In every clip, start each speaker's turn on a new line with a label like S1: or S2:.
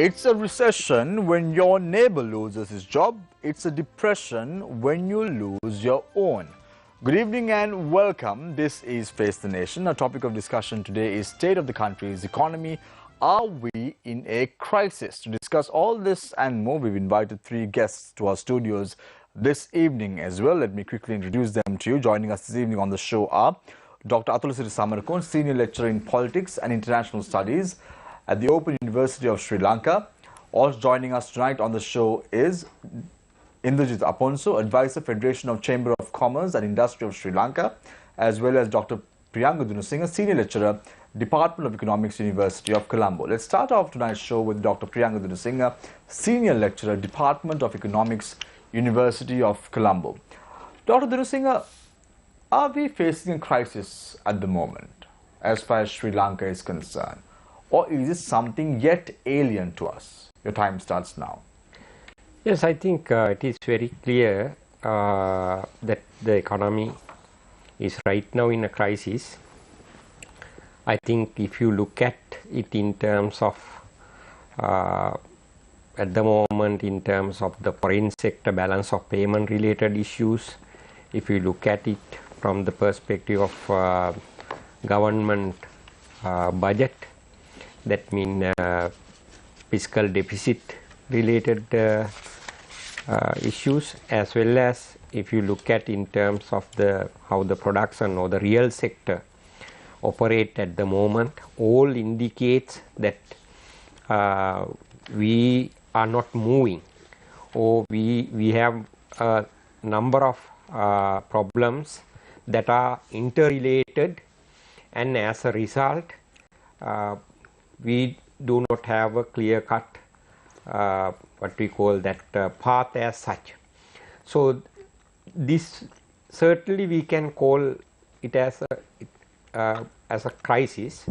S1: It's a recession when your neighbor loses his job. It's a depression when you lose your own. Good evening and welcome. This is Face the Nation. Our topic of discussion today is state of the country's economy. Are we in a crisis? To discuss all this and more, we've invited three guests to our studios this evening as well. Let me quickly introduce them to you. Joining us this evening on the show are Dr. Atulasiri Samarakon, Senior Lecturer in Politics and International Studies at the Open University of Sri Lanka. Also joining us tonight on the show is Indrajit Aponso, Advisor, Federation of Chamber of Commerce and Industry of Sri Lanka, as well as Dr. Priyanka Dunasinghe, Senior Lecturer, Department of Economics, University of Colombo. Let's start off tonight's show with Dr. Priyanka Dunasinghe, Senior Lecturer, Department of Economics, University of Colombo. Dr. Dunasinghe, are we facing a crisis at the moment as far as Sri Lanka is concerned? Or is it something yet alien to us? Your time starts now.
S2: Yes, I think it is very clear that the economy is right now in a crisis. I think if you look at it in terms of, at the moment, in terms of the foreign sector balance of payment related issues, if you look at it from the perspective of government budget, that means fiscal deficit related issues, as well as if you look at in terms of how the production or the real sector operate at the moment, all indicates that we are not moving, or we have a number of problems that are interrelated, and as a result we do not have a clear-cut what we call that path as such. So this certainly we can call it as a crisis,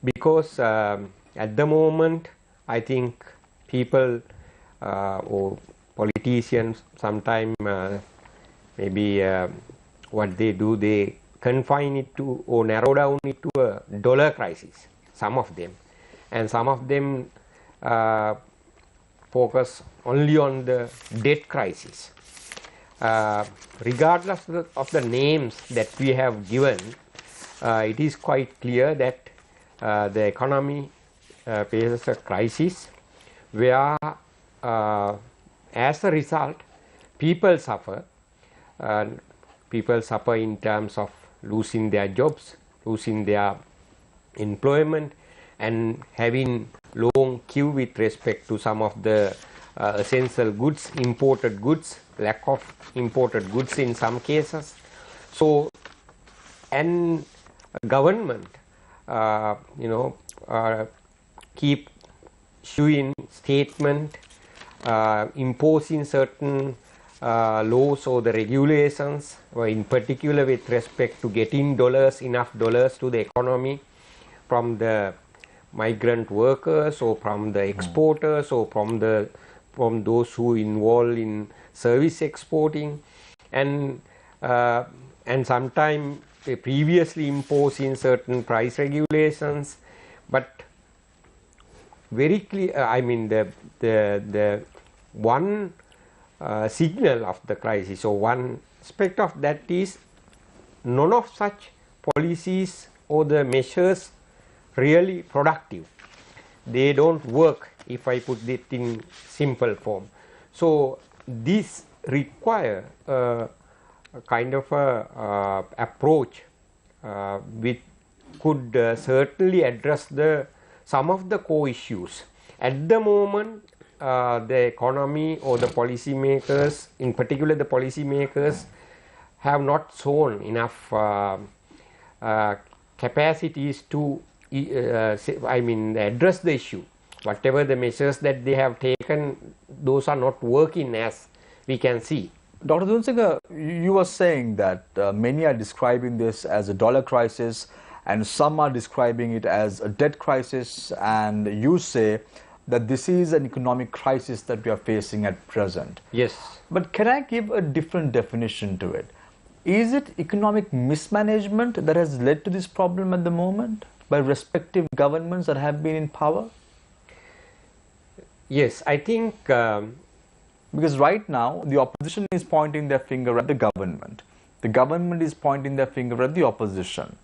S2: because at the moment I think people or politicians sometimes maybe what they do, they confine it to or narrow down it to a dollar crisis, some of them, and some of them focus only on the debt crisis. Regardless of the names that we have given, it is quite clear that the economy faces a crisis where as a result people suffer. People suffer in terms of losing their jobs, losing their employment, and having long queue with respect to some of the essential goods, imported goods, lack of imported goods in some cases. So, and government keep issuing statement, imposing certain laws or the regulations, or in particular with respect to getting enough dollars to the economy from the migrant workers, or from the exporters, or from those who involved in service exporting, and sometimes they previously imposing certain price regulations. But very clear, I mean, the one signal of the crisis, or one aspect of that is none of such policies or the measures really productive. They don't work, if I put it in simple form. So this require a kind of a approach which could certainly address some of the core issues. At the moment the economy or the policymakers, in particular the policymakers, have not shown enough capacities to address the issue. Whatever the measures that they have taken, those are not working, as we can see.
S1: Dr. Dunasinghe, you were saying that many are describing this as a dollar crisis, and some are describing it as a debt crisis, and you say that this is an economic crisis that we are facing at present.
S2: Yes.
S1: But can I give a different definition to it? Is it economic mismanagement that has led to this problem at the moment by respective governments that have been in power?
S2: Yes, I think
S1: because right now the opposition is pointing their finger at the government. The government is pointing their finger at the opposition.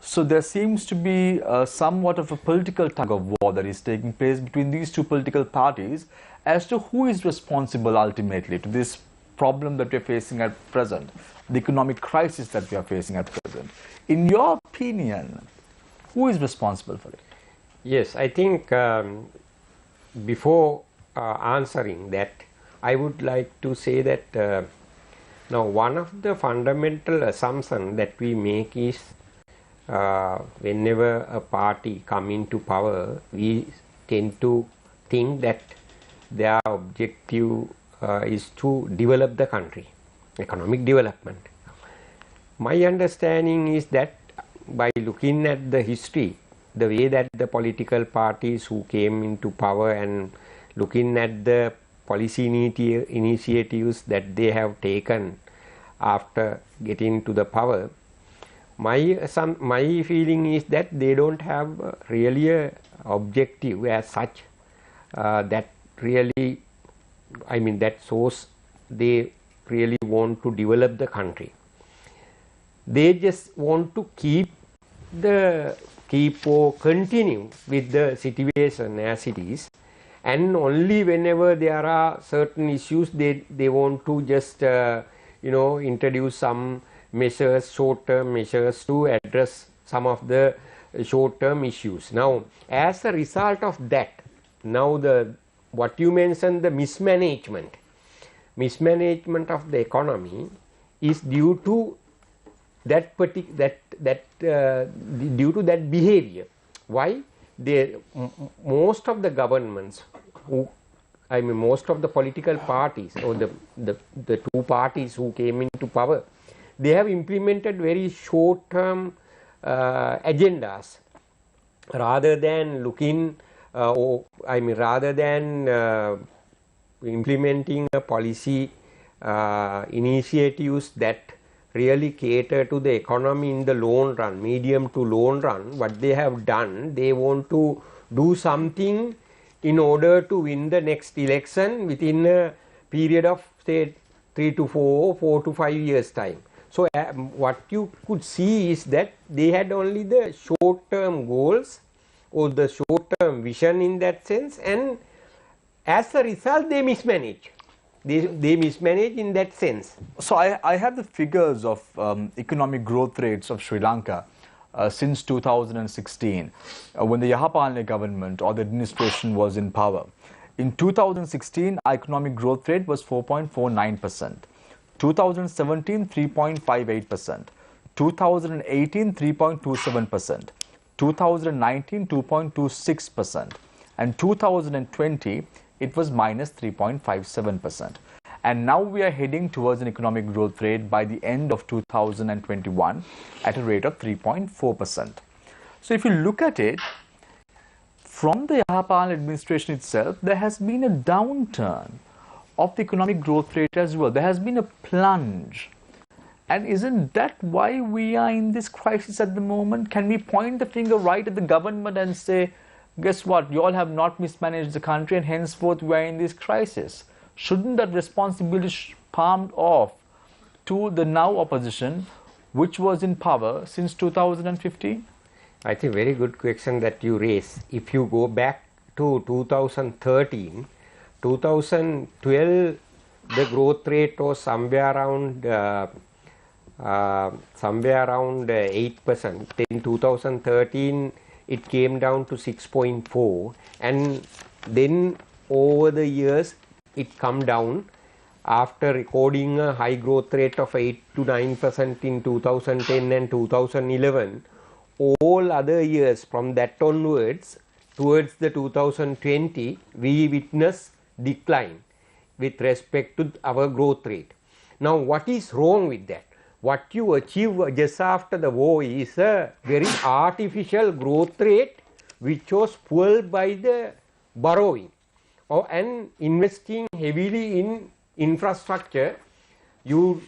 S1: So there seems to be somewhat of a political tug of war that is taking place between these two political parties as to who is responsible ultimately to this problem that we are facing at present, the economic crisis that we are facing at present. In your opinion, who is responsible for it?
S2: yes, I think before answering that, I would like to say that now one of the fundamental assumptions that we make is whenever a party come into power, we tend to think that their objective is to develop the country, economic development. My understanding is that by looking at the history, the way that the political parties who came into power and looking at the policy initiatives that they have taken after getting to the power, my feeling is that they don't have really a objective as such that really, I mean, that shows they really want to develop the country. They just want to keep or continue with the situation as it is, and only whenever there are certain issues they want to just introduce some measures, short-term measures to address some of the short-term issues. Now, as a result of that, now what you mentioned, the mismanagement of the economy is due to that due to that behavior. Why? Most of the governments most of the political parties or the two parties who came into power, they have implemented very short-term agendas rather than looking rather than implementing a policy initiatives that really cater to the economy in the long run, medium to long run. What they have done, they want to do something in order to win the next election within a period of say 3 to 4 to 5 years time. So what you could see is that they had only the short-term goals or the short-term vision in that sense, and as a result they mismanage. They mismanage in that sense.
S1: So I have the figures of economic growth rates of Sri Lanka since 2016 when the Yahapalne government or the administration was in power. In 2016, our economic growth rate was 4.49%. 2017, 3.58%. 2018, 3.27%. 2019, 2.26%. And 2020, it was minus 3.57%. And now we are heading towards an economic growth rate by the end of 2021 at a rate of 3.4%. So if you look at it, from the Yahapalne administration itself, there has been a downturn of the economic growth rate as well. There has been a plunge. And isn't that why we are in this crisis at the moment? Can we point the finger right at the government and say, guess what, you all have not mismanaged the country and henceforth we are in this crisis? Shouldn't that responsibility palmed off to the now opposition, which was in power since 2015?
S2: I think very good question that you raise. If you go back to 2013, 2012, the growth rate was somewhere around 8%. In 2013, it came down to 6.4, and then over the years it come down after recording a high growth rate of 8 to 9% in 2010 and 2011. All other years from that onwards towards the 2020, we witness decline with respect to our growth rate. Now, what is wrong with that? What you achieve just after the war is a very artificial growth rate which was fueled by the borrowing and investing heavily in infrastructure. You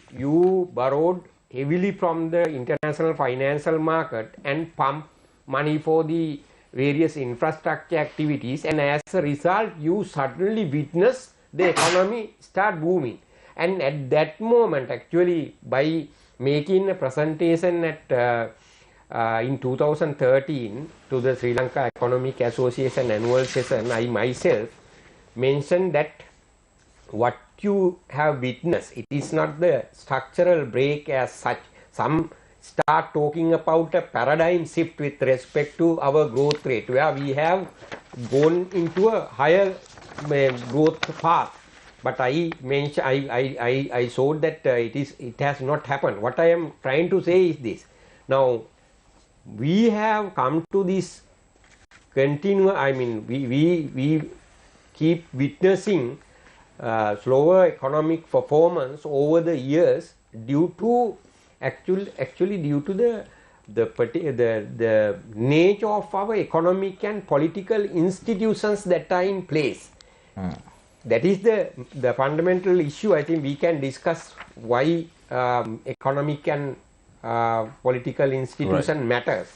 S2: borrowed heavily from the international financial market and pump money for the various infrastructure activities, and as a result you suddenly witness the economy start booming. And at that moment, actually, by making a presentation at in 2013 to the Sri Lanka Economic Association annual session, I myself mentioned that what you have witnessed, it is not the structural break as such. Some start talking about a paradigm shift with respect to our growth rate, where we have gone into a higher growth path. But I mentioned, I showed that it has not happened. What I am trying to say is this: now we have come to this continuous. I mean, we keep witnessing slower economic performance over the years due to actually due to the nature of our economic and political institutions that are in place. That is the fundamental issue. I think we can discuss why economic and political institution matters.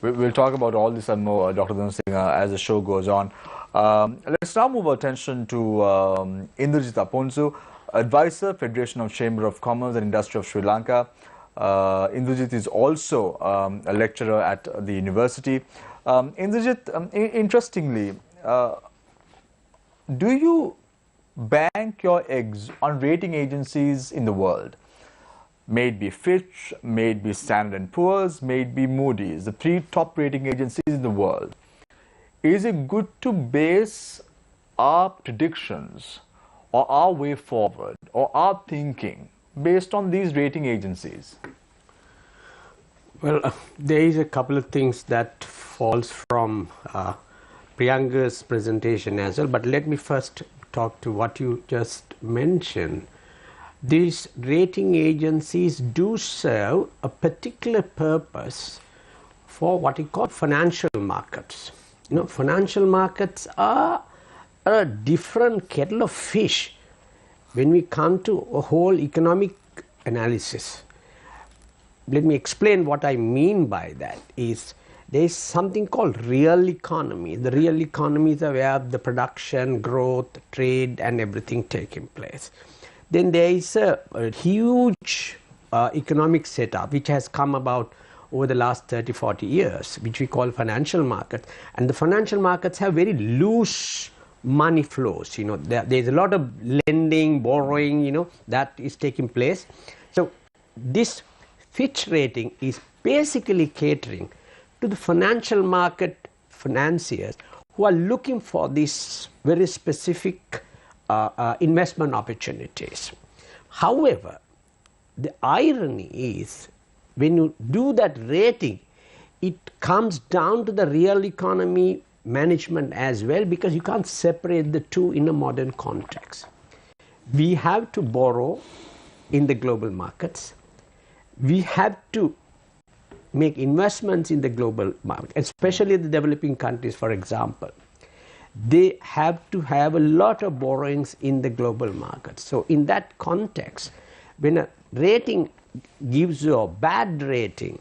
S1: We'll talk about all this and more, Dr. Dhansingh, as the show goes on. Let's now move our attention to Indrajit Aponsu, Advisor, Federation of Chamber of Commerce and Industry of Sri Lanka. Indrajit is also a lecturer at the university. Indrajit, interestingly, do you bank your eggs on rating agencies in the world? May it be Fitch, may it be Standard & Poor's, may it be Moody's, the 3 top rating agencies in the world. Is it good to base our predictions or our way forward or our thinking based on these rating agencies?
S3: Well, there is a couple of things that falls from Priyanka's presentation as well, but let me first talk to what you just mentioned. These rating agencies do serve a particular purpose for what we call financial markets. You know, financial markets are a different kettle of fish when we come to a whole economic analysis. Let me explain what I mean by that. Is there is something called real economy. The real economy is where the production, growth, trade and everything taking place. Then there is a huge economic setup which has come about over the last 30-40 years, which we call financial markets. And the financial markets have very loose money flows. You know, there's a lot of lending, borrowing, you know, that is taking place. So this Fitch rating is basically catering to the financial market financiers who are looking for these very specific investment opportunities. However, the irony is when you do that rating, it comes down to the real economy management as well, because you can't separate the two in a modern context. We have to borrow in the global markets. We have to make investments in the global market, especially the developing countries, for example. They have to have a lot of borrowings in the global market. So in that context, when a rating gives you a bad rating,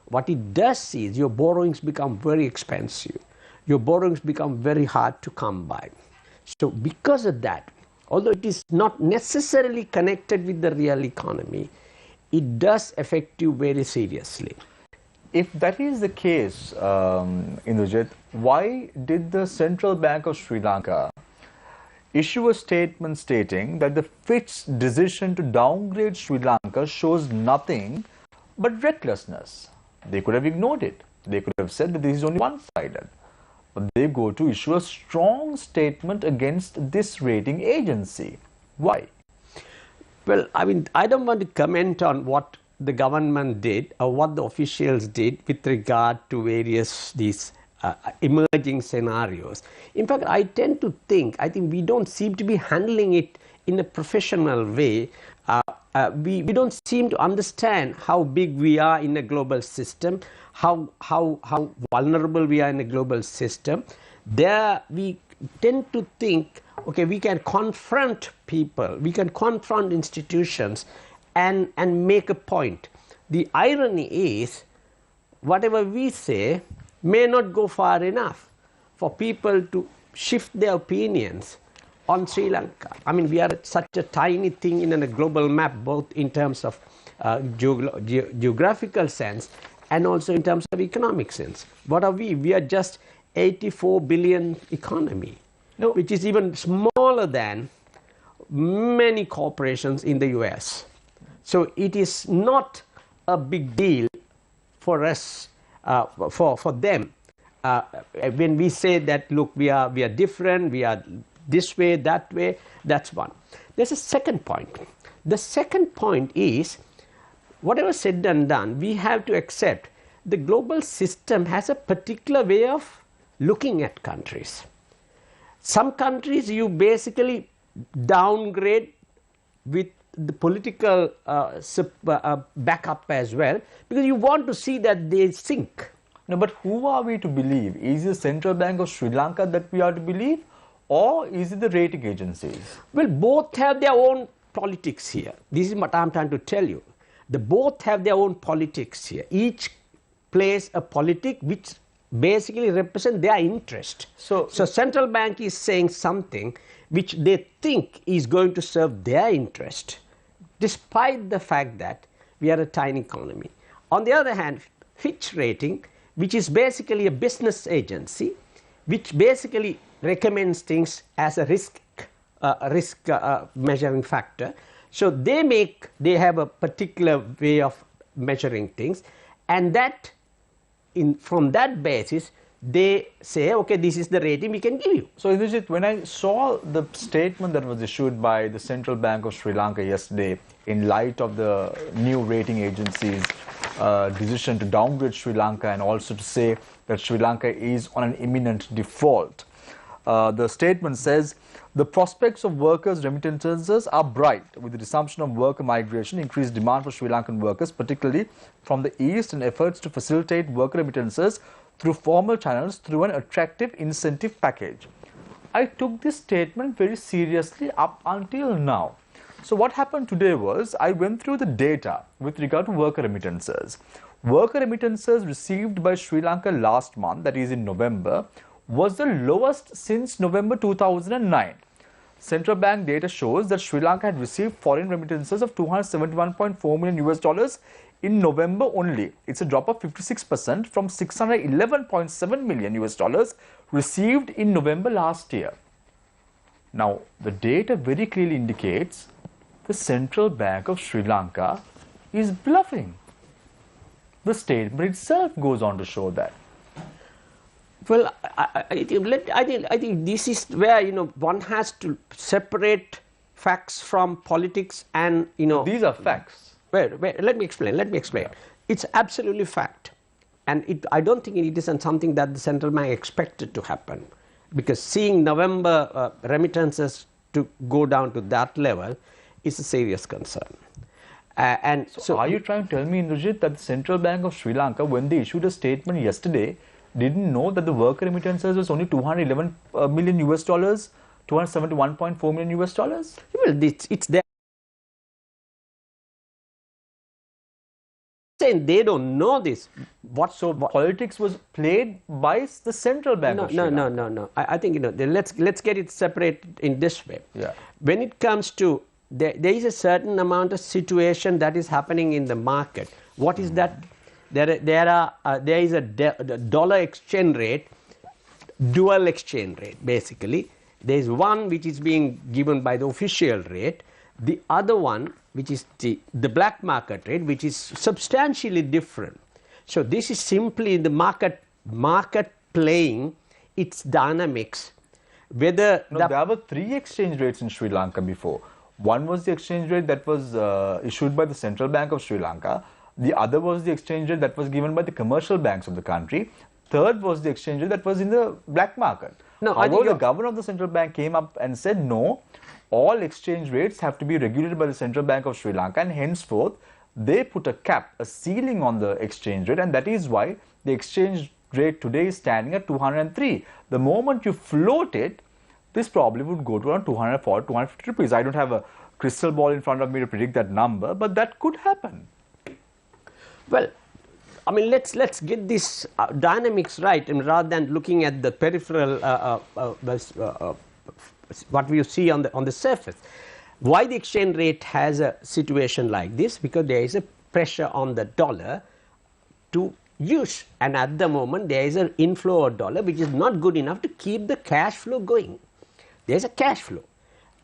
S3: what it does is your borrowings become very expensive. Your borrowings become very hard to come by. So because of that, although it is not necessarily connected with the real economy, it does affect you very seriously.
S1: If that is the case, Indrajit, why did the Central Bank of Sri Lanka issue a statement stating that the Fitch's decision to downgrade Sri Lanka shows nothing but recklessness? They could have ignored it. They could have said that this is only one-sided. But they go to issue a strong statement against this rating agency. Why?
S3: Well, I mean, I don't want to comment on what the government did or what the officials did with regard to various these emerging scenarios. In fact, I tend to think, I think we don't seem to be handling it in a professional way. We don't seem to understand how big we are in a global system, how vulnerable we are in a global system. There we tend to think, okay, we can confront people, we can confront institutions and make a point. The irony is, whatever we say, may not go far enough for people to shift their opinions on Sri Lanka. I mean, we are such a tiny thing in a global map, both in terms of geographical sense and also in terms of economic sense. What are we? We are just 84 billion economy, which is even smaller than many corporations in the US. So it is not a big deal for us, for them, when we say that, look, we are different, we are this way, that way. That's one. There's a second point. The second point is, whatever said and done, we have to accept the global system has a particular way of looking at countries. Some countries you basically downgrade with the political backup as well, because you want to see that they sink.
S1: No, but who are we to believe? Is it the Central Bank of Sri Lanka that we are to believe, or is it the rating agencies?
S3: Well, both have their own politics here. This is what I'm trying to tell you. They both have their own politics here. Each plays a politic which basically represents their interest. So Central Bank is saying something which they think is going to serve their interest, despite the fact that we are a tiny economy. On the other hand, Fitch Rating, which is basically a business agency, which basically recommends things as a risk measuring factor. So they have a particular way of measuring things, and that from that basis they say, okay, this is the rating we can give you.
S1: So Indrajit, when I saw the statement that was issued by the Central Bank of Sri Lanka yesterday in light of the new rating agency's decision to downgrade Sri Lanka and also to say that Sri Lanka is on an imminent default, the statement says, the prospects of workers' remittances are bright with the resumption of worker migration, increased demand for Sri Lankan workers, particularly from the East, and efforts to facilitate worker remittances through formal channels through an attractive incentive package. I took this statement very seriously up until now. So what happened today was, I went through the data with regard to worker remittances. Worker remittances received by Sri Lanka last month, that is in November, was the lowest since November 2009. Central Bank data shows that Sri Lanka had received foreign remittances of $271.4 million in November only. It's a drop of 56% from $611.7 million received in November last year. Now, the data very clearly indicates the Central Bank of Sri Lanka is bluffing. The statement itself goes on to show that.
S3: Well, I think this is where, one has to separate facts from politics and,
S1: These are facts.
S3: Wait, let me explain. It's absolutely fact. And I don't think it isn't something that the Central Bank expected to happen. Because seeing November remittances to go down to that level is a serious concern.
S1: So are you trying to tell me, Indrajit, that the Central Bank of Sri Lanka, when they issued a statement yesterday, didn't know that the worker remittances was only $211 million, $271.4 million?
S3: Well, it's there. Saying they don't know this.
S1: Politics was played by the Central Bank of Sri Lanka?
S3: No. I think, let's get it separated in this way.
S1: Yeah.
S3: When it comes to, there is a certain amount of situation that is happening in the market. What is that? There is a dollar exchange rate, dual exchange rate basically. There is one which is being given by the official rate, the other one which is the black market rate, which is substantially different. So this is simply the market playing its dynamics. Whether
S1: there were 3 exchange rates in Sri Lanka before. One was the exchange rate that was issued by the Central Bank of Sri Lanka. The other was the exchange rate that was given by the commercial banks of the country. Third was the exchange rate that was in the black market. However, the governor of the Central Bank came up and said, no, all exchange rates have to be regulated by the Central Bank of Sri Lanka, and henceforth, they put a cap, a ceiling on the exchange rate, and that is why the exchange rate today is standing at 203. The moment you float it, this probably would go to around 240, 250 rupees. I don't have a crystal ball in front of me to predict that number, but that could happen.
S3: Well, I mean, let's get this dynamics right, and rather than looking at the peripheral, what we see on the surface. Why the exchange rate has a situation like this? Because there is a pressure on the dollar to use, and at the moment there is an inflow of dollar which is not good enough to keep the cash flow going. There is a cash flow.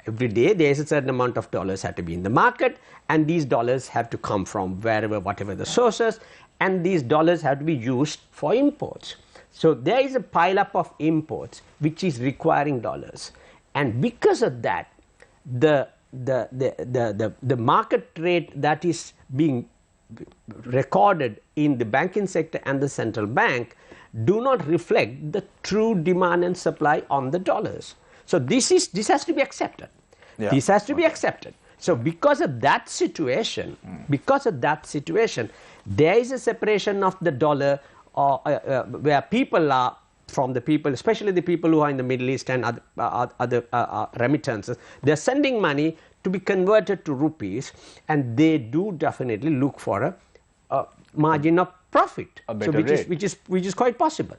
S3: Every day there is a certain amount of dollars have to be in the market, and these dollars have to come from wherever, whatever the sources, and these dollars have to be used for imports. So there is a pile up of imports which is requiring dollars, and because of that, the market rate that is being recorded in the banking sector and the central bank do not reflect the true demand and supply on the dollars. So this has to be accepted. Yeah. This has to be accepted. So because of that situation, there is a separation of the dollar, where people are, from the people, especially the people who are in the Middle East and other remittances, they are sending money to be converted to rupees, and they do definitely look for a margin of profit,
S1: a better rate.
S3: Which is quite possible.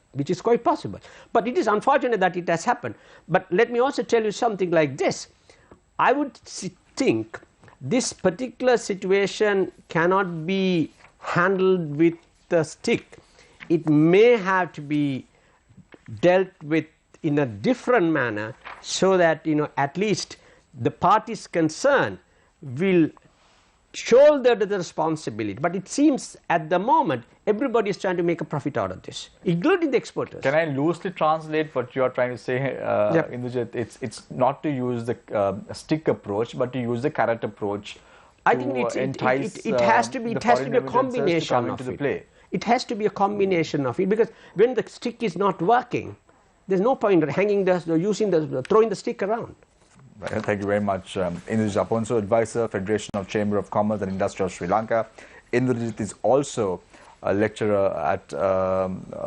S3: But it is unfortunate that it has happened. But let me also tell you something like this. I would think this particular situation cannot be handled with the stick. It may have to be dealt with in a different manner, so that at least the parties concerned will shoulder the responsibility. But it seems at the moment everybody is trying to make a profit out of this, including the exporters.
S1: Can I loosely translate what you are trying to say, Indujit? It's not to use the stick approach, but to use the carrot approach.
S3: I think it has to be a combination of it. It has to be a combination of it, because when the stick is not working, there's no point throwing the stick around.
S1: Thank you very much, Indrajit Aponso, Advisor, Federation of Chamber of Commerce and Industry of Sri Lanka. Indrajit is also a lecturer at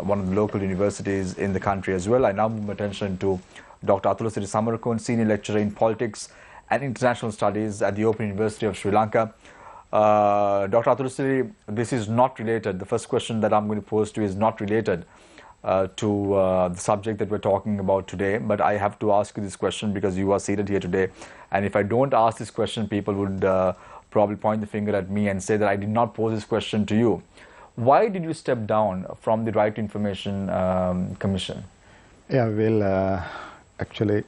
S1: one of the local universities in the country as well. I now move my attention to Dr. Athulasiri Samarakon, Senior Lecturer in Politics and International Studies at the Open University of Sri Lanka. Dr. Athulasiri, this is not related. The first question that I'm going to pose to you is not related to the subject that we're talking about today, but I have to ask you this question because you are seated here today, and if I don't ask this question, people would probably point the finger at me and say that I did not pose this question to you. Why did you step down from the Right to Information Commission?
S4: Yeah, well, actually,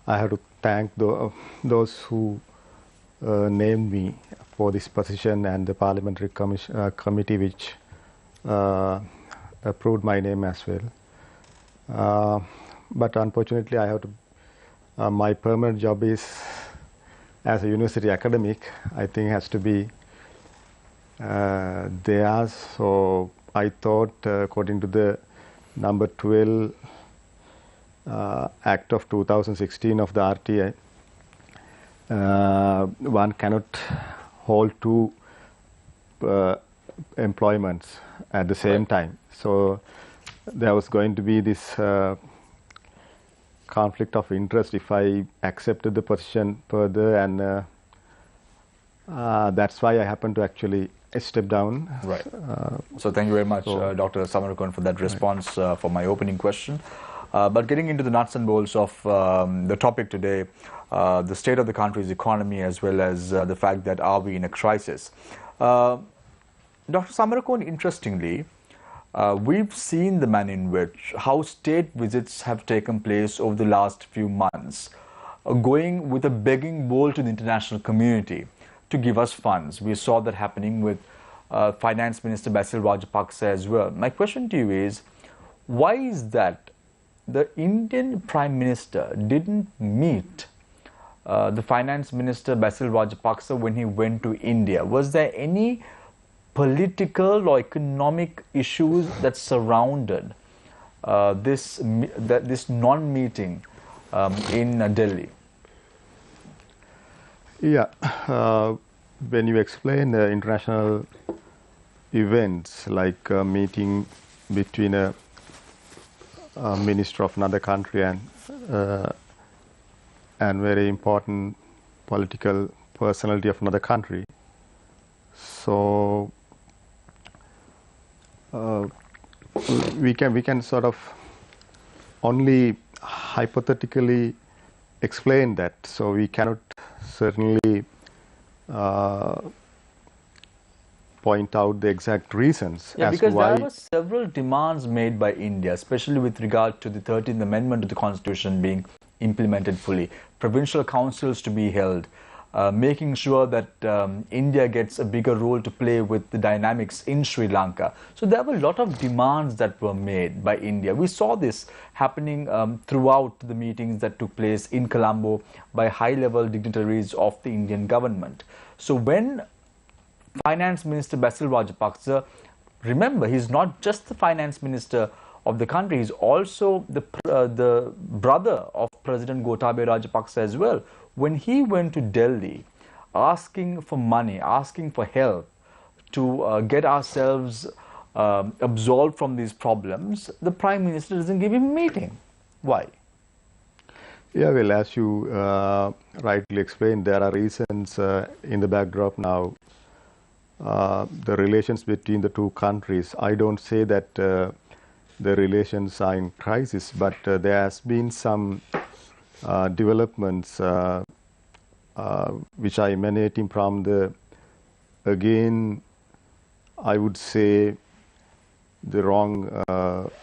S4: I have to thank those who named me for this position, and the Parliamentary Committee which approved my name as well. But unfortunately, I have to. My permanent job is as a university academic. I think has to be there. So I thought, according to the number 12 Act of 2016 of the RTI, one cannot hold two employments at the same time. So there was going to be this conflict of interest if I accepted the position further, and that's why I happened to actually step down.
S1: Right. So thank you very much, Dr. Samarakon, for that response for my opening question. But getting into the nuts and bolts of the topic today, the state of the country's economy, as well as the fact that are we in a crisis. Dr. Samarakon, interestingly, we've seen the manner in which how state visits have taken place over the last few months, going with a begging bowl to the international community to give us funds. We saw that happening with Finance Minister Basil Rajapaksa as well. My question to you is, why is that the Indian Prime Minister didn't meet the Finance Minister Basil Rajapaksa when he went to India? Was there any political or economic issues that surrounded this non-meeting in Delhi?
S4: Yeah, when you explain the international events like a meeting between a minister of another country and very important political personality of another country, so we can sort of only hypothetically explain that. So we cannot certainly point out the exact reasons
S1: Yeah,
S4: as
S1: because
S4: to why.
S1: there were several demands made by India, especially with regard to the 13th Amendment to the Constitution being implemented fully, provincial councils to be held, making sure that India gets a bigger role to play with the dynamics in Sri Lanka. So there were a lot of demands that were made by India. We saw this happening throughout the meetings that took place in Colombo by high-level dignitaries of the Indian government. So when Finance Minister Basil Rajapaksa, remember, he's not just the finance minister of the country, he's also the brother of President Gotabaya Rajapaksa as well. When he went to Delhi asking for money, asking for help to get ourselves absolved from these problems, the Prime Minister doesn't give him a meeting. Why?
S4: Yeah, well, as you rightly explained, there are reasons in the backdrop now. The relations between the two countries, I don't say that the relations are in crisis, but there has been some developments which are emanating from the, again, I would say, the wrong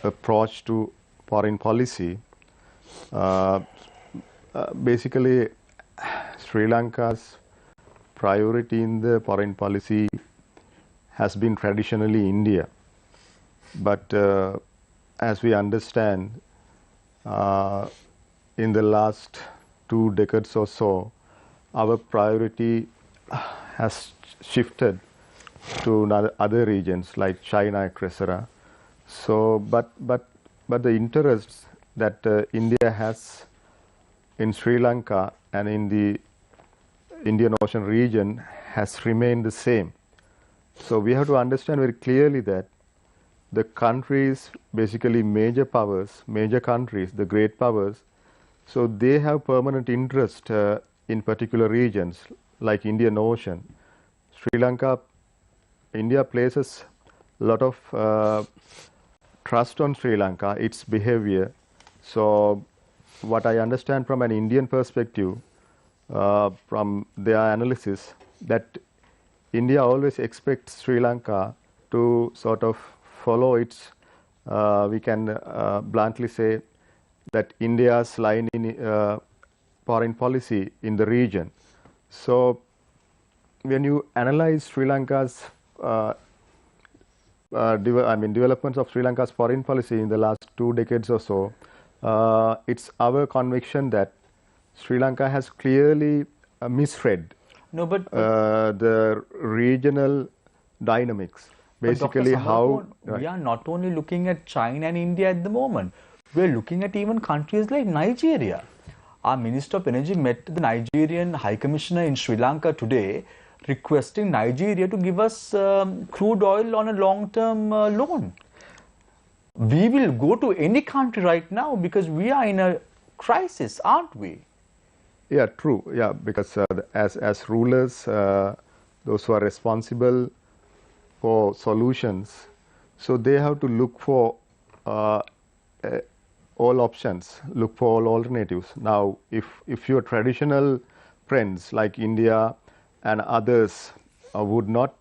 S4: approach to foreign policy. Basically, Sri Lanka's priority in the foreign policy has been traditionally India. But as we understand, in the last 2 decades or so, our priority has shifted to other regions like China, etc. So, but the interests that India has in Sri Lanka and in the Indian Ocean region has remained the same. So we have to understand very clearly that the countries, basically major powers, major countries, the great powers, so they have permanent interest in particular regions like Indian Ocean. Sri Lanka, India places a lot of trust on Sri Lanka, its behavior. So what I understand from an Indian perspective, from their analysis, that India always expects Sri Lanka to sort of follow its, we can bluntly say that India's line in foreign policy in the region. So when you analyze Sri Lanka's developments of Sri Lanka's foreign policy in the last 2 decades or so, it's our conviction that Sri Lanka has clearly misread the regional dynamics. Basically, how
S1: we are not only looking at China and India at the moment, we are looking at even countries like Nigeria. Our Minister of Energy met the Nigerian High Commissioner in Sri Lanka today, requesting Nigeria to give us crude oil on a long-term loan. We will go to any country right now because we are in a crisis, aren't we?
S4: Yeah, true. Yeah, because as rulers, those who are responsible for solutions, so they have to look for all options, look for all alternatives. Now, if your traditional friends like India and others would not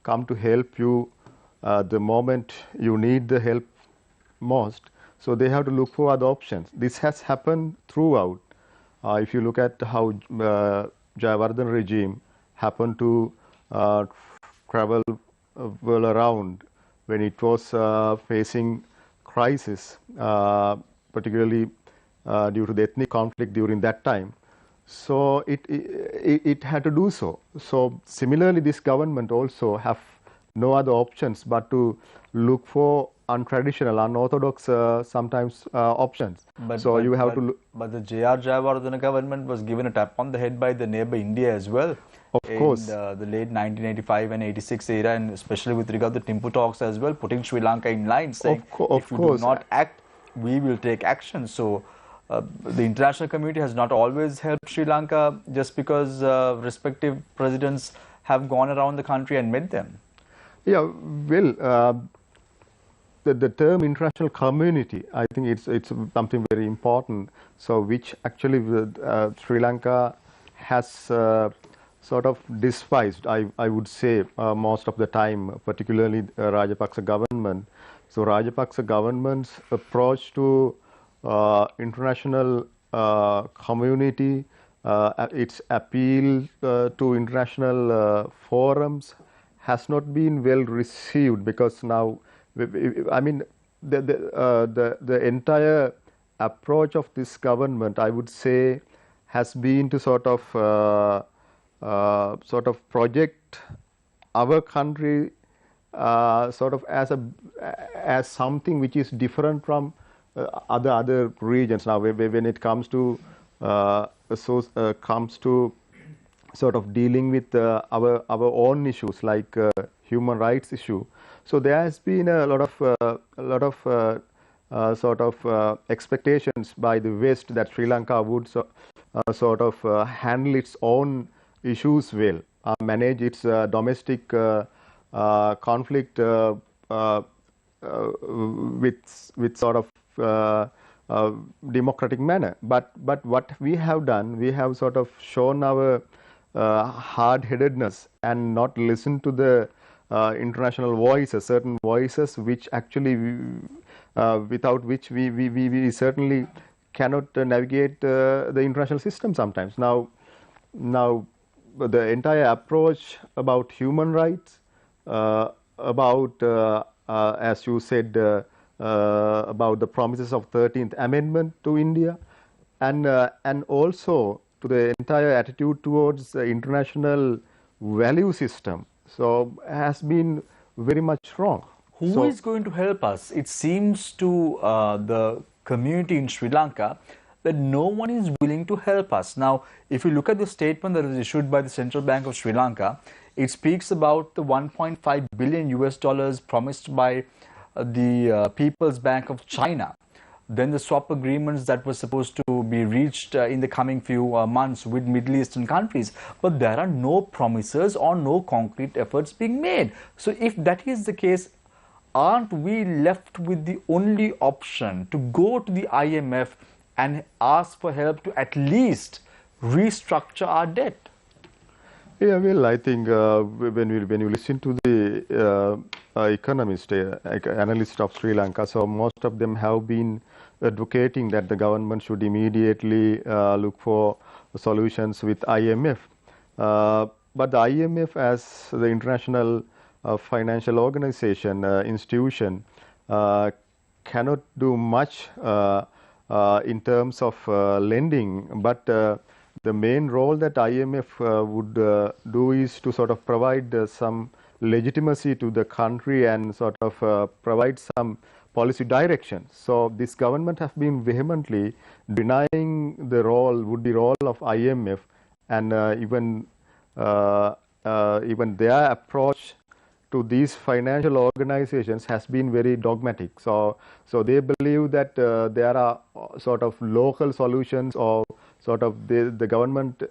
S4: come to help you the moment you need the help most, so they have to look for other options. This has happened throughout. If you look at how Jayawardena regime happened to travel well around when it was facing crisis, particularly due to the ethnic conflict during that time. So it had to do so. So similarly, this government also have no other options but to look for untraditional, unorthodox sometimes options.
S1: But the J.R. Jayawardena government was given a tap on the head by the neighbor India as well.
S4: Of course.
S1: In the late 1985 and 86 era, and especially with regard to Timpu talks as well, putting Sri Lanka in line, saying if you do not act, we will take action. So the international community has not always helped Sri Lanka just because respective presidents have gone around the country and met them.
S4: Yeah, well, the term international community, I think it's something very important. So which actually Sri Lanka has sort of despised, I would say, most of the time, particularly Rajapaksa government. So Rajapaksa government's approach to international community, its appeal to international forums has not been well received, because now, I mean, the entire approach of this government, I would say, has been to sort of project our country sort of as something which is different from other regions. Now, when it comes to sort of dealing with our own issues like human rights issue, so there has been a lot of sort of expectations by the West that Sri Lanka would sort of handle its own issues well, manage its domestic conflict with sort of democratic manner. But what we have done, we have sort of shown our hard-headedness and not listened to the international voices, certain voices which actually without which we certainly cannot navigate the international system sometimes. Now the entire approach about human rights, about as you said, about the promises of 13th Amendment to India, and also to the entire attitude towards the international value system, so has been very much wrong.
S1: Who is going to help us? It seems to the community in Sri Lanka that no one is willing to help us. Now, if you look at the statement that was issued by the Central Bank of Sri Lanka, it speaks about the 1.5 billion US dollars promised by the People's Bank of China. Then the swap agreements that were supposed to be reached in the coming few months with Middle Eastern countries. But there are no promises or no concrete efforts being made. So if that is the case, aren't we left with the only option to go to the IMF and ask for help to at least restructure our debt?
S4: Yeah, well, I think when you listen to the economist, analyst of Sri Lanka, so most of them have been advocating that the government should immediately look for solutions with IMF. But the IMF, as the international financial organization, institution, cannot do much in terms of lending, but the main role that IMF would do is to sort of provide some legitimacy to the country and sort of provide some policy direction. So this government has been vehemently denying the would-be role of IMF, and even their approach to these financial organizations has been very dogmatic. So they believe that there are sort of local solutions, or sort of the government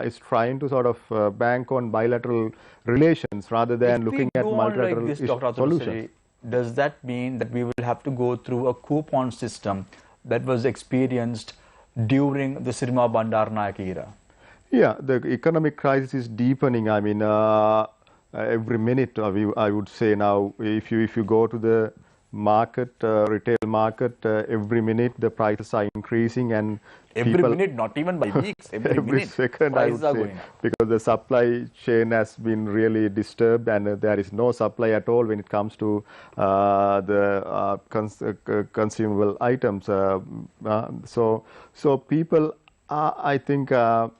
S4: is trying to sort of bank on bilateral relations rather than looking at multilateral solutions.
S1: Does that mean that we will have to go through a coupon system that was experienced during the Sirma Bandaranaike era?
S4: Yeah, the economic crisis is deepening. I mean, every minute, I would say now, if you go to the market, retail market, every minute the prices are increasing, and
S1: every minute, not even by weeks, every minute,
S4: second,
S1: prices are going up.
S4: Because the supply chain has been really disturbed, and there is no supply at all when it comes to the consumable items. So people are, I think, are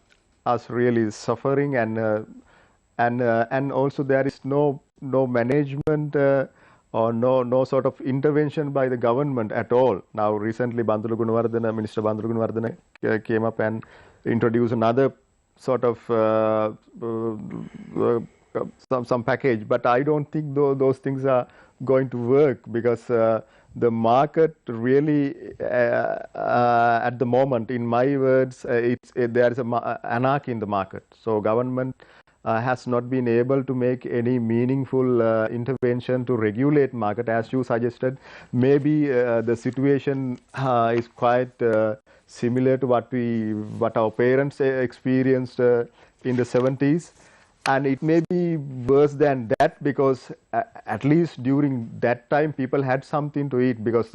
S4: really suffering, and also there is no management or no sort of intervention by the government at all. Now recently Minister Bandulu Gunawardena came up and introduced another sort of some package, but I don't think those things are going to work, because the market really at the moment, in my words, there is anarchy in the market. So government has not been able to make any meaningful intervention to regulate market, as you suggested. Maybe the situation is quite similar to what our parents experienced in the 70s. And it may be worse than that, because at least during that time people had something to eat, because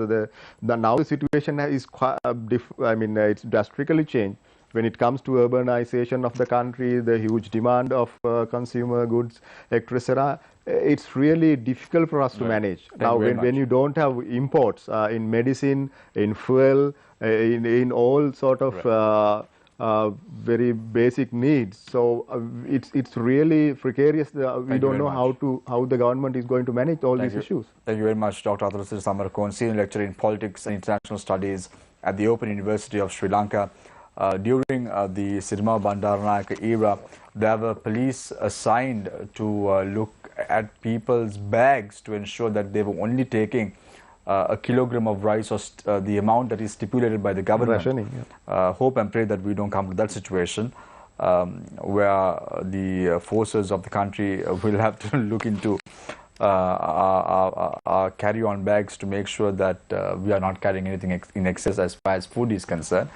S4: now the situation is quite it's drastically changed when it comes to urbanization of the country, the huge demand of consumer goods, etc. It's really difficult for us to manage. Now when you don't have imports in medicine, in fuel, in all sort of very basic needs, so it's really precarious. We don't know how the government is going to manage all these issues.
S1: Thank you very much, Dr. Atharasiri Samarkon, Senior Lecturer in Politics and International Studies at the Open University of Sri Lanka. During the Sirma Bandaranaike era, there were police assigned to look at people's bags to ensure that they were only taking a kilogram of rice, or the amount that is stipulated by the government.
S4: Rationing, yeah.
S1: Hope and pray that we don't come to that situation where the forces of the country will have to look into our carry-on bags to make sure that we are not carrying anything in excess as far as food is concerned.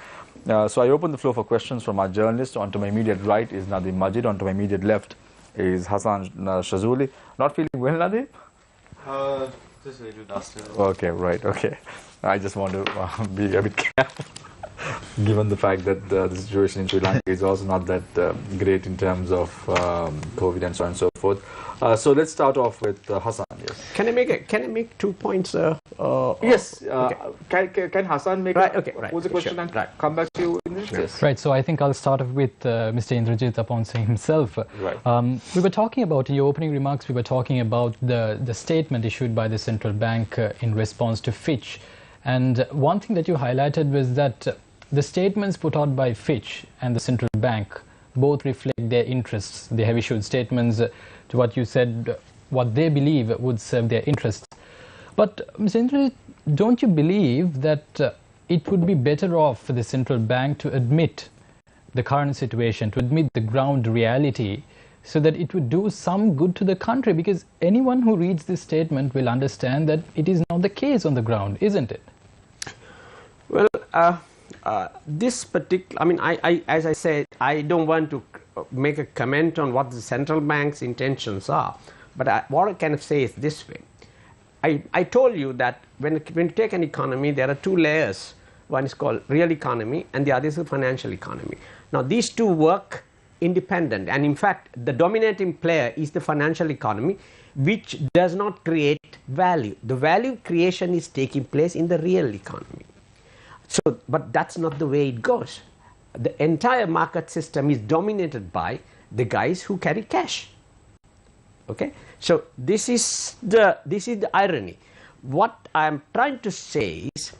S1: So I open the floor for questions from our journalists. On to my immediate right is Nadeem Majid. On to my immediate left is Hassan Shazuli. Not feeling well, Nadeem?
S5: Just a little dusted.
S1: Okay, right, okay. I just want to be a bit careful, given the fact that the situation in Sri Lanka is also not that great in terms of COVID and so on and so forth. So let's start off with Hassan. Yes.
S3: Can I make 2 points?
S1: Yes. Okay. Can Hassan make pose a question and come back to you in this? Yes.
S5: Right. So I think I'll start off with Mr. Indrajit Aponse himself.
S1: Right.
S5: We were talking about, in your opening remarks, we were talking about the statement issued by the central bank in response to Fitch, and one thing that you highlighted was that the statements put out by Fitch and the central bank both reflect their interests. They have issued statements to what you said, what they believe would serve their interests. But Mr. Indrajit, don't you believe that it would be better off for the central bank to admit the current situation, to admit the ground reality, so that it would do some good to the country? Because anyone who reads this statement will understand that it is not the case on the ground, isn't it?
S3: Well, this particular, as I said, I don't want to make a comment on what the central bank's intentions are, but what I can say is this way. I told you that when you take an economy, there are two layers. One is called real economy and the other is the financial economy. Now these two work independent, and in fact the dominating player is the financial economy, which does not create value. The value creation is taking place in the real economy. So, but that's not the way it goes. The entire market system is dominated by the guys who carry cash. Okay, so this is the irony. What I am trying to say is,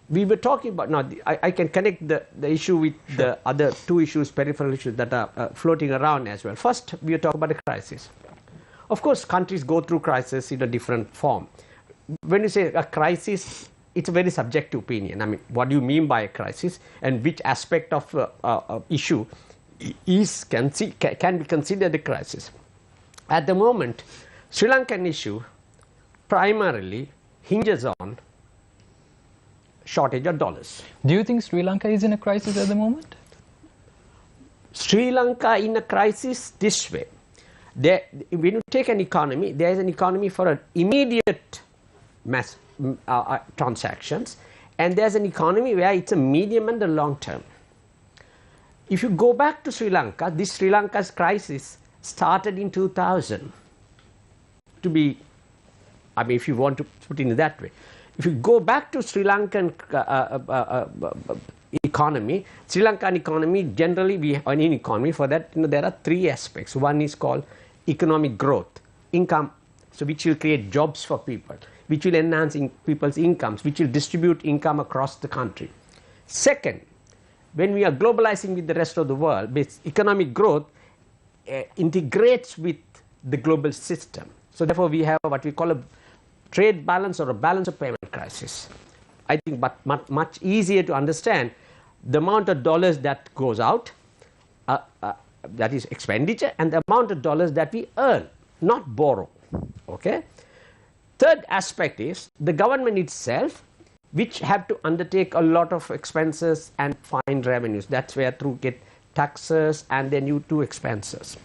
S3: we were talking about, now I can connect the issue with the other two issues, peripheral issues that are floating around as well. First, we are talking about a crisis. Of course, countries go through crisis in a different form. When you say a crisis, it's a very subjective opinion. I mean, what do you mean by a crisis, and which aspect of issue can be considered a crisis? At the moment, Sri Lankan issue primarily hinges on shortage of dollars.
S5: Do you think Sri Lanka is in a crisis at the moment?
S3: Sri Lanka in a crisis this way. When you take an economy, there is an economy for an immediate mass transactions, and there's an economy where it's a medium and a long term. If you go back to Sri Lanka, this Sri Lanka's crisis started in 2000. To be, I mean, if you want to put it in that way, if you go back to Sri Lankan economy, Sri Lankan economy generally, any economy for that, there are three aspects. One is called economic growth, income, so which will create jobs for people, which will enhance people's incomes, which will distribute income across the country. Second, when we are globalizing with the rest of the world, economic growth integrates with the global system. So therefore, we have what we call a trade balance or a balance of payment crisis. I think, but much easier to understand, the amount of dollars that goes out that is expenditure, and the amount of dollars that we earn, not borrow. Okay. Third aspect is the government itself, which have to undertake a lot of expenses and find revenues. That's where through get taxes and then you do expenses.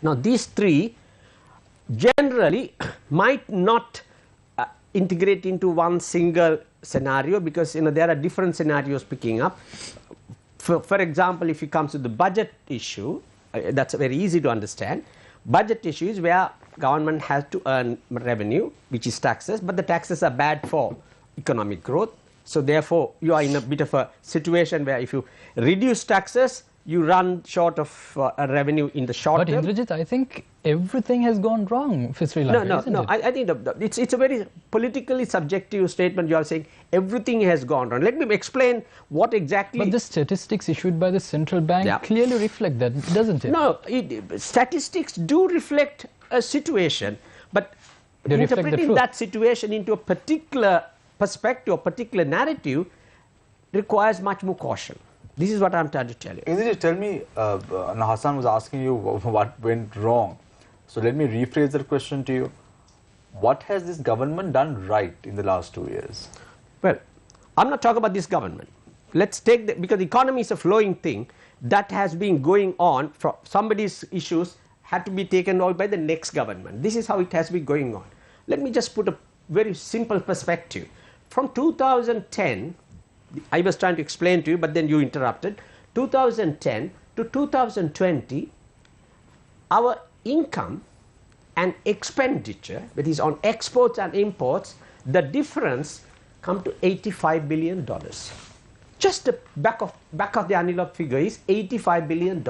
S3: Now these three generally might not integrate into one single scenario, because there are different scenarios picking up. For example, if it comes to the budget issue, that's very easy to understand. Budget issue is where government has to earn revenue, which is taxes, but the taxes are bad for economic growth. So therefore you are in a bit of a situation where if you reduce taxes, you run short of revenue in the short term.
S5: But Indrajit, I think everything has gone wrong for Sri Lanka.
S3: No. I think it's a very politically subjective statement. You are saying everything has gone wrong. Let me explain what exactly.
S5: But the statistics issued by the central bank clearly reflect that, doesn't it?
S3: No, statistics do reflect a situation, but interpreting that situation into a particular perspective, a particular narrative, requires much more caution. This is what I'm trying to tell you.
S1: Indrajit, tell me, Hassan was asking you what went wrong. So let me rephrase that question to you. What has this government done right in the last 2 years?
S3: Well, I'm not talking about this government. Let's take because the economy is a flowing thing that has been going on. From somebody's issues had to be taken over by the next government. This is how it has been going on. Let me just put a very simple perspective. From 2010, I was trying to explain to you, but then you interrupted. 2010 to 2020, our income and expenditure, that is on exports and imports, the difference come to $85 billion. Just the back of the envelope figure is $85 billion.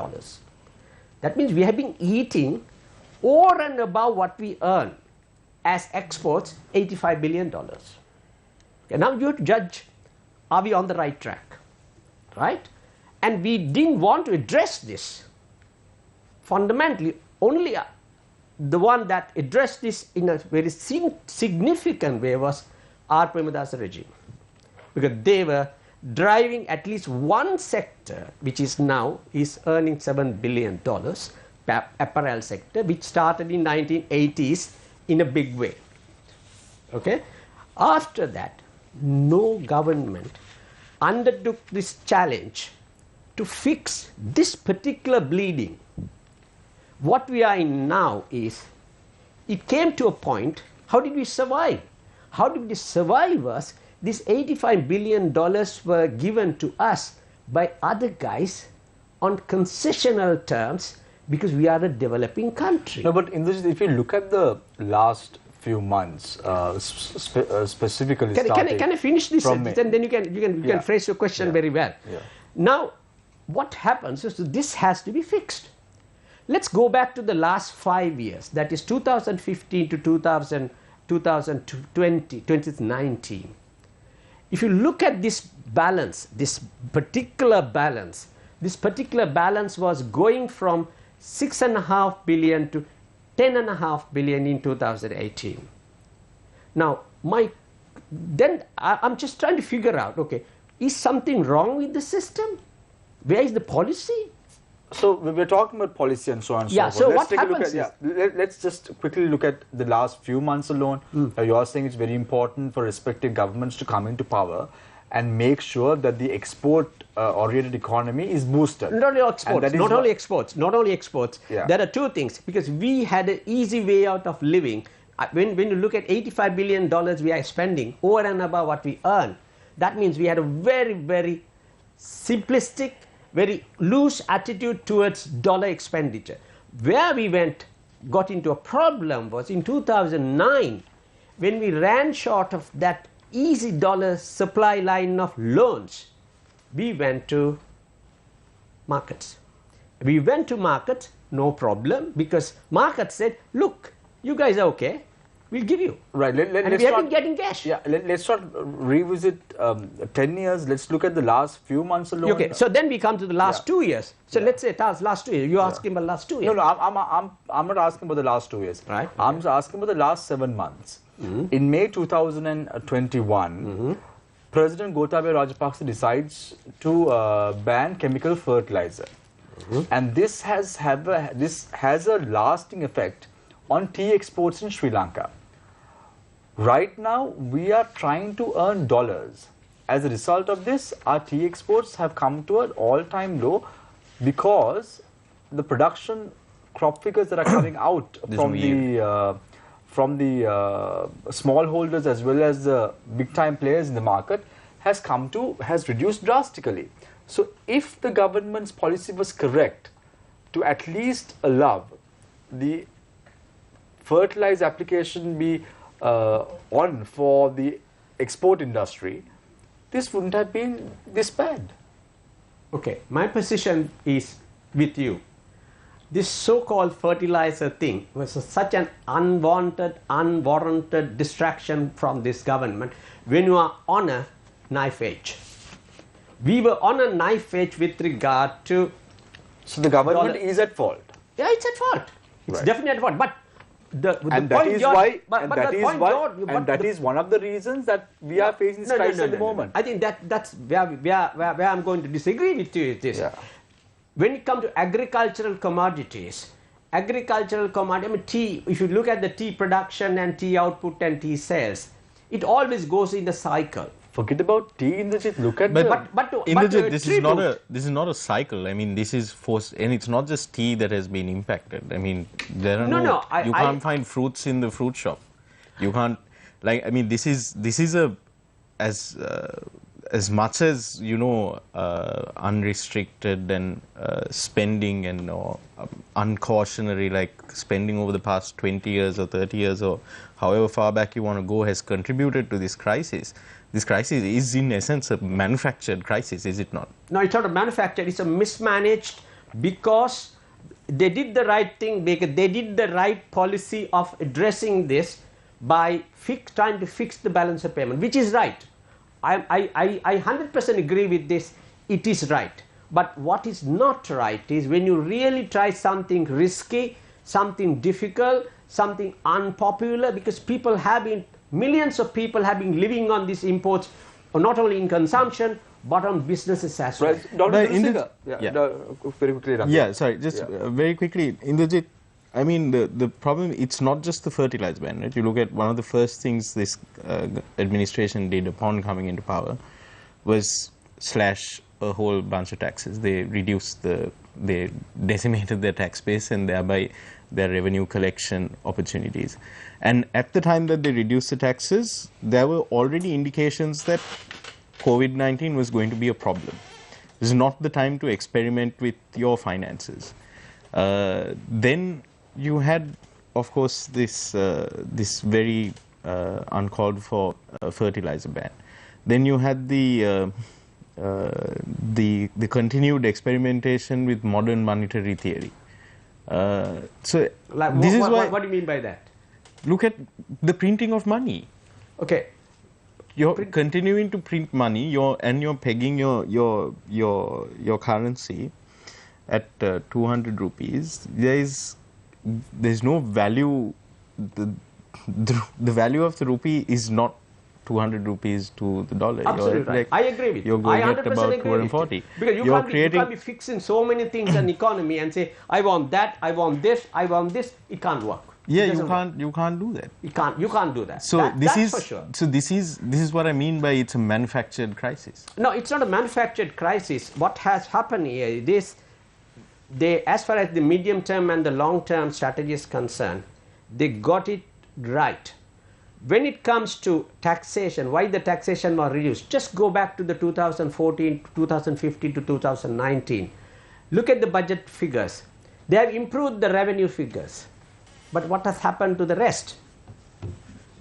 S3: That means we have been eating over and above what we earn as exports, $85 billion. Okay, now you have to judge, are we on the right track, right? And we didn't want to address this. Fundamentally, only the one that addressed this in a very significant way was R. Premadasa regime, because they were driving at least one sector, which is now is earning $7 billion, apparel sector, which started in 1980s in a big way. Okay, after that, no government undertook this challenge to fix this particular bleeding. What we are in now is, it came to a point, how did we survive? How did we survive was, these $85 billion were given to us by other guys on concessional terms because we are a developing country.
S1: No, but if you look at the last few months, specifically
S3: can I finish this sentence, and then you can phrase your question very well. Now, what happens is this has to be fixed. Let's go back to the last 5 years, that is 2015 to 2019. If you look at this balance, this particular balance was going from 6.5 billion to 10.5 billion in 2018. Now, I'm just trying to figure out, okay, is something wrong with the system? Where is the policy?
S1: So we're talking about policy and so on and so forth.
S3: So what happens?
S1: Let's just quickly look at the last few months alone. You are saying it's very important for respective governments to come into power and make sure that the export-oriented economy is boosted.
S3: Not only exports.
S1: Yeah.
S3: There are two things, because we had an easy way out of living. When you look at $85 billion we are spending over and above what we earn, that means we had a very, very simplistic, very loose attitude towards dollar expenditure. Where we got into a problem was in 2009, when we ran short of that easy dollar supply line of loans. We went to markets. We went to markets, no problem, because markets said, look, you guys are okay, we'll give you.
S1: Right.
S3: And we have been getting cash.
S1: Yeah. Let's not revisit 10 years. Let's look at the last few months alone.
S3: Okay. So then we come to the last 2 years. So let's say last 2 years. You're asking about last 2 years.
S1: No. I'm not asking about the last 2 years.
S3: Right.
S1: I'm just asking about the last 7 months. In May 2021, President Gotabaya Rajapaksa decides to ban chemical fertilizer. And this has a lasting effect on tea exports in Sri Lanka. Right now, we are trying to earn dollars. As a result of this, our tea exports have come to an all-time low because the production crop figures that are coming out from the smallholders as well as the big-time players in the market has reduced drastically. So, if the government's policy was correct to at least allow the fertilizer application be on for the export industry, this wouldn't have been this bad.
S3: Okay, my position is with you. This so-called fertilizer thing was such an unwanted, unwarranted distraction from this government when you are on a knife edge. We were on a knife edge with regard to...
S1: So the government is at fault?
S3: Yeah, it's at fault. It's
S1: right.
S3: definitely at fault. But
S1: that is one of the reasons that we are facing this crisis at the moment.
S3: I think that's where I'm going to disagree with you is this.
S1: Yeah.
S3: When it comes to agricultural commodities, I mean tea, if you look at the tea production and tea output and tea sales, it always goes in the cycle.
S1: Forget about tea, Indrajit. Look at
S6: Indrajit, this is not a cycle. I mean, this is forced, and it's not just tea that has been impacted. I mean, there are you can't find fruits in the fruit shop. You can't, like, I mean, this is as much as, you know, unrestricted and spending and uncautionary, like spending over the past 20 years or 30 years or however far back you want to go has contributed to this crisis. This crisis is in essence a manufactured crisis, is it not?
S3: No, it's not a manufactured, it's a mismanaged because they did the right thing, because they did the right policy of addressing this by trying to fix the balance of payment, which is right. I 100% agree with this, it is right. But what is not right is when you really try something risky, something difficult, something unpopular, because people have been, millions of people have been living on these imports, not only in consumption, but on businesses as well.
S1: Very quickly.
S6: Yeah, sorry, just very quickly, Indrajit, I mean, the problem, it's not just the fertilizer ban, right? You look at one of the first things this administration did upon coming into power was slash a whole bunch of taxes. They decimated their tax base and thereby their revenue collection opportunities. And at the time that they reduced the taxes, there were already indications that COVID-19 was going to be a problem. This is not the time to experiment with your finances. Then you had, of course, this very uncalled for fertilizer ban. Then you had the continued experimentation with modern monetary theory. So
S3: like,
S6: this is
S3: why. What do you mean by that?
S6: Look at the printing of money.
S3: Okay.
S6: You're continuing to print money. You're pegging your currency at 200 rupees. There's no value. The value of the rupee is not 200 rupees to the dollar.
S3: Absolutely right. I agree with you.
S6: You're going at about 240.
S3: Because you can't be fixing so many things in the economy and say, I want that, I want this, I want this. It can't work.
S6: Yeah, you can't do that.
S3: You can't do that.
S6: So
S3: that's for sure.
S6: So this is what I mean by it's a manufactured crisis.
S3: No, it's not a manufactured crisis. What has happened here is as far as the medium term and the long term strategy is concerned, they got it right. When it comes to taxation, why the taxation was reduced? Just go back to the 2014, 2015 to 2019. Look at the budget figures. They have improved the revenue figures. But what has happened to the rest?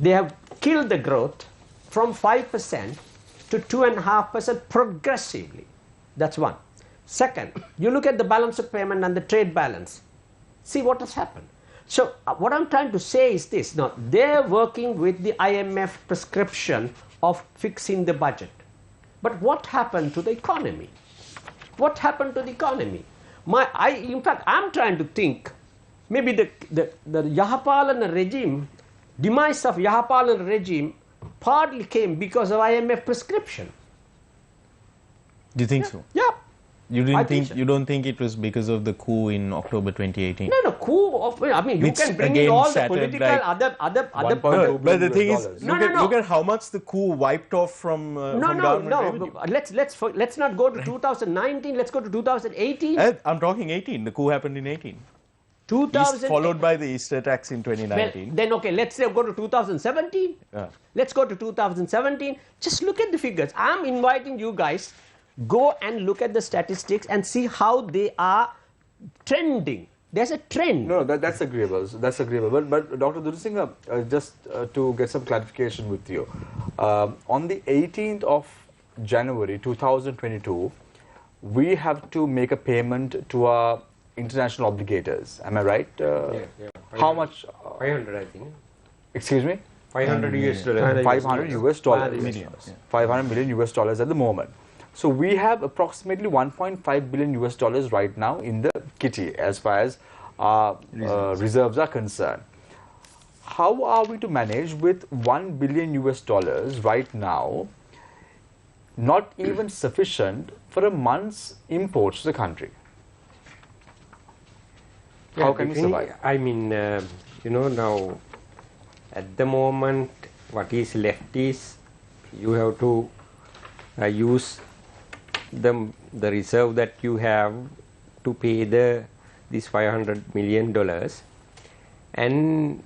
S3: They have killed the growth from 5% to 2.5% progressively. That's one. Second, you look at the balance of payment and the trade balance. See what has happened. So what I'm trying to say is this. Now, they're working with the IMF prescription of fixing the budget. But what happened to the economy? What happened to the economy? In fact, I'm trying to think, maybe the Yahapalana regime, demise of Yahapalana regime partly came because of IMF prescription.
S6: Do you think so?
S3: Yeah.
S6: You don't think it was because of the coup in October 2018?
S2: No, coup of, I mean, you
S6: Which
S2: can bring in
S6: again
S2: all the
S6: shattered,
S2: political
S6: like,
S2: other
S1: $1.2
S6: But the
S1: billion
S6: thing is,
S1: dollars.
S6: look at how much the coup wiped off from government revenue.
S2: Let's not go to 2019. Let's go to 2018.
S6: I'm talking 18. The coup happened in 18.
S2: 2000
S6: Followed by the Easter tax in 2019.
S2: Well, then okay, let's say go to 2017.
S6: Yeah.
S2: Let's go to 2017. Just look at the figures. I'm inviting you guys, go and look at the statistics and see how they are trending. There's a trend.
S1: No, that's agreeable. That's agreeable. But Dr. Dunasinghe, just to get some clarification with you, on the 18th of January 2022, we have to make a payment to our international obligators. Am I right?
S2: Yeah.
S1: How much?
S2: 500, I think.
S1: Excuse me?
S2: 500 US dollars.
S1: 500 US dollars. 500 million US dollars at the moment. So we have approximately 1.5 billion US dollars right now in the kitty as far as our reserves are concerned. How are we to manage with 1 billion US dollars right now, not even sufficient for a month's imports to the country? How can we survive?
S2: I mean, now at the moment, what is left is you have to use the reserve that you have to pay this $500 million, and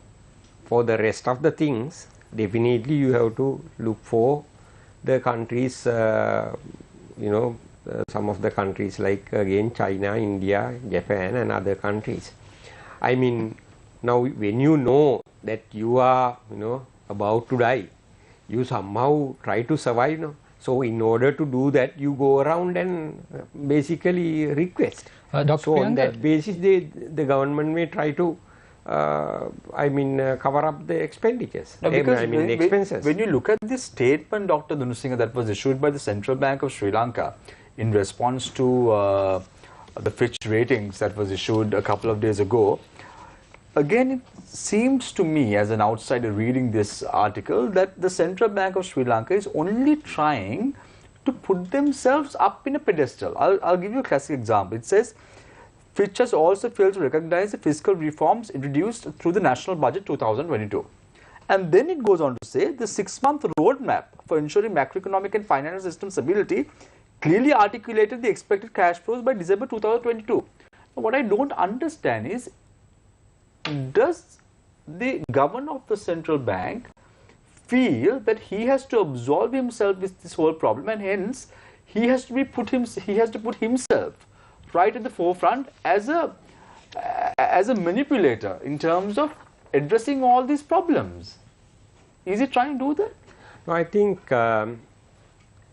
S2: for the rest of the things, definitely you have to look for the countries, some of the countries like again China, India, Japan and other countries. I mean, now when you know that you are about to die, you somehow try to survive. No? So in order to do that, you go around and basically request.
S5: Dr.
S2: So on
S5: Priyanka,
S2: that basis, the government may try to cover up the expenditures.
S1: No, because
S2: the expenses.
S1: When you look at this statement, Dr. Dunasinghe, that was issued by the Central Bank of Sri Lanka in response to the Fitch ratings that was issued a couple of days ago, again, it seems to me as an outsider reading this article that the Central Bank of Sri Lanka is only trying to put themselves up in a pedestal. I'll give you a classic example. It says, Fitch has also failed to recognize the fiscal reforms introduced through the National Budget 2022. And then it goes on to say, the 6-month roadmap for ensuring macroeconomic and financial system stability clearly articulated the expected cash flows by December 2022. Now, what I don't understand is, does the governor of the central bank feel that he has to absolve himself with this whole problem, and hence he has to put himself right at the forefront as a manipulator in terms of addressing all these problems? Is he trying to do that?
S2: No, I think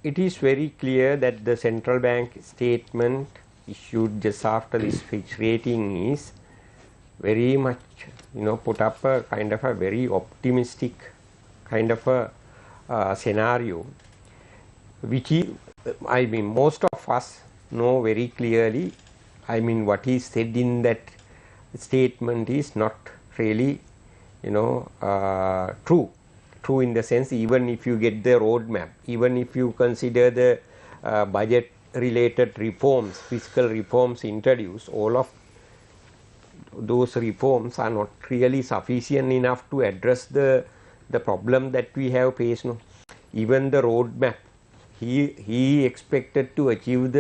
S2: it is very clear that the central bank statement issued just after this Fitch rating is very much, put up a kind of a very optimistic kind of a scenario, which most of us know very clearly. What is said in that statement is not really, true. True in the sense, even if you get the roadmap, even if you consider the budget-related reforms, fiscal reforms introduced, all of those reforms are not really sufficient enough to address the problem that we have faced. No? Even the roadmap, he expected to achieve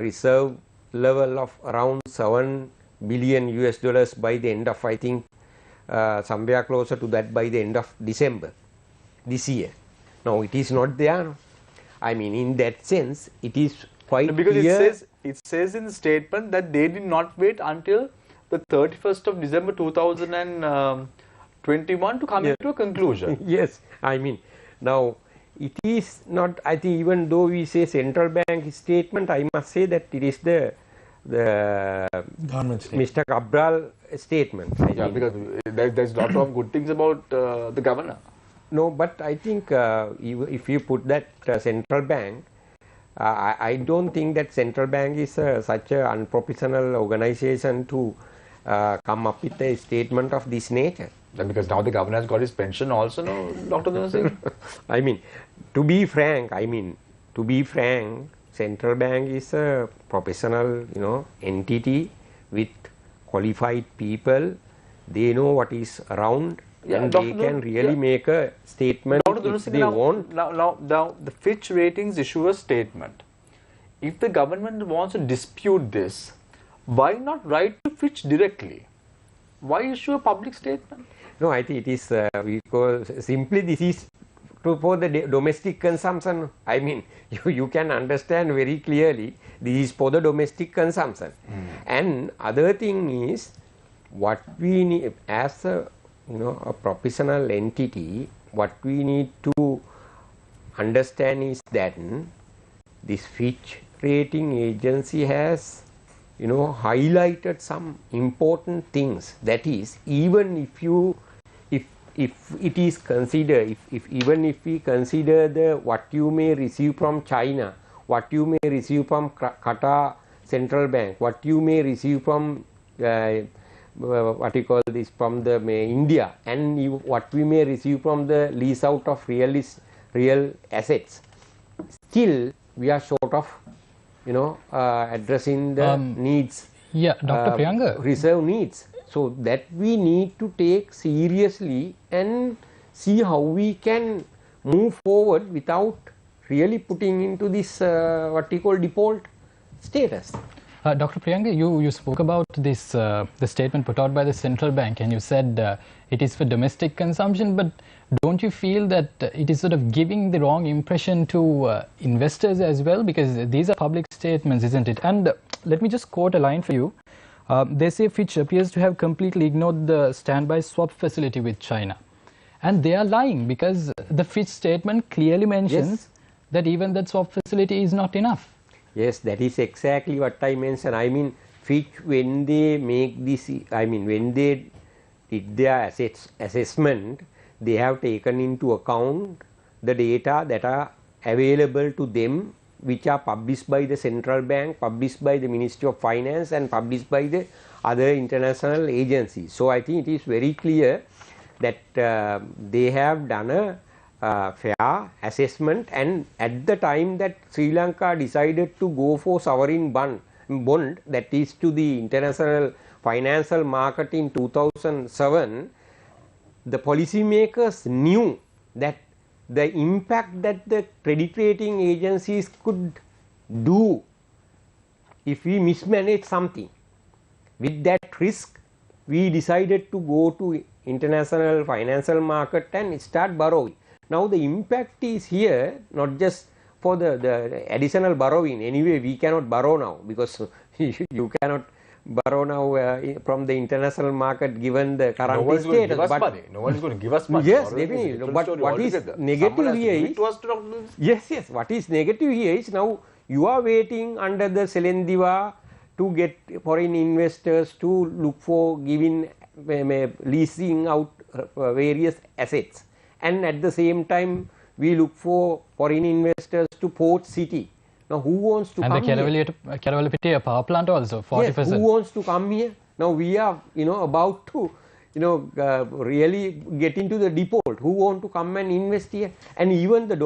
S2: reserve level of around $7 billion US dollars by the end of, I think, somewhere closer to that by the end of December this year. Now it is not there. No? In that sense, it is quite
S1: because
S2: clear.
S1: It says in the statement that they did not wait until the 31st of December 2021 to come into a conclusion.
S2: Yes, now it is not, I think, even though we say central bank statement, I must say that it is the
S6: government statement.
S2: Mr. Cabral statement.
S1: Because there's a lot of good things about the governor.
S2: No, but I think if you put that central bank, I don't think that central bank is such an unprofessional organization to come up with a statement of this nature.
S1: Because now the governor has got his pension also, no, Dr. Dunasinghe?
S2: To be frank, central bank is a professional, entity with qualified people. They know what is around, and they can really make a statement if they want.
S1: Now, the Fitch Ratings issue a statement. If the government wants to dispute this, why not write to Fitch directly? Why issue a public statement?
S2: No, I think it is because simply this is for the domestic consumption. I mean, you can understand very clearly this is for the domestic consumption. And other thing is, what we need as a a professional entity, what we need to understand is that this Fitch rating agency has highlighted some important things. That is, even if it is considered, even if we consider the what you may receive from China, what you may receive from Qatar Central Bank, what you may receive from what you call this, from the India, and what we may receive from the lease out of real assets, still we are short of addressing the needs.
S5: Yeah, Dr. Priyanka.
S2: Reserve needs. So that we need to take seriously and see how we can move forward without really putting into this what we call default status.
S5: Dr. Priyanka, you spoke about this the statement put out by the central bank, and you said it is for domestic consumption, but don't you feel that it is sort of giving the wrong impression to investors as well, because these are public statements, isn't it? And let me just quote a line for you. They say Fitch appears to have completely ignored the standby swap facility with China, and they are lying, because the Fitch statement clearly mentions that even that swap facility is not enough.
S2: Yes, that is exactly what I mentioned. I mean, Fitch, when they make this, I mean, when they did their assets assessment, they have taken into account the data that are available to them, which are published by the central bank, published by the Ministry of Finance, and published by the other international agencies. So I think it is very clear that they have done a fair assessment, and at the time that Sri Lanka decided to go for sovereign bond, that is to the international financial market in 2007, the policymakers knew that the impact that the credit rating agencies could do if we mismanage something. With that risk, we decided to go to international financial market and start borrowing. Now the impact is here, not just for the additional borrowing. Anyway, we cannot borrow now, because you cannot borrow now from the international market given the current status.
S1: No one is going to give us money.
S2: Yes, definitely. But what is negative here is, yes, what is negative here is, now you are waiting under the Selendiva to get foreign investors to look for giving leasing out various assets, and at the same time we look for foreign investors to Port City. Now who wants to come here?
S5: And the Kerawalapitiya power plant also, 40%.
S2: Yes, who wants to come here? Now we are about to really get into the default. Who want to come and invest here? And even the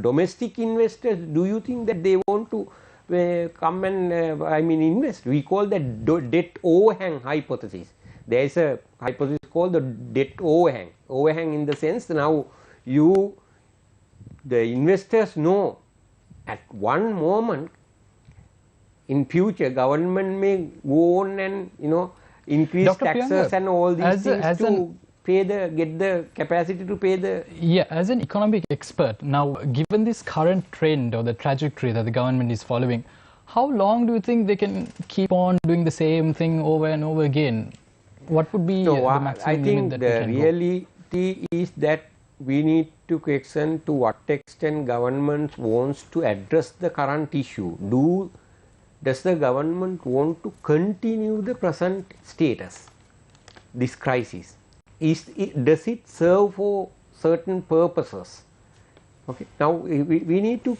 S2: domestic investors, do you think that they want to come and invest? We call that debt overhang hypothesis. There is a hypothesis called the debt overhang. Overhang in the sense, now the investors know at one moment in future government may go on and increase
S5: Dr.
S2: taxes
S5: Priyanka,
S2: and all these things to get the capacity to pay the...
S5: Yeah, as an economic expert, now given this current trend or the trajectory that the government is following, how long do you think they can keep on doing the same thing over and over again? What would be the maximum limit that we can go?
S2: I think the reality is that we need to question to what extent government wants to address the current issue. Does the government want to continue the present status, this crisis? Does it serve for certain purposes? Okay. Now we need to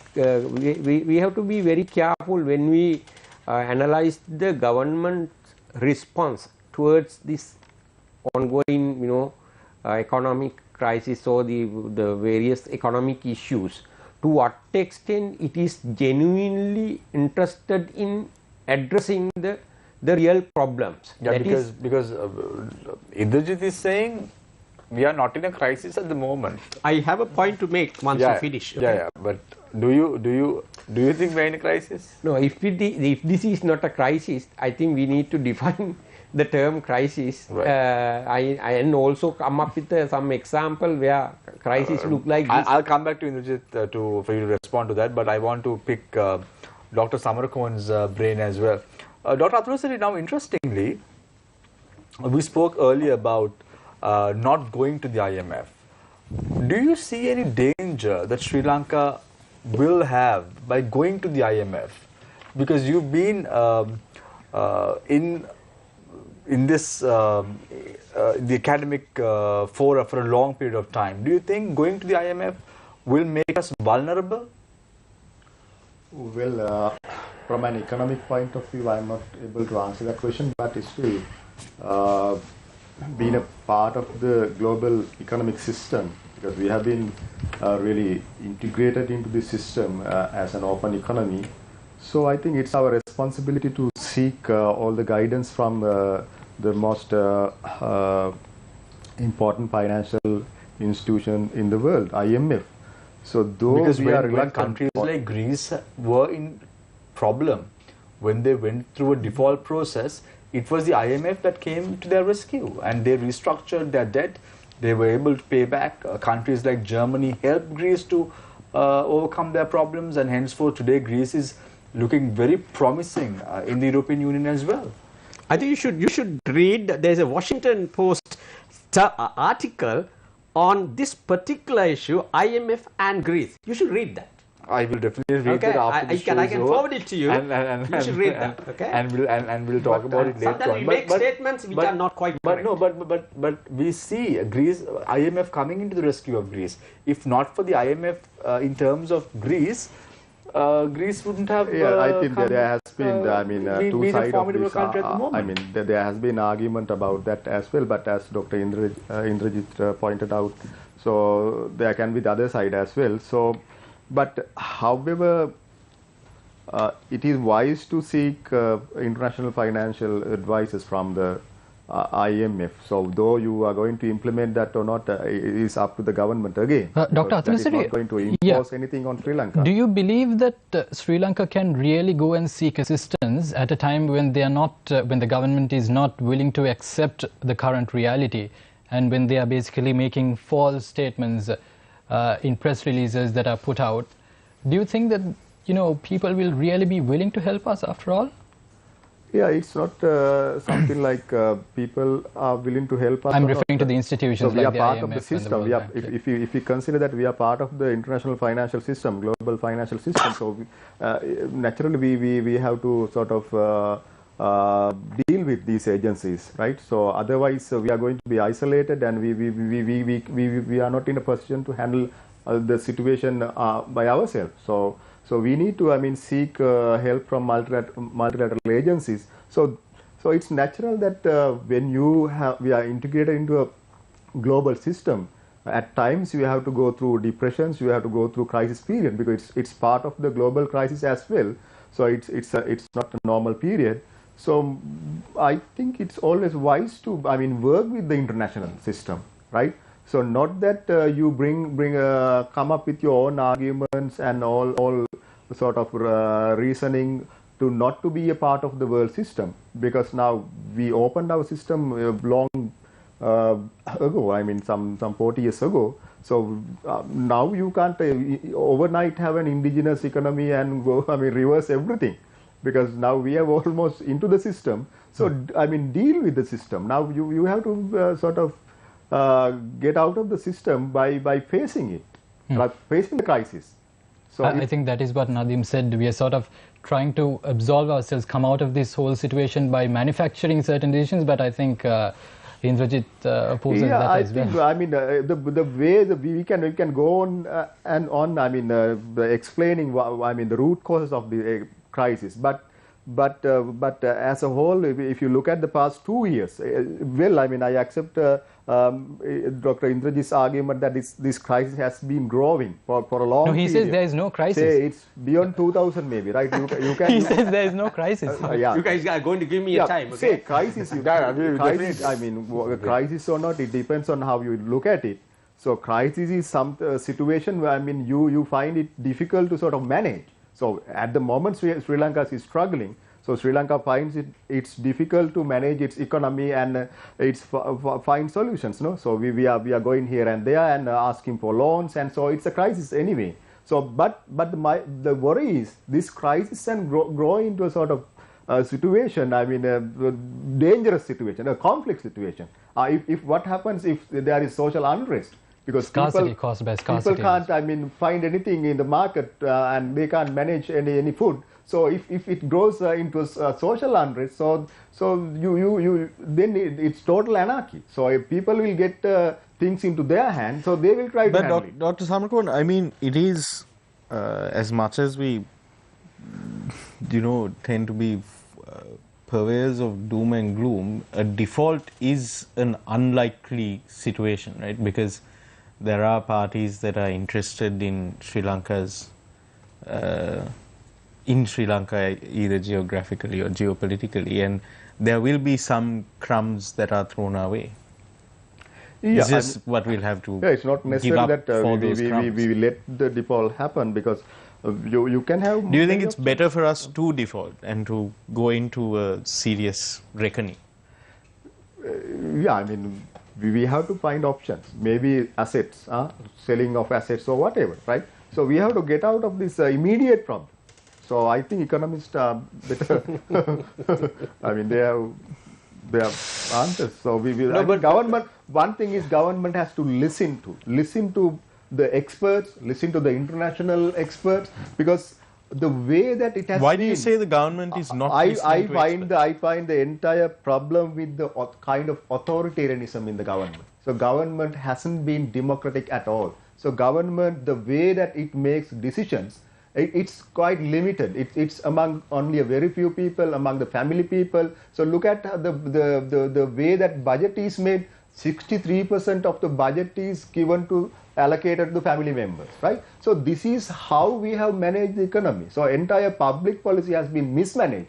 S2: we have to be very careful when we analyze the government's response towards this ongoing economic crisis or the various economic issues. to what extent it is genuinely interested in addressing the real problems.
S1: Yeah, because Indrajit is saying we are not in a crisis at the moment.
S3: I have a point to make once you finish. Okay?
S1: Yeah. But do you think we are in a crisis?
S2: No, if this is not a crisis, I think we need to define the term crisis,
S1: Right.
S2: and also come up with some example where crisis look like this.
S1: I'll come back to Indrajit for you to respond to that, but I want to pick Dr. Samarakone's brain as well. Dr. Atulasari, now interestingly, we spoke earlier about not going to the IMF. Do you see any danger that Sri Lanka will have by going to the IMF? Because you've been in this the academic fora for a long period of time. Do you think going to the IMF will make us vulnerable?
S4: Well, from an economic point of view, I'm not able to answer that question, but still, being a part of the global economic system, because we have been really integrated into the system as an open economy. So I think it's our responsibility to seek all the guidance from the most important financial institution in the world, IMF. So
S1: because when countries like Greece were in problem, when they went through a default process, it was the IMF that came to their rescue and they restructured their debt. They were able to pay back. Countries like Germany helped Greece to overcome their problems, and henceforth today Greece is looking very promising in the European Union as well.
S3: I think you should read. There's a Washington Post article on this particular issue, IMF and Greece. You should read that.
S1: I will definitely read that after the show
S3: I can forward it to you. You should read that. Okay.
S1: And we'll talk about it later on.
S3: Sometimes we make statements which are not quite correct.
S1: But we see Greece, IMF coming into the rescue of Greece. If not for the IMF in terms of Greece, Greece wouldn't have.
S4: I think there has been, two sides of this.
S1: Country at the moment.
S4: There has been argument about that as well. But as Dr. Indrajit pointed out, so there can be the other side as well. So, but however, it is wise to seek international financial advices from the IMF. So, though you are going to implement that or not, it is up to the government again.
S5: Dr. Atulasari,
S4: that is not going to impose anything on Sri Lanka.
S5: Do you believe that Sri Lanka can really go and seek assistance at a time when they are not, when the government is not willing to accept the current reality, and when they are basically making false statements in press releases that are put out? Do you think that people will really be willing to help us after all?
S4: Yeah, it's not something like people are willing to help us.
S5: I'm referring to the institutions.
S4: So we
S5: like
S4: are part
S5: IMF
S4: of the system. If we consider that we are part of the international financial system, global financial system, so naturally we have to sort of deal with these agencies, right? So otherwise we are going to be isolated, and we are not in a position to handle the situation by ourselves. So we need to, seek help from multilateral agencies. So it's natural that when we are integrated into a global system, at times you have to go through depressions, you have to go through crisis period, because it's part of the global crisis as well. So it's not a normal period. So I think it's always wise to work with the international system, right? So not that you come up with your own arguments and all sort of reasoning to not to be a part of the world system, because now we opened our system long ago, some 40 years ago. So now you can't overnight have an indigenous economy and go, reverse everything, because now we are almost into the system. So deal with the system. Now you have to sort of get out of the system by facing it, like facing the crisis. So
S5: I think that is what Nadeem said. We are sort of trying to absolve ourselves, come out of this whole situation by manufacturing certain decisions, but I think Indrajit opposes that as well.
S4: The way we can go on and on, explaining the root causes of the crisis, but as a whole, if you look at the past 2 years, I accept Dr. Indrajit's argument that this crisis has been growing for a long
S5: No, he
S4: period.
S5: says there is no crisis.
S4: Say it's beyond 2000 maybe, right? You can.
S5: He says there is no crisis.
S4: Yeah.
S3: You guys are going to give me a time, okay?
S4: Say crisis. Crisis. I mean, crisis or not, it depends on how you look at it. So crisis is some situation where, I mean, you find it difficult to sort of manage. So at the moment, Sri Lanka is struggling. So Sri Lanka finds it's difficult to manage its economy and it's find solutions. No, so we are going here and there and asking for loans, and so it's a crisis anyway. So but the worry is this crisis can grow into a sort of situation. I mean, a dangerous situation, a conflict situation. If what happens if there is social unrest? Because
S5: scarcity caused by scarcity.
S4: People can't, I mean, find anything in the market and they can't manage any food. So if it grows into social unrest, so you then it's total anarchy. So if people will get things into their hands, so they will try to handle it.
S6: Dr. Samarkon, I mean, it is as much as we, tend to be purveyors of doom and gloom, a default is an unlikely situation, right? Because there are parties that are interested in Sri Lanka's in Sri Lanka, either geographically or geopolitically, and there will be some crumbs that are thrown our way.
S4: Yeah,
S6: it's just what we'll have to
S4: it's not necessary that we let the default happen, because you can have...
S6: Do you think it's better for us to default and to go into a serious reckoning?
S4: Yeah, I mean, we have to find options. Maybe assets, selling of assets or whatever, right? So we have to get out of this immediate problem. So I think economists are better. I mean, they have answers. So we will. No, but government. One thing is, government has to listen to the experts, listen to the international experts, because the way that it has.
S6: Why do you say the government is not listening to experts?
S4: I find the entire problem with the kind of authoritarianism in the government. So government hasn't been democratic at all. So government, the way that it makes decisions, it's quite limited. It's among only a very few people, among the family people. So look at the way that budget is made. 63% of the budget is allocated to family members, right? So this is how we have managed the economy. So entire public policy has been mismanaged.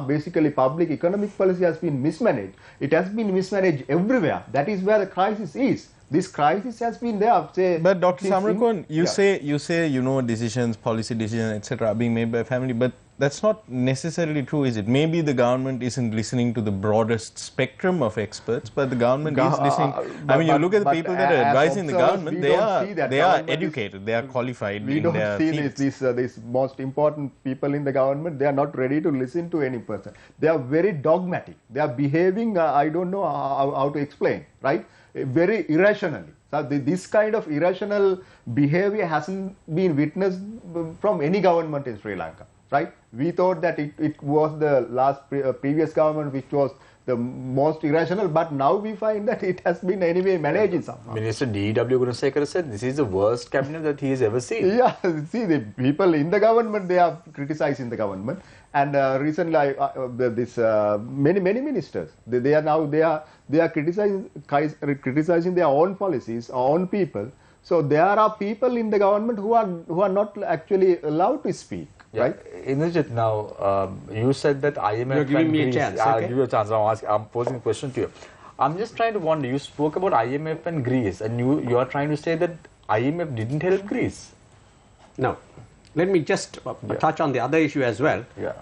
S4: Basically, public economic policy has been mismanaged. It has been mismanaged everywhere. That is where the crisis is. This crisis has been there. Say,
S6: but Dr. Samarkon, you say decisions, policy decisions, etc. are being made by family, but that's not necessarily true, is it? Maybe the government isn't listening to the broadest spectrum of experts, but the government is listening. I mean, you look at the people that are advising the government; they are educated, they are qualified.
S4: We don't see these most important people in the government. They are not ready to listen to any person. They are very dogmatic. They are behaving. I don't know how to explain, right? Very irrationally. So this kind of irrational behavior hasn't been witnessed from any government in Sri Lanka, right? We thought that it was the previous government which was the most irrational, but now we find that it has been anyway managed somehow.
S1: Minister D.W. Gunasekara said this is the worst cabinet that he has ever seen.
S4: Yeah, see, the people in the government, they are criticizing the government, and recently many ministers, they are criticizing their own policies, own people. So there are people in the government who are not actually allowed to speak.
S1: Yeah.
S4: Right?
S1: Indrajit, now you said that IMF.
S3: You're giving me a chance.
S1: I'll
S3: Okay?
S1: give you a chance. I'm posing a question to you. I'm just trying to wonder. You spoke about IMF and Greece, and you are trying to say that IMF didn't help Greece.
S3: No. Let me just touch on the other issue as well.
S1: Yeah.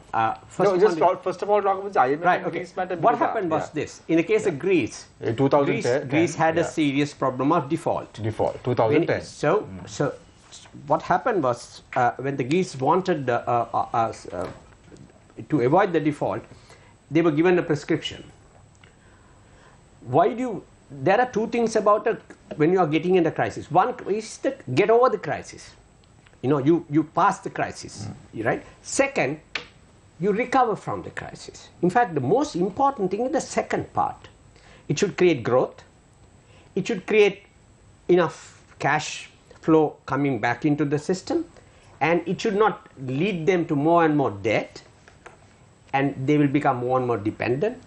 S3: First
S1: of all, talk about the IMF
S3: right,
S1: and
S3: okay.
S1: Greece matter.
S3: What happened was this. In the case of Greece,
S1: in 2010,
S3: Greece had a serious problem of default.
S1: 2010.
S3: So what happened was when the Greece wanted to avoid the default, they were given a prescription. There are two things about it when you are getting in the crisis. One is that get over the crisis. You pass the crisis, right? Second, you recover from the crisis. In fact, the most important thing is the second part. It should create growth. It should create enough cash flow coming back into the system, and it should not lead them to more and more debt, and they will become more and more dependent.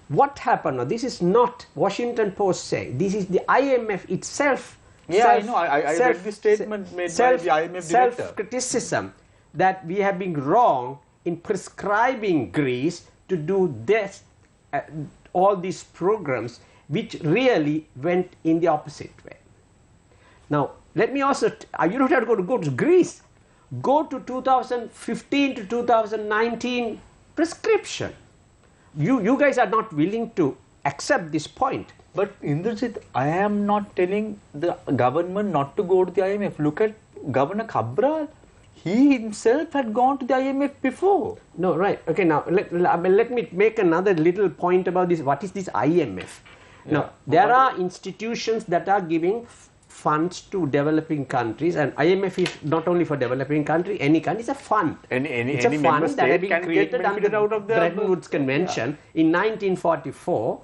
S3: What happened? Now, this is not Washington Post saying. This is the IMF itself.
S1: Yeah, I know. I read the statement made by the IMF director.
S3: Self-criticism that we have been wrong in prescribing Greece to do this, all these programs, which really went in the opposite way. Now, let me also, you don't have to go to Greece. Go to 2015 to 2019 prescription. You guys are not willing to accept this point.
S1: But Indrajit, I am not telling the government not to go to the IMF. Look at Governor Cabral. He himself had gone to the IMF before.
S3: No, right. Okay, now let me make another little point about this. What is this IMF? Yeah. Now, there are institutions that are giving funds to developing countries, and IMF is not only for developing country, any country. It's a fund. It's a fund that has been created under
S1: out of the
S3: Bretton Woods Convention in 1944.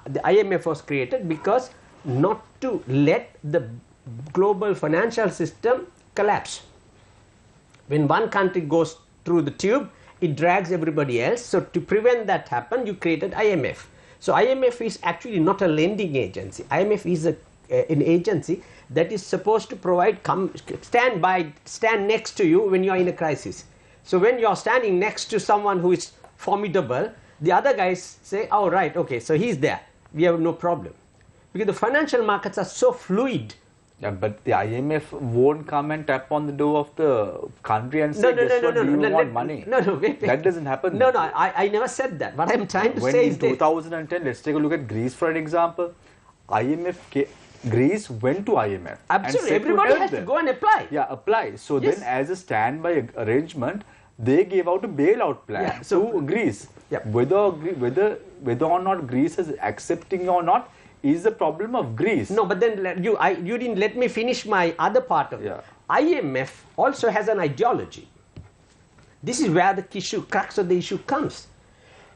S3: The IMF was created because not to let the global financial system collapse. When one country goes through the tube, it drags everybody else. So to prevent that happen, you created IMF. So IMF is actually not a lending agency. IMF is an agency that is supposed to provide, stand next to you when you are in a crisis. So when you are standing next to someone who is formidable, the other guys say, oh, right, okay, so he's there. We have no problem. Because the financial markets are so fluid.
S1: Yeah, but the IMF won't come and tap on the door of the country and say, you want money.
S3: Wait.
S1: That doesn't happen.
S3: No, I never said that. What I'm trying to say is
S1: in 2010, let's take a look at Greece for an example. Greece went to IMF.
S3: Absolutely, everybody has to go and apply.
S1: Yeah, apply. So then as a standby arrangement, they gave out a bailout plan to Greece.
S3: Yeah.
S1: Whether or not Greece is accepting or not is the problem of Greece.
S3: No, but then you didn't let me finish my other part of it. IMF also has an ideology. This is where the crux of the issue comes.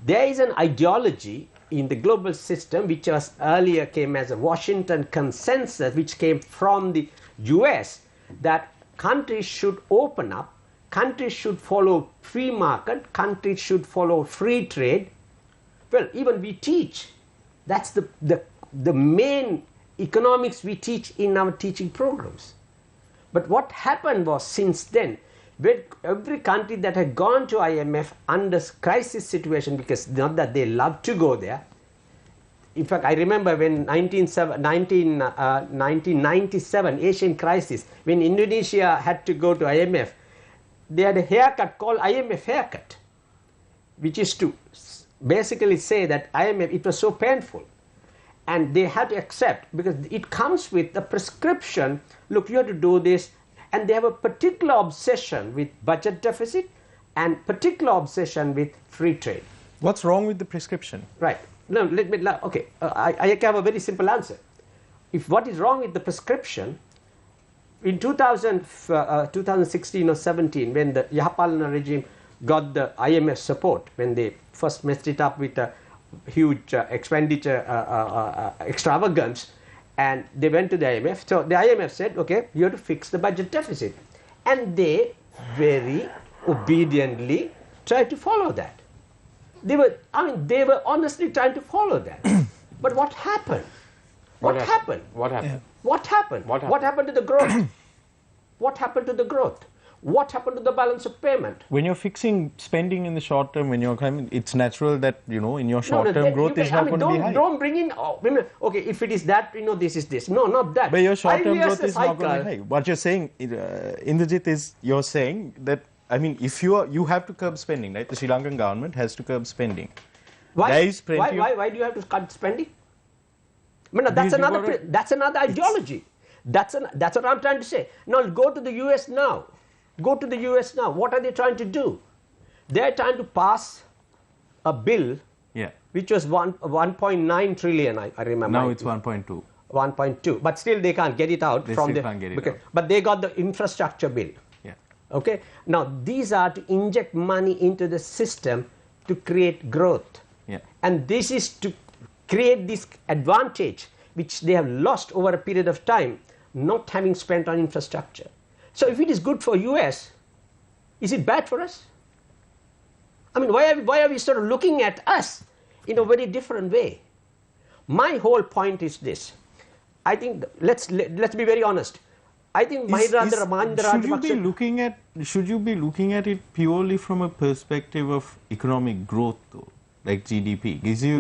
S3: There is an ideology in the global system which was earlier came as a Washington consensus, which came from the US, that countries should open up, countries should follow free market, countries should follow free trade. Well, even we teach. That's the main economics we teach in our teaching programs. But what happened was, since then, when every country that had gone to IMF under crisis situation, because not that they love to go there. In fact, I remember when 1997 Asian crisis, when Indonesia had to go to IMF, they had a haircut called IMF haircut, which is to basically say that IMF, it was so painful. And they had to accept, because it comes with a prescription, look, you have to do this. And they have a particular obsession with budget deficit and particular obsession with free trade.
S6: What's wrong with the prescription?
S3: Right. No, okay. I have a very simple answer. If what is wrong with the prescription, in 2016 or 17, when the Yahapalana regime got the IMF support, when they first messed it up with a huge expenditure extravagance, and they went to the IMF. So the IMF said, okay, you have to fix the budget deficit. And they very obediently tried to follow that. They were honestly trying to follow that. But what happened? What happened?
S1: What happened?
S3: What happened? What happened to the growth? What happened to the growth? What happened to the balance of payment?
S6: When you're fixing spending in the short term, when you're coming, it's natural that, in your short term growth is not going to be high.
S3: Don't bring in, okay, if it is that, this is this. No, not that.
S6: But your short term growth is not going to be high. What you're saying, Indrajit, is you're saying that, if you have to curb spending, right? The Sri Lankan government has to curb spending.
S3: Why do you have to cut spending? That's another ideology. That's what I'm trying to say. Now go to the US now. Go to the US now. What are they trying to do? They're trying to pass a bill which was 1.9 trillion, I remember.
S6: Now it's 1.2.
S3: 1.2. But still they can't get it out. But they got the infrastructure bill.
S6: Yeah.
S3: Okay. Now these are to inject money into the system to create growth.
S6: Yeah.
S3: And this is to create this advantage which they have lost over a period of time, not having spent on infrastructure. So if it is good for US, is it bad for us? Why are we sort of looking at us in a very different way. My whole point is this. I think let's be very honest. I think
S6: should you be looking at it purely from a perspective of economic growth, though, like GDP? Because you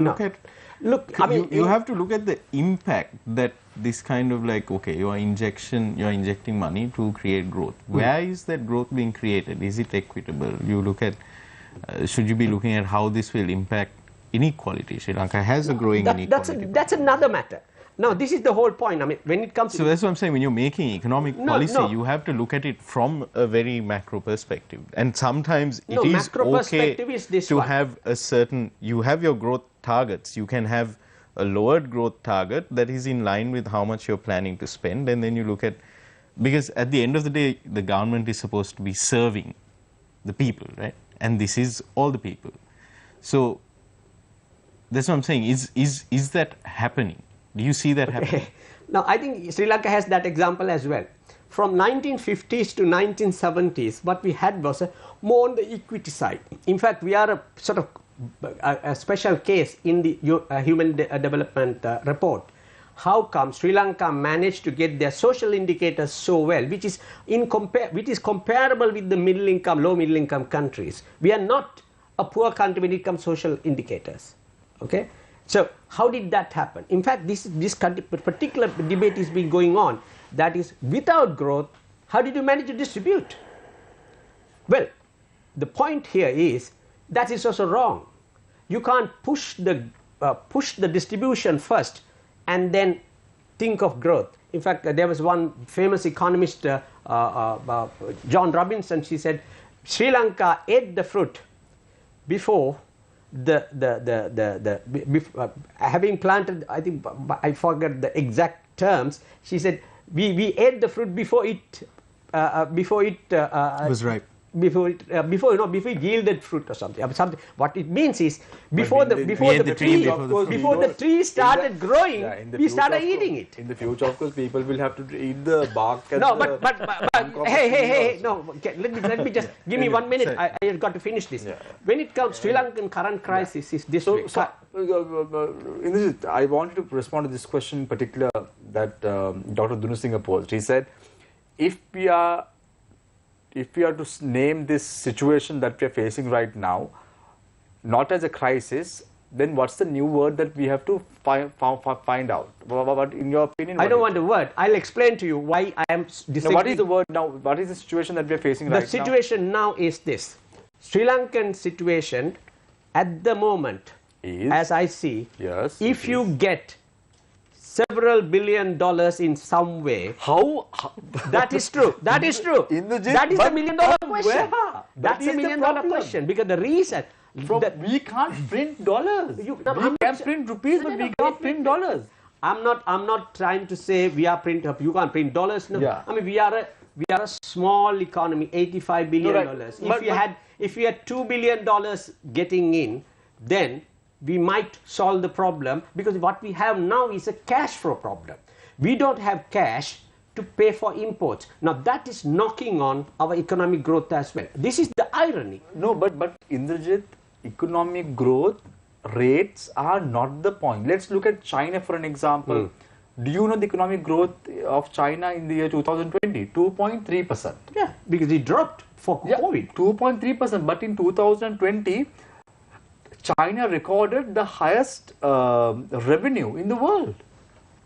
S6: you have to look at the impact that this kind of like, okay, you're injecting money to create growth. Where is that growth being created? Is it equitable? You look at should you be looking at how this will impact inequality? Sri Lanka has a growing inequality.
S3: That's another matter. Now, this is the whole point. I mean, when it comes
S6: to... So that's what I'm saying. When you're making economic policy, you have to look at it from a very macro perspective. And sometimes it is okay to have a certain... You have your growth targets. You can have a lowered growth target that is in line with how much you're planning to spend. And then you look at... Because at the end of the day, the government is supposed to be serving the people, right? And this is all the people. So that's what I'm saying. Is that happening? Do you see that happening?
S3: Now, I think Sri Lanka has that example as well. From 1950s to 1970s, what we had was more on the equity side. In fact, we are a sort of a special case in the Human Development Report. How come Sri Lanka managed to get their social indicators so well, which is comparable with the middle income, low middle income countries? We are not a poor country when it comes to social indicators. Okay. So how did that happen? In fact, this particular debate has been going on. That is, without growth, how did you manage to distribute? Well, the point here is that is also wrong. You can't push the distribution first and then think of growth. In fact, there was one famous economist, John Robinson. She said, Sri Lanka ate the fruit before having planted, I think I forgot the exact terms. She said we ate the fruit before it
S6: was ripe.
S3: Before it yielded fruit or something. What it means is before the tree started growing, we started eating it.
S1: In the future, of course, people will have to eat the bark. And
S3: no, but hey, no. Let me just give me 1 minute. I have got to finish this. Yeah. When it comes, Sri Lankan current crisis is this way.
S1: I wanted to respond to this question in particular that Dr. Dunusingha posed. He said, if we are to name this situation that we are facing right now, not as a crisis, then what's the new word that we have to find out? What, in your opinion?
S3: I don't want a word. I'll explain to you why I am disagreeing.
S1: Now, what is the word now? What is the situation that we are facing right now?
S3: The situation now is this. Sri Lankan situation at the moment, as I see,
S1: yes,
S3: if you get several $1 billion in some way.
S1: How?
S3: That is true. That is true. That is the $1 million question. That is the $1 million question. Because the reason
S1: we can't print dollars. We can print rupees, but we can't print dollars.
S3: I'm not trying to say we are you can't print dollars. No.
S1: Yeah.
S3: I mean we are a small economy, $85 billion. If we had $2 billion getting in, then we might solve the problem, because what we have now is a cash flow problem. We don't have cash to pay for imports. Now that is knocking on our economic growth as well. This is the irony.
S1: No, but Indrajit, economic growth rates are not the point. Let's look at China for an example. Do you know the economic growth of China in the year 2020? 2.3%.
S3: Yeah, because it dropped for COVID.
S1: 2.3%, but in 2020, China recorded the highest revenue in the world,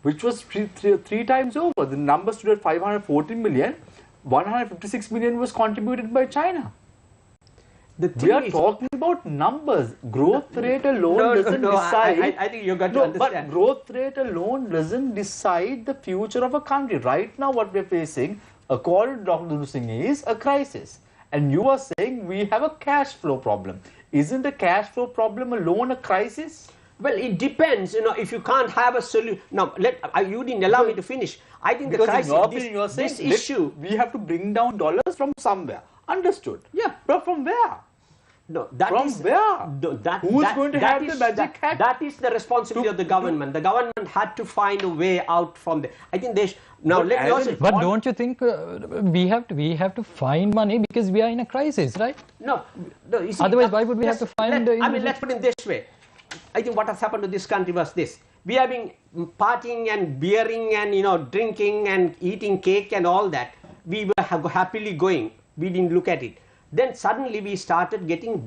S1: which was three times over. The number stood at 514 million. 156 million was contributed by China. We are talking about numbers. Growth rate alone doesn't decide.
S3: I think you got to understand.
S1: But growth rate alone doesn't decide the future of a country. Right now, what we're facing, according to Dr. Dunusingha, is a crisis. And you are saying we have a cash flow problem. Isn't a cash flow problem alone a crisis?
S3: Well, it depends. If you can't have a solution. Now, you didn't allow me to finish. I think the crisis,
S1: in your opinion, you are saying
S3: this issue,
S1: we have to bring down dollars from somewhere. Understood.
S3: Yeah.
S1: But from where?
S3: No, that
S1: from
S3: is,
S1: where?
S3: Who
S1: is going to have the magic hat?
S3: That is the responsibility of the government. The government had to find a way out from there. I think they
S5: But don't you think we have to find money because we are in a crisis, right?
S3: No.
S5: Otherwise, why would we have to find?
S3: Let's put it this way. I think what has happened to this country was this. We have been partying and beering and, you know, drinking and eating cake and all that. We were happily going. We didn't look at it. Then suddenly we started getting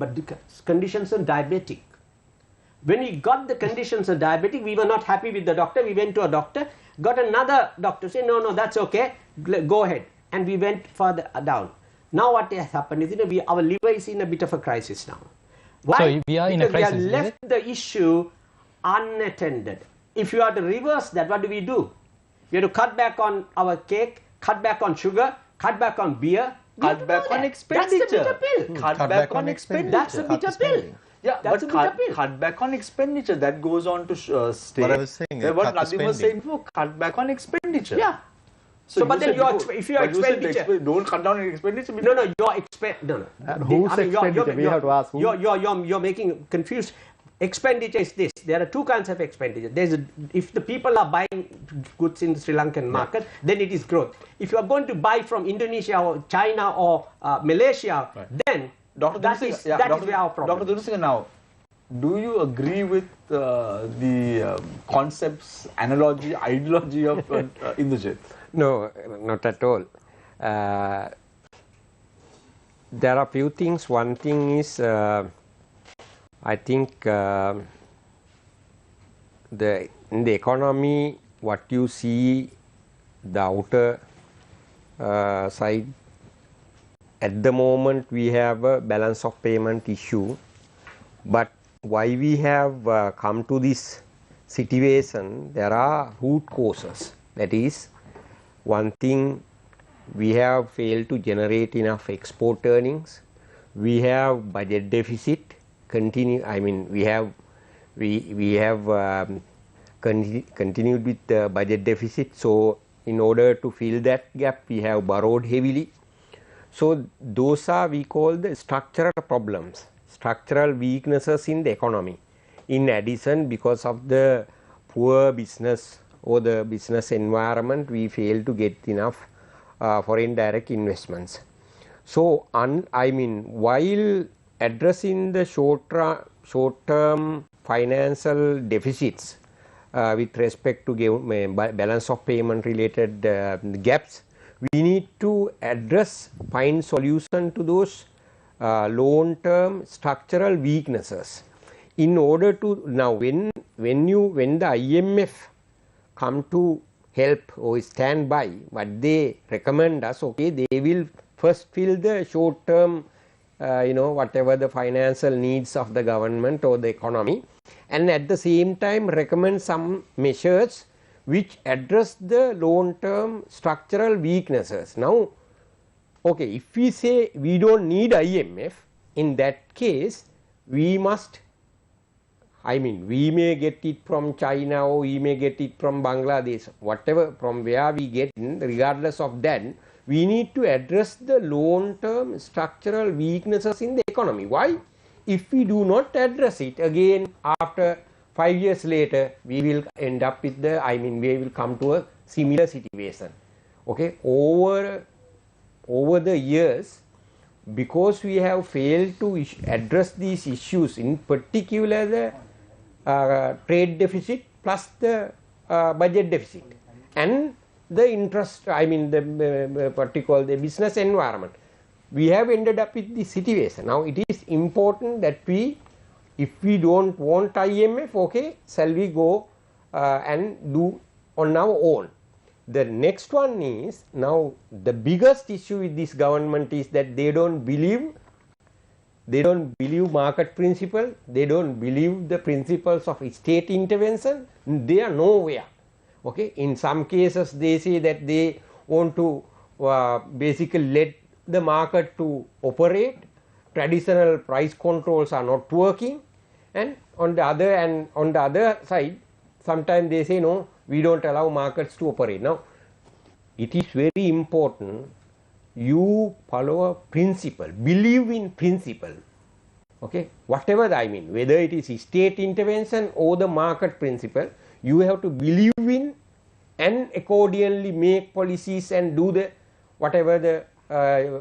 S3: conditions of diabetic. When we got the conditions of diabetic, we were not happy with the doctor. We went to a doctor, got another doctor, say, no, that's okay, go ahead. And we went further down. Now what has happened is, you know, our liver is in a bit of a crisis now. Why?
S5: So we are in a crisis.
S3: We have left the issue unattended. If you are to reverse that, what do? We have to cut back on our cake, cut back on sugar, cut back on beer.
S1: Cut back on expenditure.
S3: That's the bitter pill.
S1: Cut back on expenditure.
S3: That's the bitter pill.
S1: Yeah,
S3: that's
S1: but cut back on expenditure. That goes on to state.
S6: What I was saying,
S1: what Nadim was saying before, cut back on expenditure.
S3: Yeah. So but then if your expenditure,
S1: don't cut down on expenditure.
S3: No, your expenditure.
S4: And whose expenditure? We have to ask who.
S3: You're making confused. Expenditure is this. There are two kinds of expenditure. If the people are buying goods in the Sri Lankan market, then it is growth. If you are going to buy from Indonesia or China or Malaysia, then that is where our problem.
S1: Dr. Dursingha, now, do you agree with the concepts, analogy, ideology of Indrajit?
S2: No, not at all. There are few things. One thing is, I think in the economy, what you see, the outer side, at the moment we have a balance of payment issue. But why we have come to this situation, there are root causes. That is, one thing, we have failed to generate enough export earnings. We have budget deficit. We have continued with the budget deficit. So in order to fill that gap, we have borrowed heavily. So those are, we call, the structural problems, structural weaknesses in the economy. In addition, because of the poor business or the business environment, we fail to get enough foreign direct investments. So while addressing the short-term financial deficits with respect to balance of payment related gaps, we need to find solution to those long-term structural weaknesses. In order to, now when the IMF come to help or stand by, what they recommend us, okay, they will first fill the short-term whatever the financial needs of the government or the economy, and at the same time recommend some measures which address the long-term structural weaknesses. Now, okay, if we say we don't need IMF, in that case, we must, we may get it from China or we may get it from Bangladesh, whatever, from where we get in, regardless of that, we need to address the long-term structural weaknesses in the economy. Why? If we do not address it, again, after 5 years later, we will end up with we will come to a similar situation. Okay, over the years, because we have failed to address these issues, in particular the trade deficit plus the budget deficit and the interest, the business environment, we have ended up with this situation. Now it is important that if we don't want IMF, okay, shall we go and do on our own. The next one is, now the biggest issue with this government is that they don't believe market principle, they don't believe the principles of state intervention, they are nowhere. Okay, in some cases they say that they want to basically let the market to operate, traditional price controls are not working, and on the other side, sometimes they say no, we don't allow markets to operate. Now, it is very important you follow a principle, believe in principle. Okay, whatever whether it is state intervention or the market principle, you have to believe in and accordingly make policies and do the whatever the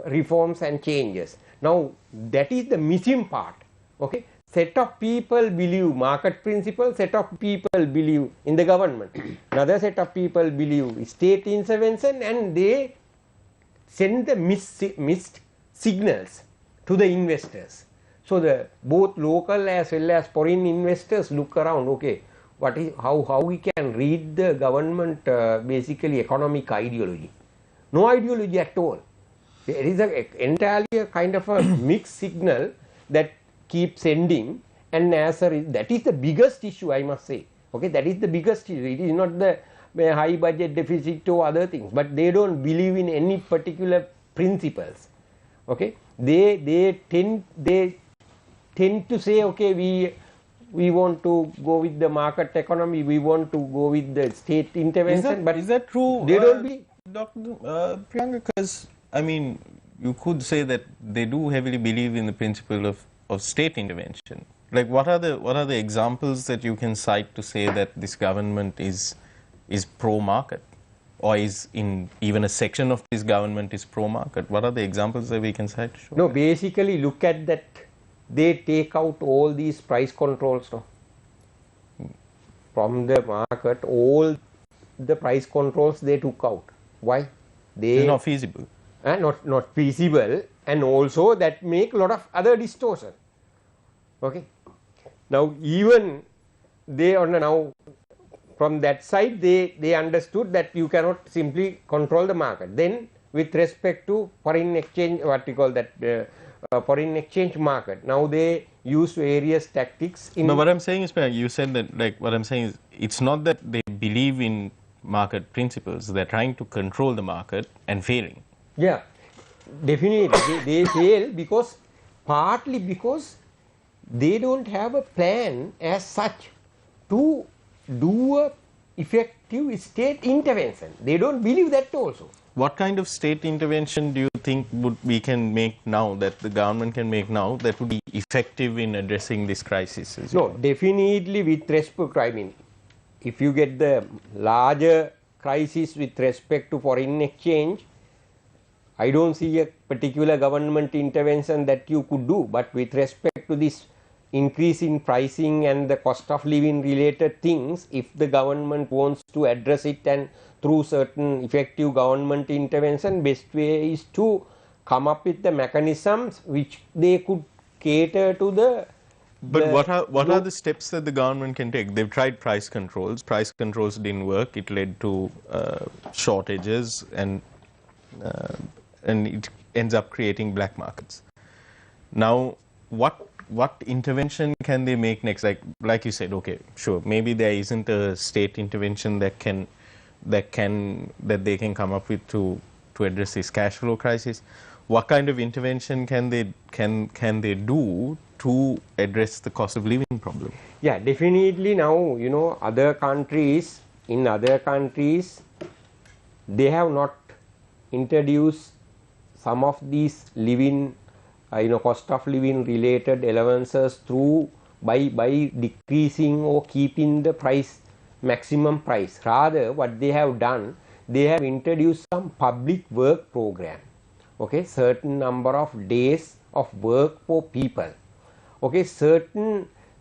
S2: reforms and changes. Now that is the missing part. Okay, set of people believe market principle, set of people believe in the government, another set of people believe state intervention, and they send the missed signals to the investors. So the both local as well as foreign investors look around, okay, what is how we can read the government basically economic ideology. No ideology at all. There is entirely a kind of a mixed signal that keeps sending, and that is the biggest issue, I must say. Okay, that is the biggest issue. It is not the high budget deficit or other things, but they don't believe in any particular principles. Okay, they tend to say, okay, we want to go with the market economy, we want to go with the state intervention.
S6: Is that true?
S2: They don't be.
S6: Dr. Priyanka, because I mean, you could say that they do heavily believe in the principle of state intervention. Like, what are the examples that you can cite to say that this government is pro-market, or is in even a section of this government is pro-market? What are the examples that we can cite to show?
S2: No, basically look at that. They take out all these price controls now from the market. All the price controls they took out. Why?
S6: It's not feasible.
S2: Not feasible, and also that make a lot of other distortion. Okay. Now even they are now from that side they understood that you cannot simply control the market. Then with respect to foreign exchange, what we call that foreign exchange market, now they use various tactics.
S6: No, what I'm saying is, you said that, like, what I'm saying is, it's not that they believe in market principles, they're trying to control the market and failing.
S2: Yeah, definitely they fail because partly because they don't have a plan as such to do a effective state intervention. They don't believe that also.
S6: What kind of state intervention do you think we can make now, that the government can make now, that would be effective in addressing this crisis?
S2: No, definitely with respect, I mean, if you get the larger crisis with respect to foreign exchange, I don't see a particular government intervention that you could do. But with respect to this increase in pricing and the cost of living related things, if the government wants to address it and through certain effective government intervention, best way is to come up with the mechanisms which they could cater to the.
S6: But what are the steps that the government can take? They've tried price controls. Price controls didn't work. It led to shortages, and it ends up creating black markets. Now, what intervention can they make next? Like you said, okay, sure, maybe there isn't a state intervention that they can come up with to address this cash flow crisis. What kind of intervention can they do to address the cost of living problem?
S2: Yeah, definitely. Now, you know, in other countries, they have not introduced some of these living, cost of living related allowances through by decreasing or keeping the price, maximum price. Rather, what they have done, they have introduced some public work program. Okay, certain number of days of work for people. Okay,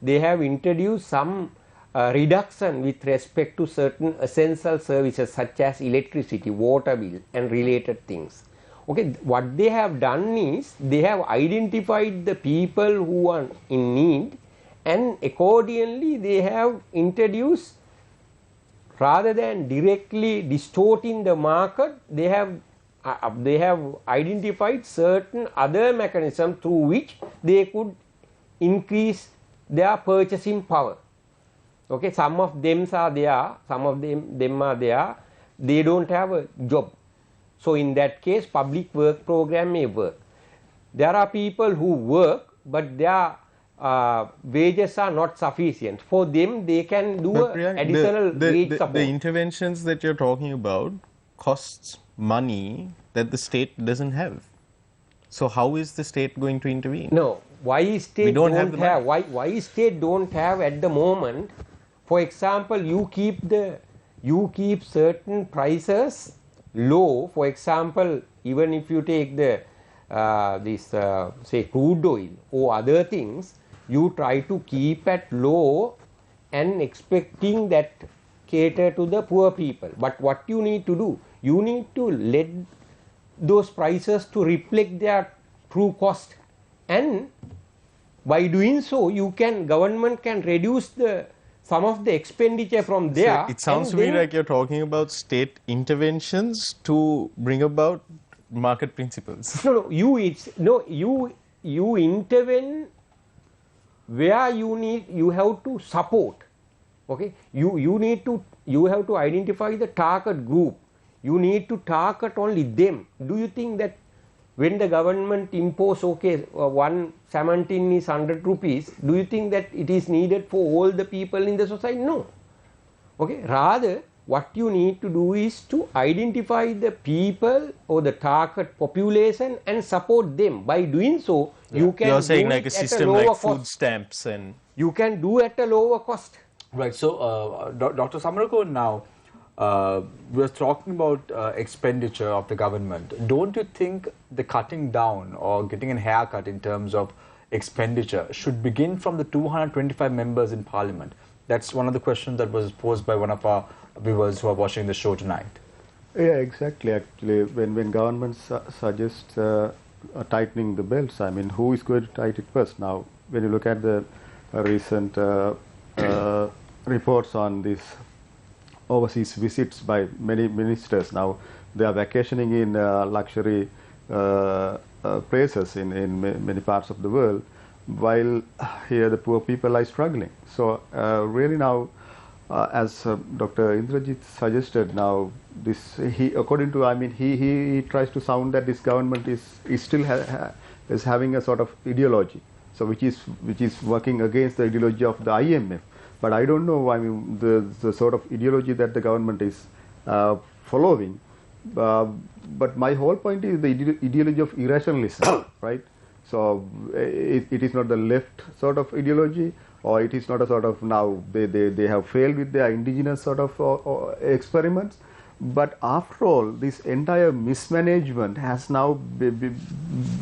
S2: they have introduced some reduction with respect to certain essential services such as electricity, water bill and related things. Okay, what they have done is they have identified the people who are in need, and accordingly they have introduced, rather than directly distorting the market, they have identified certain other mechanisms through which they could increase their purchasing power. Okay, some of them are there, some of them are there, they don't have a job. So in that case, public work program may work. There are people who work, but their wages are not sufficient. For them, they can do additional wage support.
S6: The interventions that you're talking about costs money that the state doesn't have. So how is the state going to intervene?
S2: No, why state don't have why state don't have at the moment? For example, you keep certain prices low. For example, even if you take the say crude oil or other things, you try to keep at low and expecting that cater to the poor people. But what you need to do, you need to let those prices to reflect their true cost, and by doing so, government can reduce some of the expenditure from there.
S6: So it sounds to me like you're talking about state interventions to bring about market principles.
S2: No, you intervene where you have to support. Okay, you have to identify the target group. You need to target only them. Do you think that when the government impose, one 17 is 100 rupees, do you think that it is needed for all the people in the society? No. Okay, rather what you need to do is to identify the people or the target population and support them. By doing so, you can
S6: You're saying
S2: do
S6: like
S2: it
S6: a
S2: at
S6: system
S2: lower
S6: like food
S2: cost.
S6: stamps and...
S2: You can do at a lower cost.
S1: Right. So, Dr. Samarako, now we're talking about expenditure of the government. Don't you think the cutting down or getting a haircut in terms of expenditure should begin from the 225 members in Parliament? That's one of the questions that was posed by one of our viewers who are watching the show tonight.
S4: Yeah, exactly. Actually, when government suggests tightening the belts, I mean, who is going to tighten it first? Now, when you look at the recent reports on these overseas visits by many ministers, now they are vacationing in luxury places in many parts of the world, while here the poor people are struggling. So really now, as Dr. Indrajit suggested, now this according to, I mean, he tries to sound that this government is still is having a sort of ideology, so which is working against the ideology of the IMF. But I don't know, I mean, the sort of ideology that the government is following. But my whole point is the ideology of irrationalism, right? So it is not the left sort of ideology, or it is not a sort of, now they have failed with their indigenous sort of experiments. But after all, this entire mismanagement has now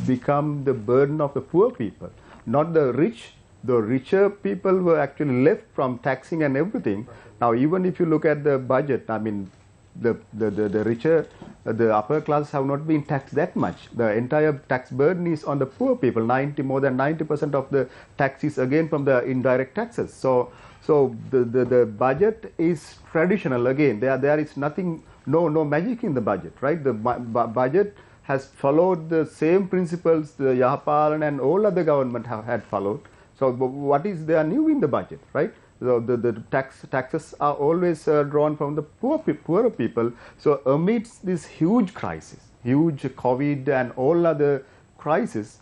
S4: become the burden of the poor people, not the rich. The richer people were actually left from taxing and everything. Now, even if you look at the budget, I mean, the richer, the upper class have not been taxed that much. The entire tax burden is on the poor people. More than 90% of the tax is again from the indirect taxes. So the budget is traditional again. There is nothing, no magic in the budget, right? The budget has followed the same principles the Yapalan and all other government had followed. So what is there new in the budget, right? So the taxes are always drawn from the poorer people. So amidst this huge crisis, huge COVID and all other crises,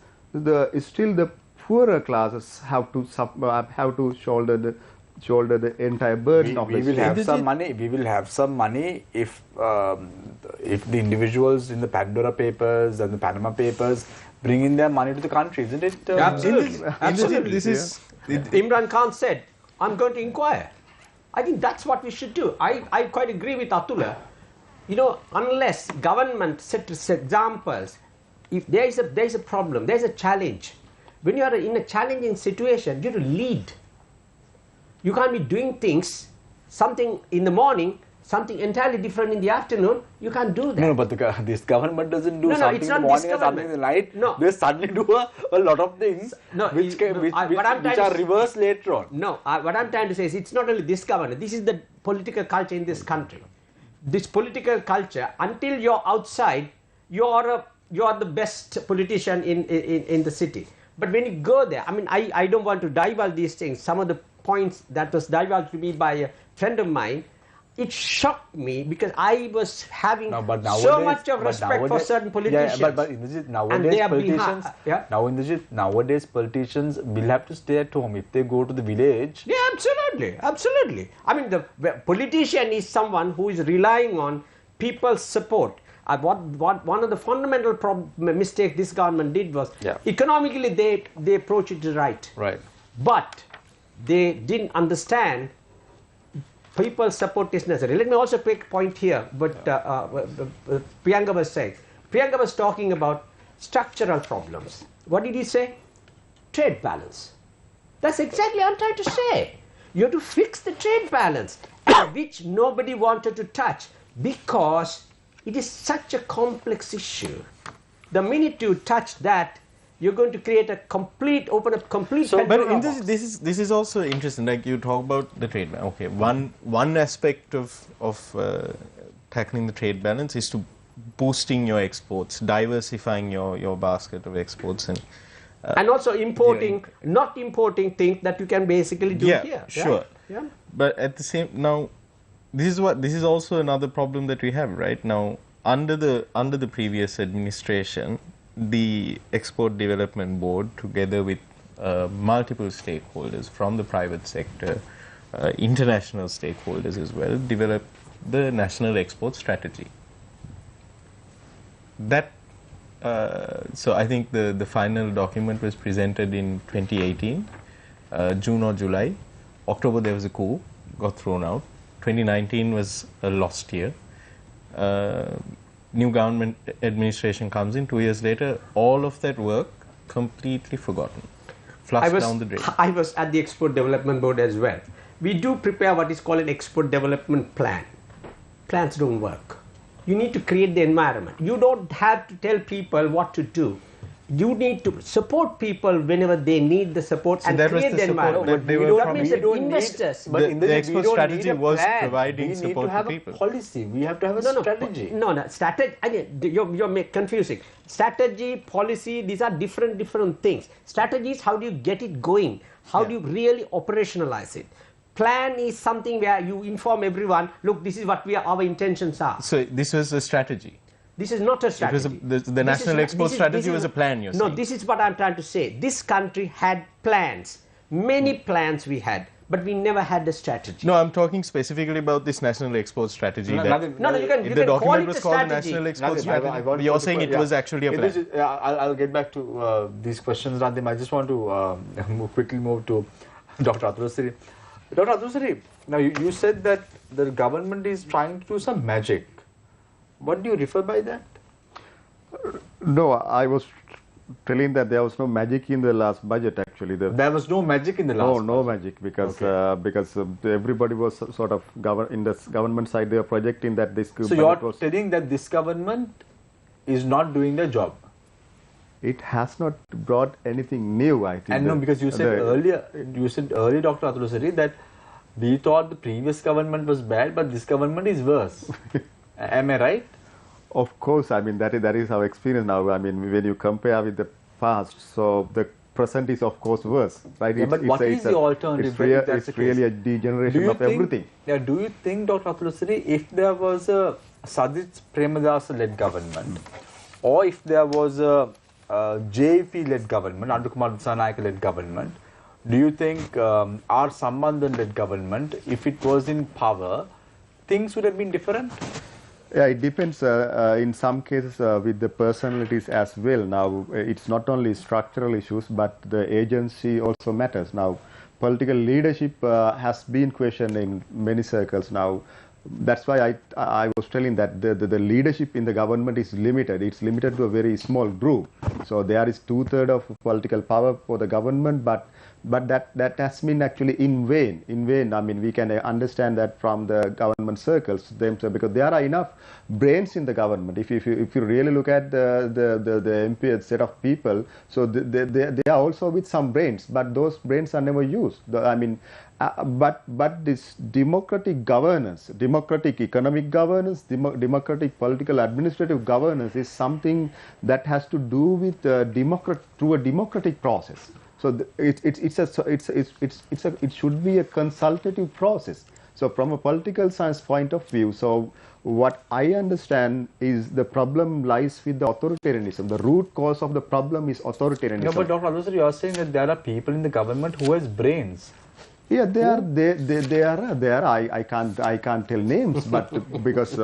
S4: still the poorer classes have to shoulder the entire burden of
S1: we will have some money. We will have some money if the individuals in the Pandora Papers and the Panama Papers bring in their money to the country, isn't it?
S2: Absolutely.
S6: This is...
S2: Imran Khan said, I'm going to inquire. I think that's what we should do. I quite agree with Atula. You know, unless government sets examples, if there is a problem, there is a challenge. When you are in a challenging situation, you have to lead. You can't be doing things, something in the morning, something entirely different in the afternoon. You can't do that.
S1: No, but this government doesn't do something in the morning and something in the night.
S2: No.
S1: They suddenly do a lot of things which are reversed later on.
S2: No, what I'm trying to say is it's not only this government. This is the political culture in this country. This political culture, until you're outside, you're the best politician in the city. But when you go there, I mean, I don't want to divulge these things. Some of the points that was divulged to me by a friend of mine, it shocked me because I was having so much of respect for certain politicians.
S1: Yeah, but Indrajit, nowadays politicians will have to stay at home if they go to the village.
S2: Yeah, absolutely. I mean, the politician is someone who is relying on people's support. One of the fundamental mistakes this government did was economically they approach it right.
S1: Right.
S2: But they didn't understand people's support is necessary. Let me also make a point here, but Priyanka was saying. Priyanka was talking about structural problems. What did he say? Trade balance.
S3: That's exactly what I'm trying to say. You have to fix the trade balance, which nobody wanted to touch because it is such a complex issue. The minute you touch that, you're going to create a complete, open up complete.
S6: So, but in this is also interesting. Like you talk about the trade balance. Okay, one aspect of tackling the trade balance is to boosting your exports, diversifying your basket of exports,
S3: and also importing, not importing things that you can basically do here.
S6: Sure.
S3: Right? Yeah.
S6: But at the same now, this is also another problem that we have right now under the previous administration. The Export Development Board, together with multiple stakeholders from the private sector, international stakeholders as well, developed the National Export Strategy. That so I think the final document was presented in 2018, June or July. October there was a coup, got thrown out. 2019 was a lost year. New government administration comes in, 2 years later, all of that work completely forgotten, flushed down the drain.
S3: I was at the Export Development Board as well. We do prepare what is called an export development plan. Plans don't work. You need to create the environment. You don't have to tell people what to do. You need to support people whenever they need the support, so and create the environment.
S6: That
S3: means that investors.
S6: But the export strategy was providing support to people.
S1: Policy. We have to have a strategy.
S3: No, strategy. Again, you're confusing. Strategy, policy. These are different things. Strategy is how do you get it going? How do you really operationalize it? Plan is something where you inform everyone. Look, this is what our intentions are.
S6: So this was a strategy.
S3: This is not a strategy.
S6: The National Export Strategy was a plan, you're saying?
S3: No, this is what I'm trying to say. This country had plans. Many plans we had, but we never had the strategy.
S6: No, I'm talking specifically about this National Export Strategy.
S3: You can
S6: the document
S3: call it
S6: was
S3: a
S6: called the
S3: strategy.
S6: National Export Strategy. You're saying it was actually a plan.
S1: I'll get back to these questions, Randim. I just want to quickly move to Dr. Atulsiri. Dr. Atulsiri, now you said that the government is trying to do some magic. What do you refer by that?
S4: No, I was telling that there was no magic in the last budget actually.
S1: There was no magic in the last budget?
S4: No magic because everybody was sort of in the government side they were projecting that this
S1: So you are telling that this government is not doing the job?
S4: It has not brought anything new, I think.
S1: And no, because you said earlier, Dr. Atulsiri, that we thought the previous government was bad, but this government is worse. Am I right?
S4: Of course, I mean that is our experience now. I mean when you compare with the past, so the present is of course worse, right?
S1: Yeah, but what is the alternative?
S4: It's really a degeneration of everything.
S1: Yeah, do you think, Dr. Atulsiri, if there was a Sadith Premadasa-led government, or if there was a JP-led government, Andukumar Dissanayake-led government, do you think our Sambandhan-led government, if it was in power, things would have been different?
S4: Yeah, it depends in some cases with the personalities as well. Now, it's not only structural issues, but the agency also matters. Now, political leadership has been questioned in many circles now. That's why I was telling that the leadership in the government is limited. It's limited to a very small group. So there is 2/3 of political power for the government, but that has been actually in vain. I mean, we can understand that from the government circles themselves, because there are enough brains in the government. If you really look at the MP set of people, so they are also with some brains, but those brains are never used. But this democratic governance, democratic economic governance, democratic political administrative governance is something that has to do with through a democratic process. So it should be a consultative process. So from a political science point of view, so what I understand is the problem lies with the authoritarianism. The root cause of the problem is authoritarianism.
S1: No, but Dr. Atulsiri, you are saying that there are people in the government who has brains.
S4: Yeah, they are. I can't tell names, but because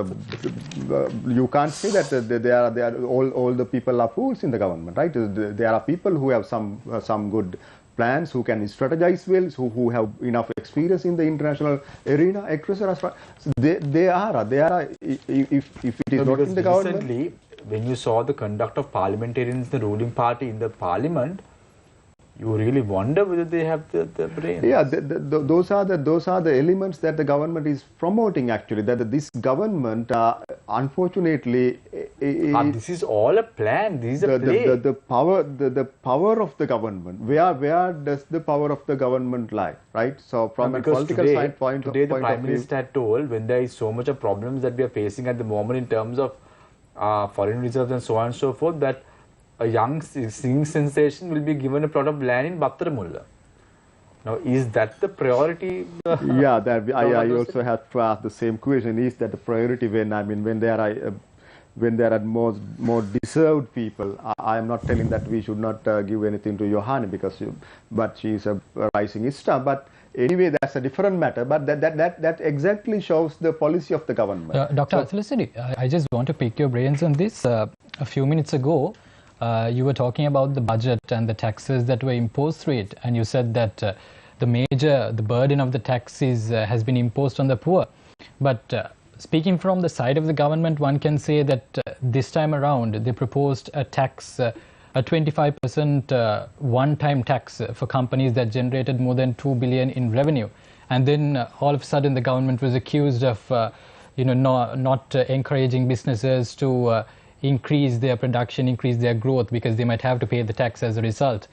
S4: you can't say that they are all the people are fools in the government, right? There are people who have some good plans, who can strategize well, who have enough experience in the international arena, etc. So they are. If it is not in the government.
S1: Recently, when you saw the conduct of parliamentarians, the ruling party in the parliament, you really wonder whether they have the brains.
S4: Yeah, those are the elements that the government is promoting actually. That this government, unfortunately,
S1: This is all a plan. This is a play.
S4: the power of the government. Where does the power of the government lie, right? So from a political point of
S1: the
S4: view,
S1: Prime Minister had told, when there is so much of problems that we are facing at the moment in terms of foreign reserves and so on and so forth, that a young singing sensation will be given a plot of land in Battaramulla. Now, is that the priority?
S4: Yeah, I also have to ask the same question. Is that the priority when there are more deserved people? I am not telling that we should not give anything to Yohani but she is a rising star. But anyway, that's a different matter. But that exactly shows the policy of the government.
S5: Dr. Athulasiri, I just want to pick your brains on this. A few minutes ago, you were talking about the budget and the taxes that were imposed through it, and you said that the burden of the taxes has been imposed on the poor. But speaking from the side of the government, one can say that this time around they proposed a tax, a 25% one-time tax for companies that generated more than 2 billion in revenue, and then all of a sudden the government was accused of not encouraging businesses to increase their production, increase their growth, because they might have to pay the tax as a result.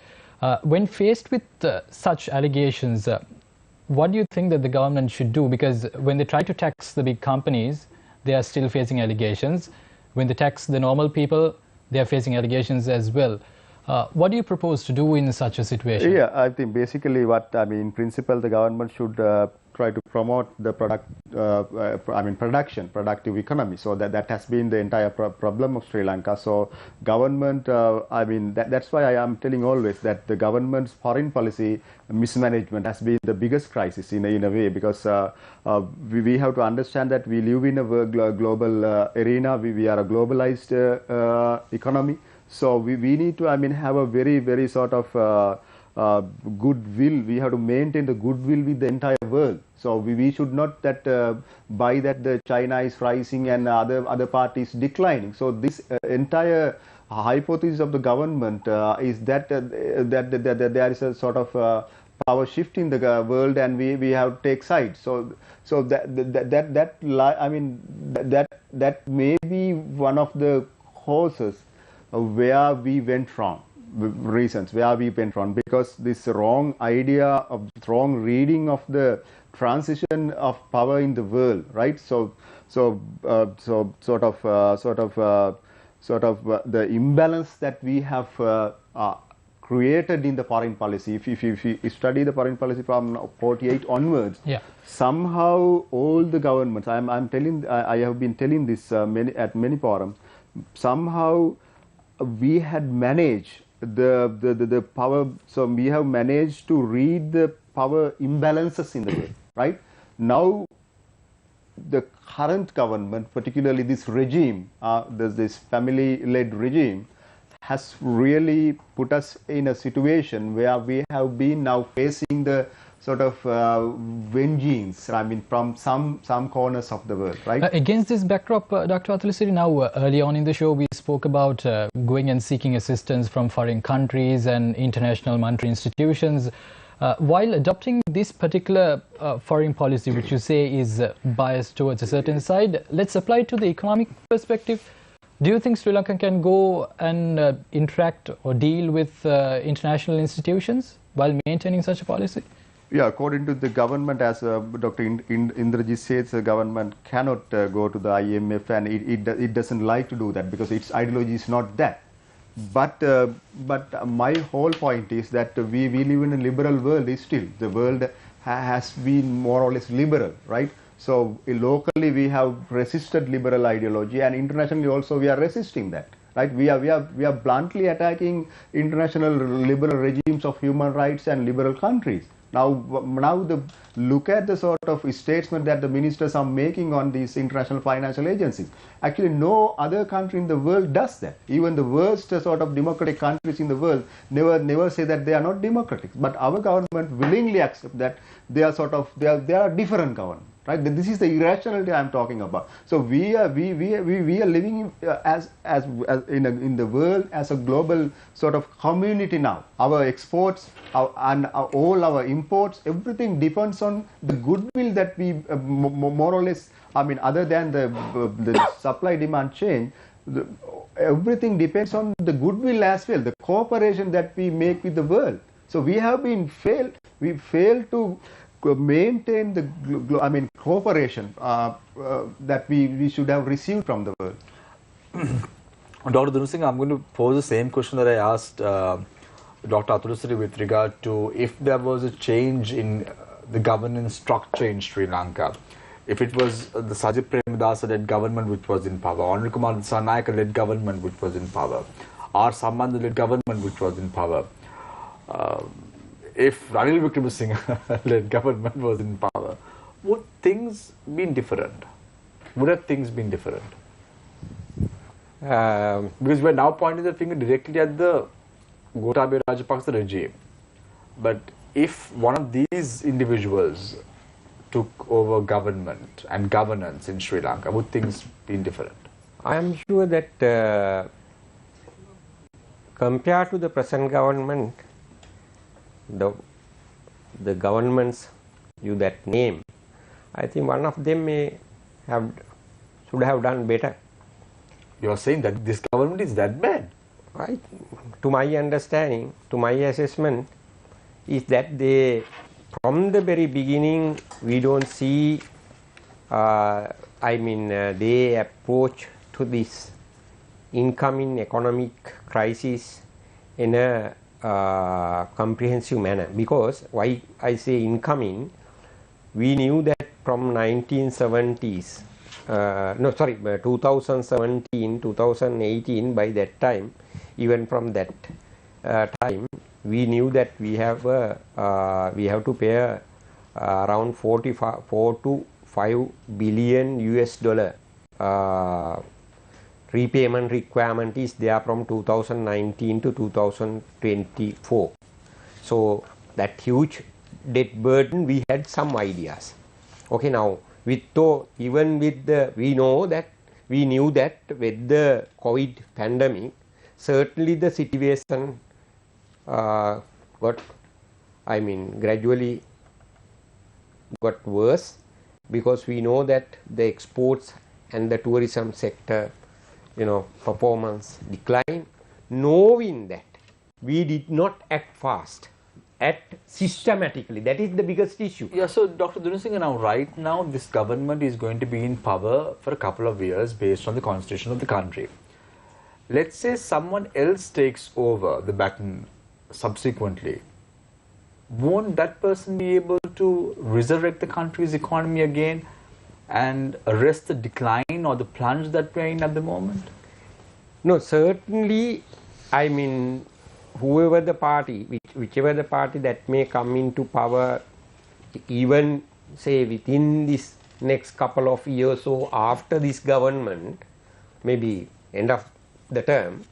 S5: When faced with such allegations, what do you think that the government should do? Because when they try to tax the big companies, they are still facing allegations. When they tax the normal people, they are facing allegations as well. What do you propose to do in such a situation?
S4: Yeah, I think basically in principle, the government should try to promote the productive economy. So that has been the entire problem of Sri Lanka. So government, that's why I am telling always that the government's foreign policy mismanagement has been the biggest crisis in a way, because we have to understand that we live in a global arena. We are a globalized economy. So we need to have a very, very sort of goodwill. We have to maintain the goodwill with the entire world. So we should not buy that the China is rising and other parties declining. So this entire hypothesis of the government is that there is a sort of power shift in the world, and we have to take sides. So that may be one of the causes where we went wrong. Reasons where we went wrong, because this wrong idea of wrong reading of the transition of power in the world, right? So sort of the imbalance that we have created in the foreign policy. If you study the foreign policy from 48 onwards, somehow all the governments, I have been telling this at many forums, somehow we had managed the power. So we have managed to read the power imbalances in the world, right? Now the current government, particularly this regime, this family-led regime, has really put us in a situation where we have been now facing the sort of vengeance, from some corners of the world, right?
S5: Against this backdrop, Dr. Athulasiri, now early on in the show we spoke about going and seeking assistance from foreign countries and international monetary institutions. While adopting this particular foreign policy, which you say is biased towards a certain side, let's apply it to the economic perspective. Do you think Sri Lanka can go and interact or deal with international institutions while maintaining such a policy?
S4: Yeah, according to the government, as Dr. Indrajit says, the government cannot go to the IMF, and it doesn't like to do that because its ideology is not that. But my whole point is that we live in a liberal world still. The world has been more or less liberal, right? So locally we have resisted liberal ideology, and internationally also we are resisting that, right? We are bluntly attacking international liberal regimes of human rights and liberal countries. Now look at the sort of statement that the ministers are making on these international financial agencies. Actually, no other country in the world does that. Even the worst sort of democratic countries in the world never say that they are not democratic. But our government willingly accept that they are sort of they are different government. Right? This is the irrationality I am talking about. So we are living in the world as a global sort of community now. Our exports all our imports, everything depends on the goodwill that we more or less. I mean, other than the supply demand change, everything depends on the goodwill as well, the cooperation that we make with the world. So we have been failed. We failed to maintain the cooperation that we should have received from the world.
S1: Dr. Dunusing, I'm going to pose the same question that I asked Dr. Athulusiri with regard to if there was a change in the governance structure in Sri Lanka. If it was the Sajid Premadasa-led government which was in power, Honorable Kumar Dissanayake-led government which was in power, R. Sambandha-led government which was in power, if Ranil Wickremesinghe-led government was in power, would things been different? Would have things been different? Because we're now pointing the finger directly at the Gotabaya Rajapaksa regime. But if one of these individuals took over government and governance in Sri Lanka, would things be different?
S2: I am sure that compared to the present government, the governments you that name, I think one of them should have done better.
S1: You are saying that this government is that bad?
S2: Right. To my understanding, to my assessment, is that they, from the very beginning, we don't see, they approach to this incoming economic crisis in a comprehensive manner. Because why I say incoming, we knew that from 1970s, 2017, 2018, by that time, even from that time, we knew that we have to pay around 4 to 5 billion US dollar repayment requirement is there from 2019 to 2024. So that huge debt burden, we had some ideas. Okay, now we knew that with the COVID pandemic, certainly the situation gradually got worse, because we know that the exports and the tourism sector, performance decline. Knowing that, we did not act fast, act systematically. That is the biggest issue.
S1: Yeah, so Dr. Dunusing, now right now this government is going to be in power for a couple of years based on the constitution of the country. Let's say someone else takes over the baton subsequently. Won't that person be able to resurrect the country's economy again and arrest the decline or the plunge that we're in at the moment?
S2: No, certainly, whoever the party, whichever the party that may come into power, even say within this next couple of years or after this government, maybe end of the term,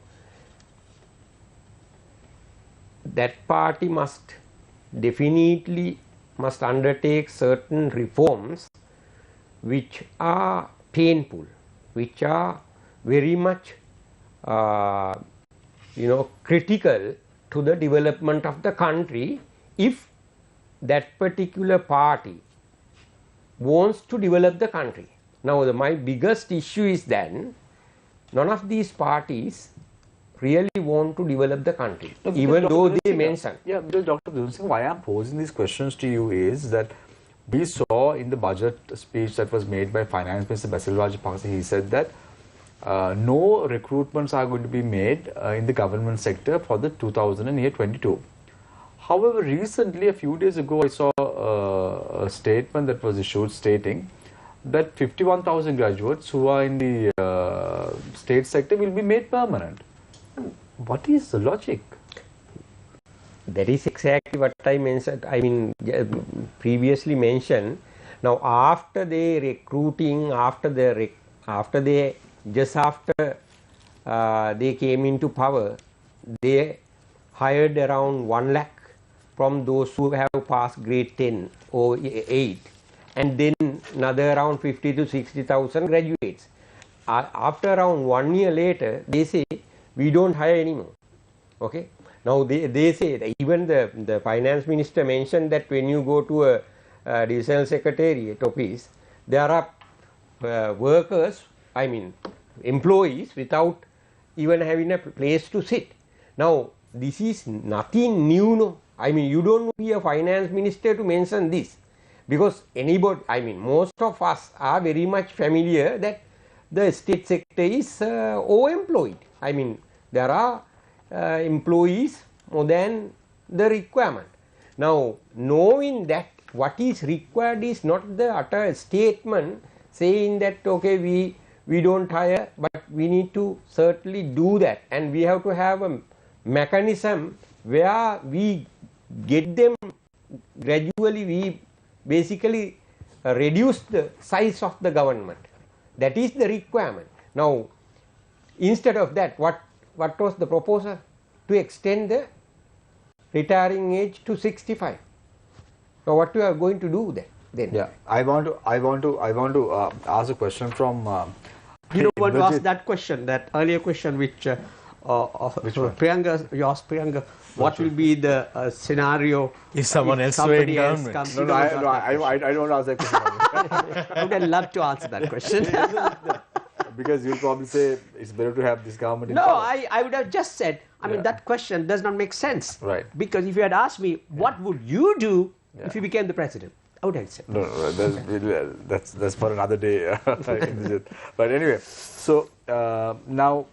S2: that party must definitely undertake certain reforms which are painful, which are very much critical to the development of the country, if that particular party wants to develop the country. Now my biggest issue is then none of these parties really want to develop the country, no, even though they mention.
S1: Yeah, because Dr. Dunusing, why I'm posing these questions to you is that we saw in the budget speech that was made by Finance Minister Basil Rajapaksa, he said that no recruitments are going to be made in the government sector for the 2022. However, recently, a few days ago, I saw a statement that was issued stating that 51,000 graduates who are in the state sector will be made permanent. What is the logic?
S2: That is exactly what I mentioned. Previously mentioned. Now, after they recruiting, after they came into power, they hired around 1 lakh from those who have passed grade 10 or 8, and then another around 50 to 60,000 graduates. After around 1 year later, they say we don't hire anymore. Okay. Now they say that even the finance minister mentioned that when you go to a divisional secretariat office, there are workers, I mean employees, without even having a place to sit. Now this is nothing new, no. I mean, you don't be a finance minister to mention this, because anybody, I mean most of us are very much familiar that the state sector is overemployed. I mean there are employees more than the requirement. Now knowing that what is required is not the utter statement saying that okay, we don't hire, but we need to certainly do that, and we have to have a mechanism where we get them gradually, we basically reduce the size of the government. That is the requirement. Now instead of that, what was the proposal? To extend the retiring age to 65. Now what we are going to do then?
S1: Yeah, I want to ask a question from.
S3: You don't want to ask that question, that earlier question which Priyanka, you asked Priyanka, what will be the scenario
S6: if someone else
S3: somebody
S6: swaying
S3: else
S6: government?
S3: comes?
S1: I don't ask that question.
S3: I would love to answer that question.
S1: Because you'll probably say it's better to have this government in
S3: No,
S1: power.
S3: I would have just said, I mean, that question does not make sense.
S1: Right.
S3: Because if you had asked me, what would you do if you became the president? I would have said.
S1: No, that's for another day. But anyway, so now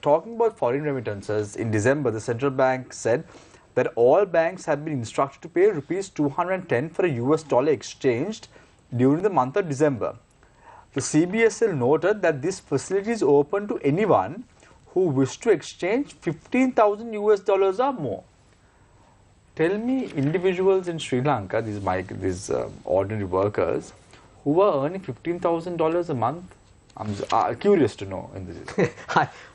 S1: talking about foreign remittances, in December, the central bank said that all banks have been instructed to pay rupees 210 for a US dollar exchanged during the month of December. The CBSL noted that this facility is open to anyone who wish to exchange 15,000 US dollars or more. Tell me, individuals in Sri Lanka, these ordinary workers, who are earning $15,000 a month. I'm curious to know. In this.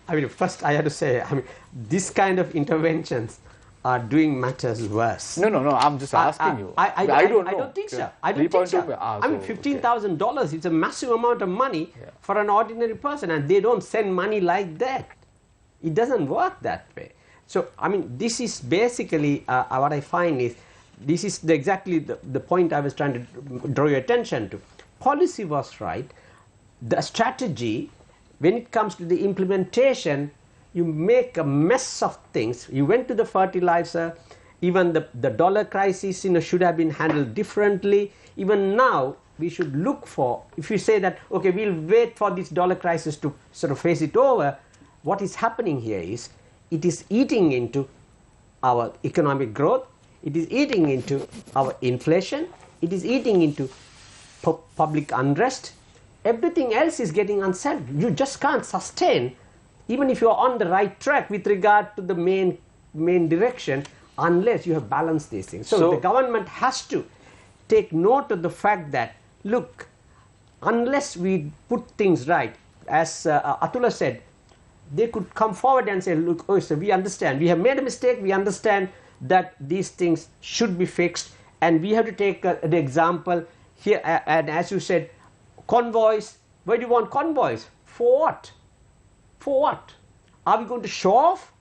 S3: I mean, first I have to say, I mean, this kind of interventions are doing matters worse.
S1: No. I'm just asking you.
S3: I
S1: don't know.
S3: I don't think so. I don't think so. I mean, $15,000 is a massive amount of money for an ordinary person, and they don't send money like that. It doesn't work that way. So, I mean, this is basically what I find is, this is exactly the point I was trying to draw your attention to. Policy was right. The strategy, when it comes to the implementation, you make a mess of things. You went to the fertilizer, even the dollar crisis should have been handled differently. Even now, we should look for, if you say that, okay, we'll wait for this dollar crisis to sort of face it over, what is happening here is, it is eating into our economic growth, it is eating into our inflation, it is eating into public unrest. Everything else is getting unsettled. You just can't sustain, even if you are on the right track with regard to the main direction, unless you have balanced these things. So the government has to take note of the fact that, look, unless we put things right, as Atula said, they could come forward and say, look, oh, so we understand, we have made a mistake, we understand that these things should be fixed, and we have to take the example here, and as you said, convoys. Where do you want convoys? For what? For what? Are we going to show off?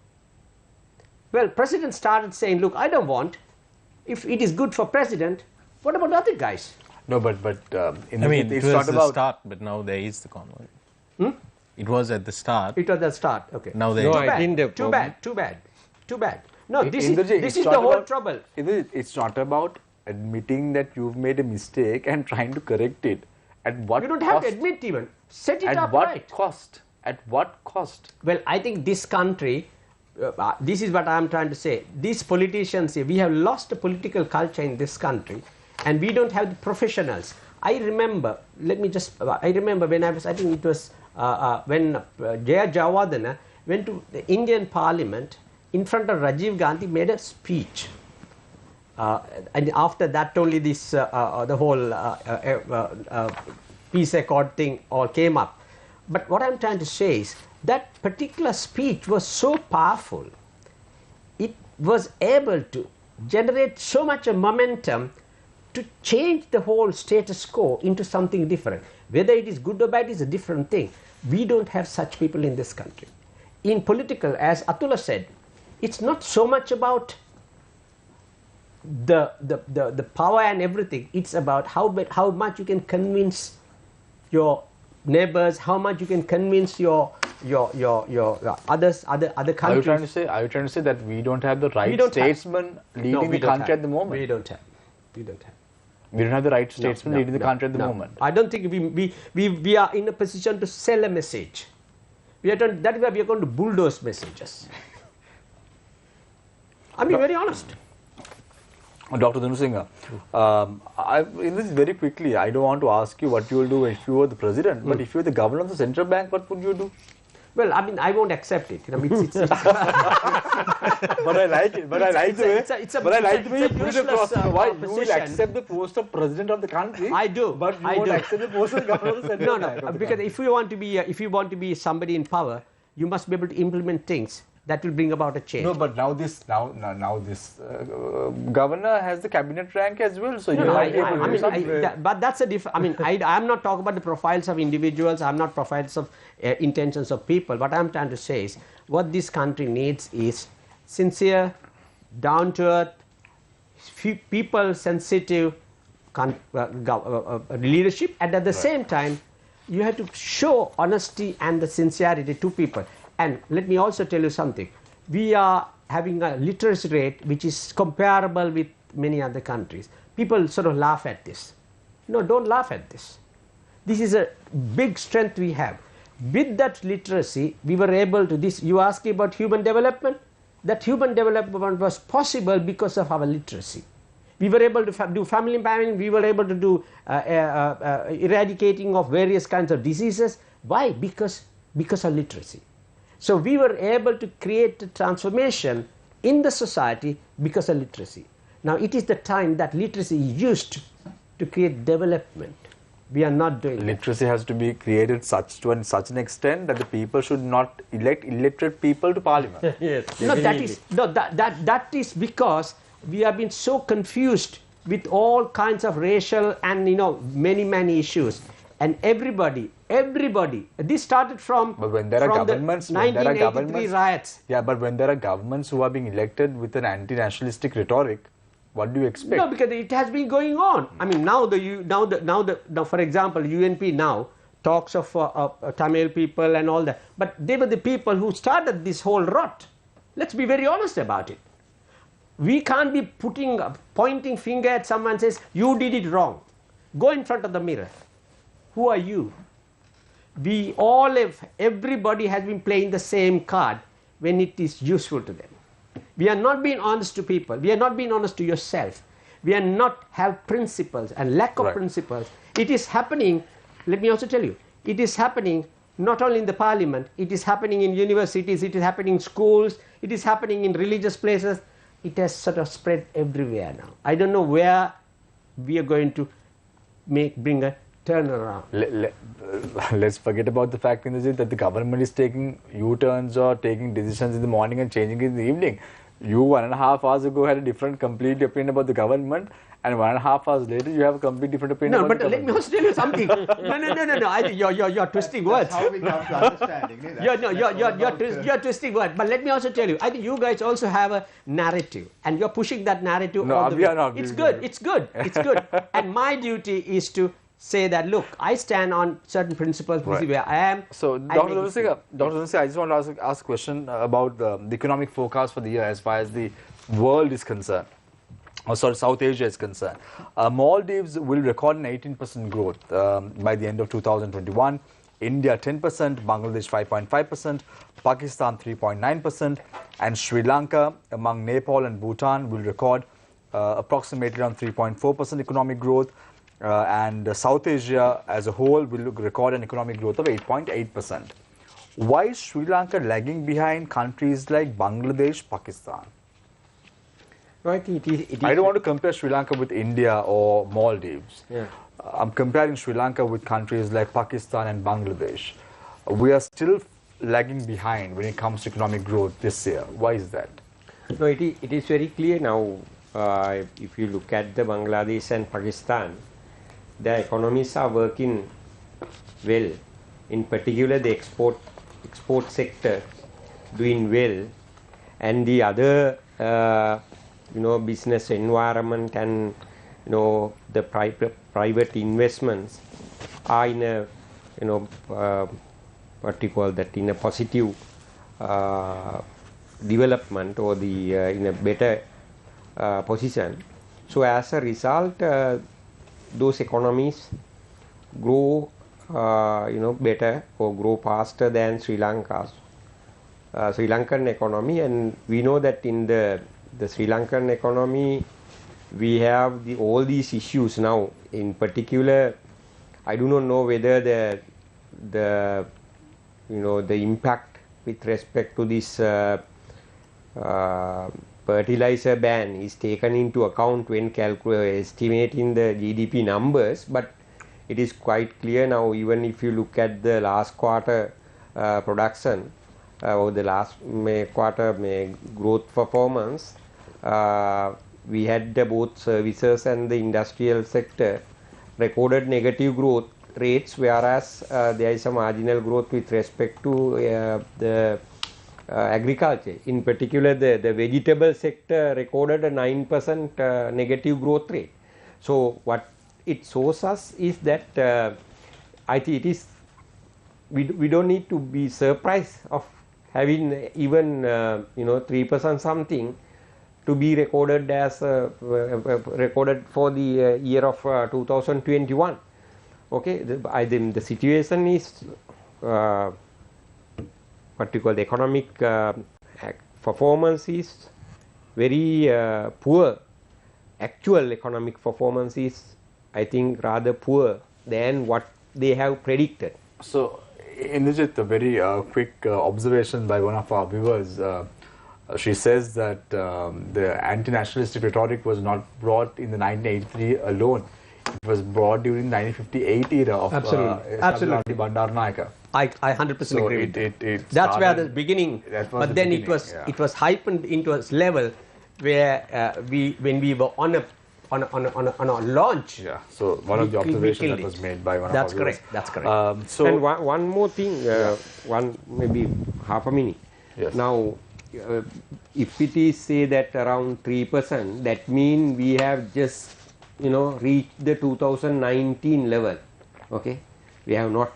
S3: Well, President started saying, look, I don't want. If it is good for President, what about other guys?
S1: No, but
S6: it was the start, but now there is the convoy. It was at the start.
S3: It was at the start. Okay.
S6: Now there is.
S3: Too bad. No, this is the whole trouble.
S1: It's not about admitting that you've made a mistake and trying to correct it. At what
S3: You don't
S1: cost?
S3: have to admit even. Set it up right.
S1: At what cost? At what cost?
S3: Well, I think this country, this is what I am trying to say. These politicians here, we have lost the political culture in this country, and we don't have the professionals. I remember, I remember when I think it was when Jaya Jayawardena went to the Indian Parliament in front of Rajiv Gandhi, made a speech. And after that only this the whole peace accord thing all came up. But what I'm trying to say is that particular speech was so powerful. It was able to generate so much of momentum to change the whole status quo into something different. Whether it is good or bad is a different thing. We don't have such people in this country. In political, as Atula said, it's not so much about the power and everything. It's about how much you can convince your neighbors, how much you can convince your other countries.
S1: Are you trying to say that we don't have the right statesmen leading the country at the moment?
S3: We don't have.
S1: We don't have the right statesmen leading the country at the moment.
S3: I don't think we are in a position to sell a message. That is why we are going to bulldoze messages. I'm being very honest.
S1: Dr. Dhanusingha, in this very quickly, I don't want to ask you what you will do if you were the president, but if you were the governor of the central bank, what would you do?
S3: Well, I mean, I won't accept it. You know, it's
S1: but I like it. But I like the way you put it across. Why you will accept the post of president of the country?
S3: I do.
S1: But you won't accept the post of governor of the central bank.
S3: No, because if you want to be somebody in power, you must be able to implement things that will bring about a change.
S1: No, but now this governor has the cabinet rank as well, so you might be able to do something.
S3: But that's a different. I mean, I'm not talking about the profiles of individuals. I'm not profiles of intentions of people. What I'm trying to say is, what this country needs is sincere, down to earth, people sensitive leadership, and at the same time, you have to show honesty and the sincerity to people. And let me also tell you something. We are having a literacy rate which is comparable with many other countries. People sort of laugh at this. No, don't laugh at this. This is a big strength we have. With that literacy, we were able to this. You ask about human development. That human development was possible because of our literacy. We were able to do family planning. We were able to do eradicating of various kinds of diseases. Why? Because of literacy. So we were able to create a transformation in the society because of literacy. Now it is the time that literacy is used to create development. We are not doing
S1: literacy has to be created to such an extent that the people should not elect illiterate people to parliament.
S3: Yes. No, that is because we have been so confused with all kinds of racial and many issues. And everybody, this started from,
S1: but when there are governments,
S3: the 1983 riots.
S1: Yeah, but when there are governments who are being elected with an anti-nationalistic rhetoric, what do you expect?
S3: No, because it has been going on. I mean, now for example, UNP now talks of Tamil people and all that, but they were the people who started this whole rot. Let's be very honest about it. We can't be pointing finger at someone and says, you did it wrong. Go in front of the mirror. Who are you? Everybody has been playing the same card when it is useful to them. We are not being honest to people. We are not being honest to yourself. We are not have principles and lack of principles. It is happening, let me also tell you, it is happening not only in the parliament, it is happening in universities, it is happening in schools, it is happening in religious places. It has sort of spread everywhere now. I don't know where we are going to bring a turn around.
S1: Let's forget about the fact that the government is taking U-turns or taking decisions in the morning and changing it in the evening. You 1.5 hours ago had a complete opinion about the government, and 1.5 hours later you have a complete different opinion about the government.
S3: No, but let me also tell you something. No. I think you're twisting words.
S4: That's how we come to understanding.
S3: You're twisting words. But let me also tell you, I think you guys also have a narrative, and you're pushing that narrative all the way. It's good. And my duty is to say that, look, I stand on certain principles. This is where I am.
S1: So, Dr. Dhanusingha, I just want to ask a question about the economic forecast for the year as far as the world is concerned. South Asia is concerned. Maldives will record an 18% growth by the end of 2021. India 10%, Bangladesh 5.5%, Pakistan 3.9%, and Sri Lanka, among Nepal and Bhutan, will record approximately around 3.4% economic growth. And South Asia as a whole will record an economic growth of 8.8%. Why is Sri Lanka lagging behind countries like Bangladesh, Pakistan?
S3: No, I think it is.
S1: I don't want to compare Sri Lanka with India or Maldives.
S3: Yeah.
S1: I'm comparing Sri Lanka with countries like Pakistan and Bangladesh. We are still lagging behind when it comes to economic growth this year. Why is that?
S2: No, it is very clear now. if you look at the Bangladesh and Pakistan, the economies are working well. In particular, the export sector doing well, and the other business environment and the private investments are in a what you call that, in a positive development, or the in a better position. So as a result, those economies grow better or grow faster than Sri Lanka's Sri Lankan economy. And we know that in the Sri Lankan economy we have all these issues now. In particular, I do not know whether the impact with respect to this fertilizer ban is taken into account when estimating the GDP numbers, but it is quite clear now, even if you look at the last quarter production or the last quarter growth performance, we had both services and the industrial sector recorded negative growth rates, whereas there is a marginal growth with respect to the agriculture. In particular, the vegetable sector recorded a 9% negative growth rate. So what it shows us is that I think it is, we don't need to be surprised of having even 3% something to be recorded as recorded for the year of 2021. Okay, I think the situation is what you call the economic performance is very poor. Actual economic performance is, I think, rather poor than what they have predicted.
S1: So, Indrajit, a very quick observation by one of our viewers. She says that the anti-nationalistic rhetoric was not brought in the 1983 alone. It was brought during the 1958 era of
S3: Absolutely.
S1: Bandaranaike.
S3: I 100% agree with that. That's where the beginning, but then it was heightened into a level where when we were on a launch.
S1: Yeah. So one of the observations that was made by one of our viewers.
S3: That's correct.
S2: And one more thing, one maybe half a minute.
S1: Yes.
S2: Now, if it is say that around 3%, that means we have just reached the 2019 level. Okay, we have not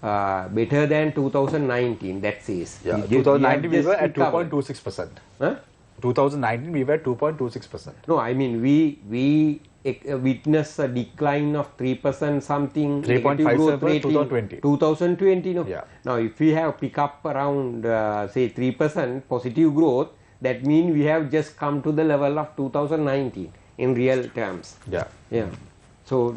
S2: better than 2019. That says.
S1: Yeah. 2019 we were at 2.26%.
S2: Huh?
S1: 2019 we were at 2.26%.
S2: No, I mean we witnessed a decline of 3% something.
S1: 3.57 2020.
S2: 2020. No.
S1: Yeah.
S2: Now, if we have pick up around say 3% positive growth, that means we have just come to the level of 2019 in real terms.
S1: Yeah.
S2: Yeah. So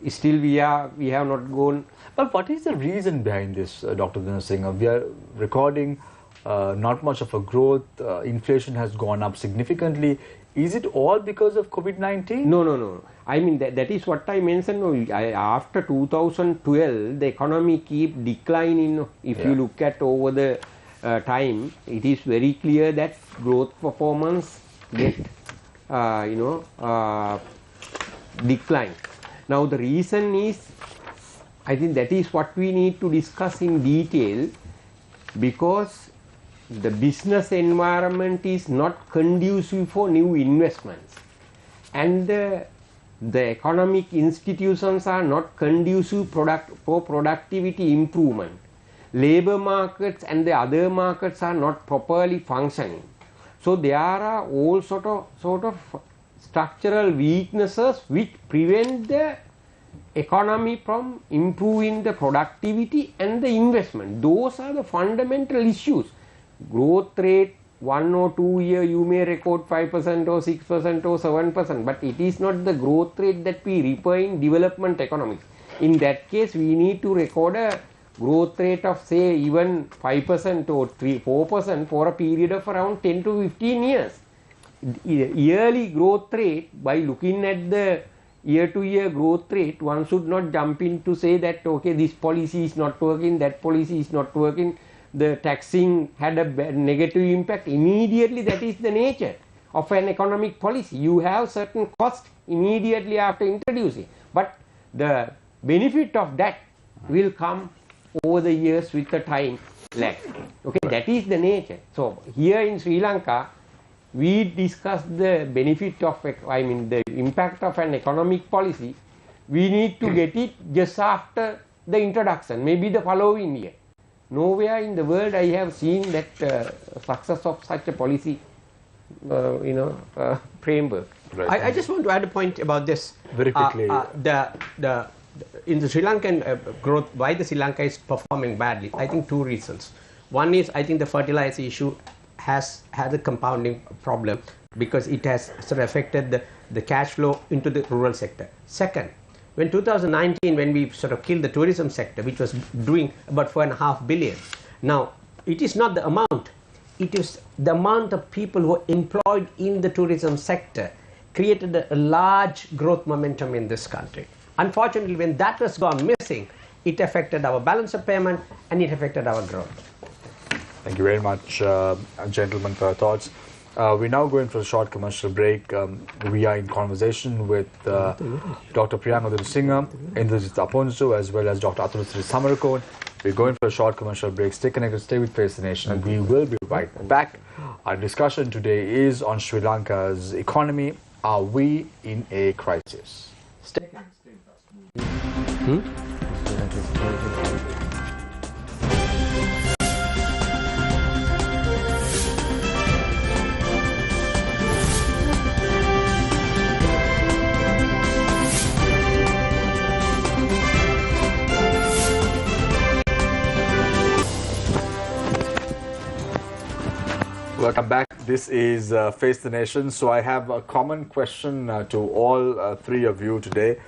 S2: still we have not gone.
S1: But what is the reason behind this, Dr. Dinesh Singh? We are recording not much of a growth. Inflation has gone up significantly. Is it all because of COVID-19?
S2: No. I mean that is what I mentioned. After 2012, the economy keep declining. If you look at over the time, it is very clear that growth performance get decline. Now the reason is, I think that is what we need to discuss in detail, because the business environment is not conducive for new investments, and the economic institutions are not conducive for productivity improvement. Labor markets and the other markets are not properly functioning. So there are all sort of structural weaknesses which prevent the economy from improving the productivity and the investment. Those are the fundamental issues. Growth rate, 1 or 2 year you may record 5% or 6% or 7%, but it is not the growth rate that we refer in development economics. In that case, we need to record a growth rate of say even 5% or 4% for a period of around 10 to 15 years. Yearly growth rate, by looking at the year-to-year growth rate, one should not jump in to say that okay, this policy is not working, that policy is not working, the taxing had a negative impact. Immediately, that is the nature of an economic policy. You have certain cost immediately after introducing, but the benefit of that will come over the years with the time lag. Okay, that is the nature. So here in Sri Lanka, we discussed the benefit of, the impact of an economic policy. We need to get it just after the introduction, maybe the following year. Nowhere in the world I have seen that success of such a policy, framework.
S1: Right.
S3: I just want to add a point about this.
S1: Very quickly.
S3: In the Sri Lankan growth, why the Sri Lanka is performing badly? I think two reasons. One is I think the fertilizer issue has had a compounding problem because it has sort of affected the cash flow into the rural sector. Second, when 2019, when we sort of killed the tourism sector, which was doing about 4.5 billion, now it is not the amount, it is the amount of people who are employed in the tourism sector created a large growth momentum in this country. Unfortunately, when that has gone missing, it affected our balance of payment and it affected our growth.
S1: Thank you very much, gentlemen, for your thoughts. We're now going for a short commercial break. We are in conversation with Dr. Priyanka Dursinga, Indrajit Aponsu, as well as Dr. Atulusri Samarakot. We're going for a short commercial break. Stay connected, stay with Face the Nation. We will be right back. Our discussion today is on Sri Lanka's economy. Are we in a crisis? Stay Welcome back. This is Face the Nation. So I have a common question to all three of you today.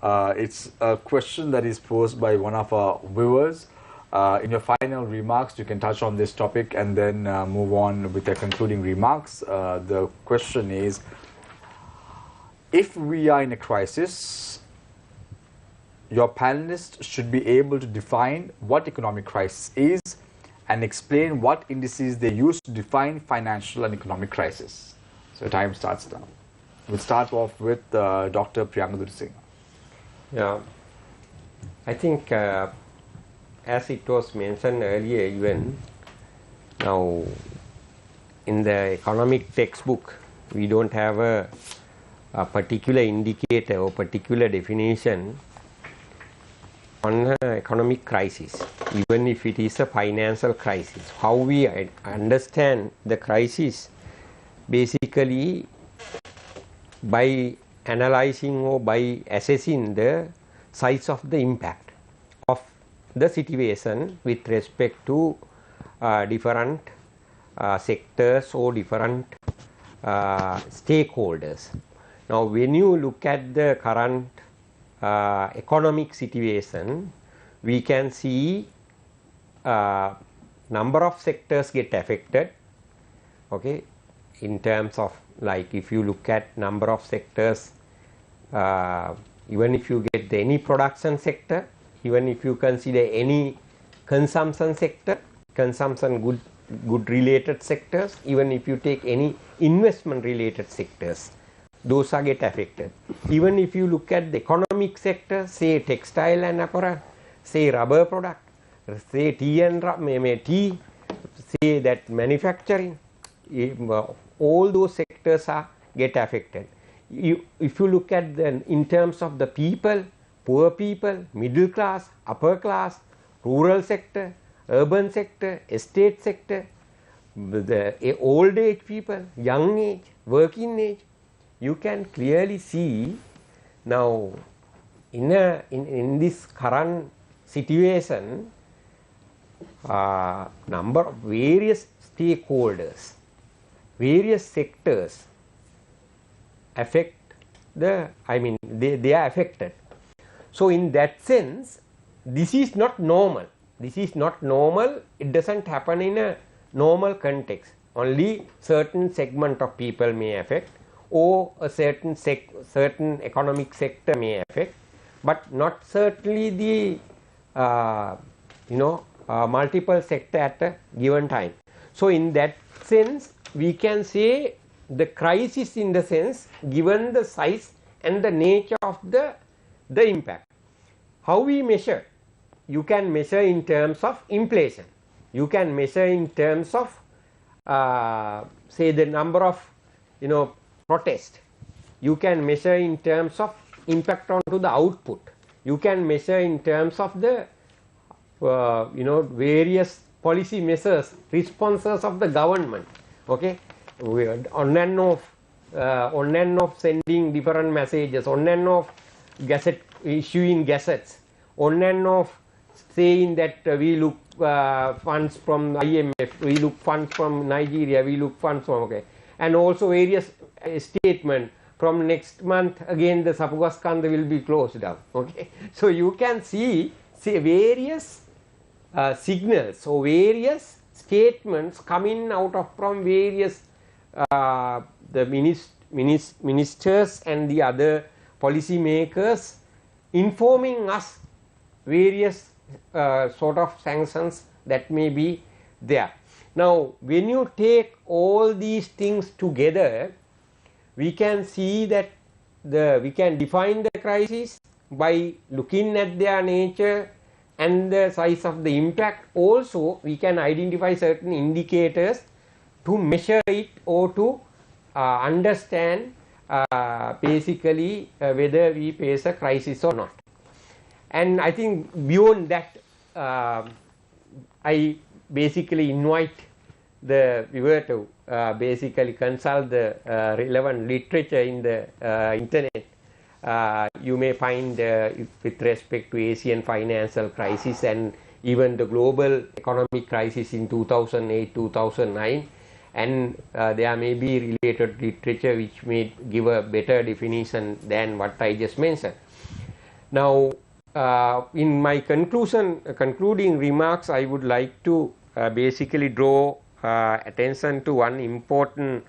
S1: It's a question that is posed by one of our viewers. In your final remarks, you can touch on this topic and then move on with the concluding remarks. The question is, if we are in a crisis, your panelists should be able to define what economic crisis is and explain what indices they use to define financial and economic crisis. So time starts now. We'll start off with Dr. Priyanka Dursinga.
S2: Yeah, I think as it was mentioned earlier, even now in the economic textbook, we don't have a particular indicator or particular definition on economic crisis, even if it is a financial crisis. How we understand the crisis, basically by analyzing or by assessing the size of the impact of the situation with respect to different sectors or different stakeholders. Now, when you look at the current economic situation, we can see number of sectors get affected. Okay, in terms of, like, if you look at number of sectors, even if you get any production sector, even if you consider any consumption sector, consumption good related sectors, even if you take any investment related sectors, those are get affected. Even if you look at the economic sector, say textile and apparel, say rubber product, say tea and tea, say that manufacturing, all those sectors are get affected. If you look at in terms of the people, poor people, middle class, upper class, rural sector, urban sector, estate sector, the old age people, young age, working age, you can clearly see now in this current situation, number of various stakeholders, various sectors affect they are affected. So in that sense, this is not normal. This is not normal. It doesn't happen in a normal context. Only certain segment of people may affect, or a certain economic sector may affect, but not certainly the multiple sector at a given time. So in that sense, we can say the crisis in the sense given the size and the nature of the impact. How we measure? You can measure in terms of inflation. You can measure in terms of say the number of protests. You can measure in terms of impact onto the output. You can measure in terms of the various policy measures, responses of the government. Okay, on and off sending different messages, on and off issuing gazettes, on and off saying that we look funds from IMF, we look funds from Nigeria, we look funds from and also various statement from next month again the Sapugaskanda will be closed down. Okay, so you can see various signals or various statements coming out of from various the ministers and the other policy makers informing us various sort of sanctions that may be there. Now, when you take all these things together, we can see that we can define the crisis by looking at their nature and the size of the impact. Also, we can identify certain indicators to measure it or to understand basically whether we face a crisis or not. And I think beyond that, I basically invite the viewer to basically consult the relevant literature in the internet. You may find with respect to Asian financial crisis and even the global economic crisis in 2008-2009, and there may be related literature which may give a better definition than what I just mentioned. Now, in my concluding remarks, I would like to basically draw attention to one important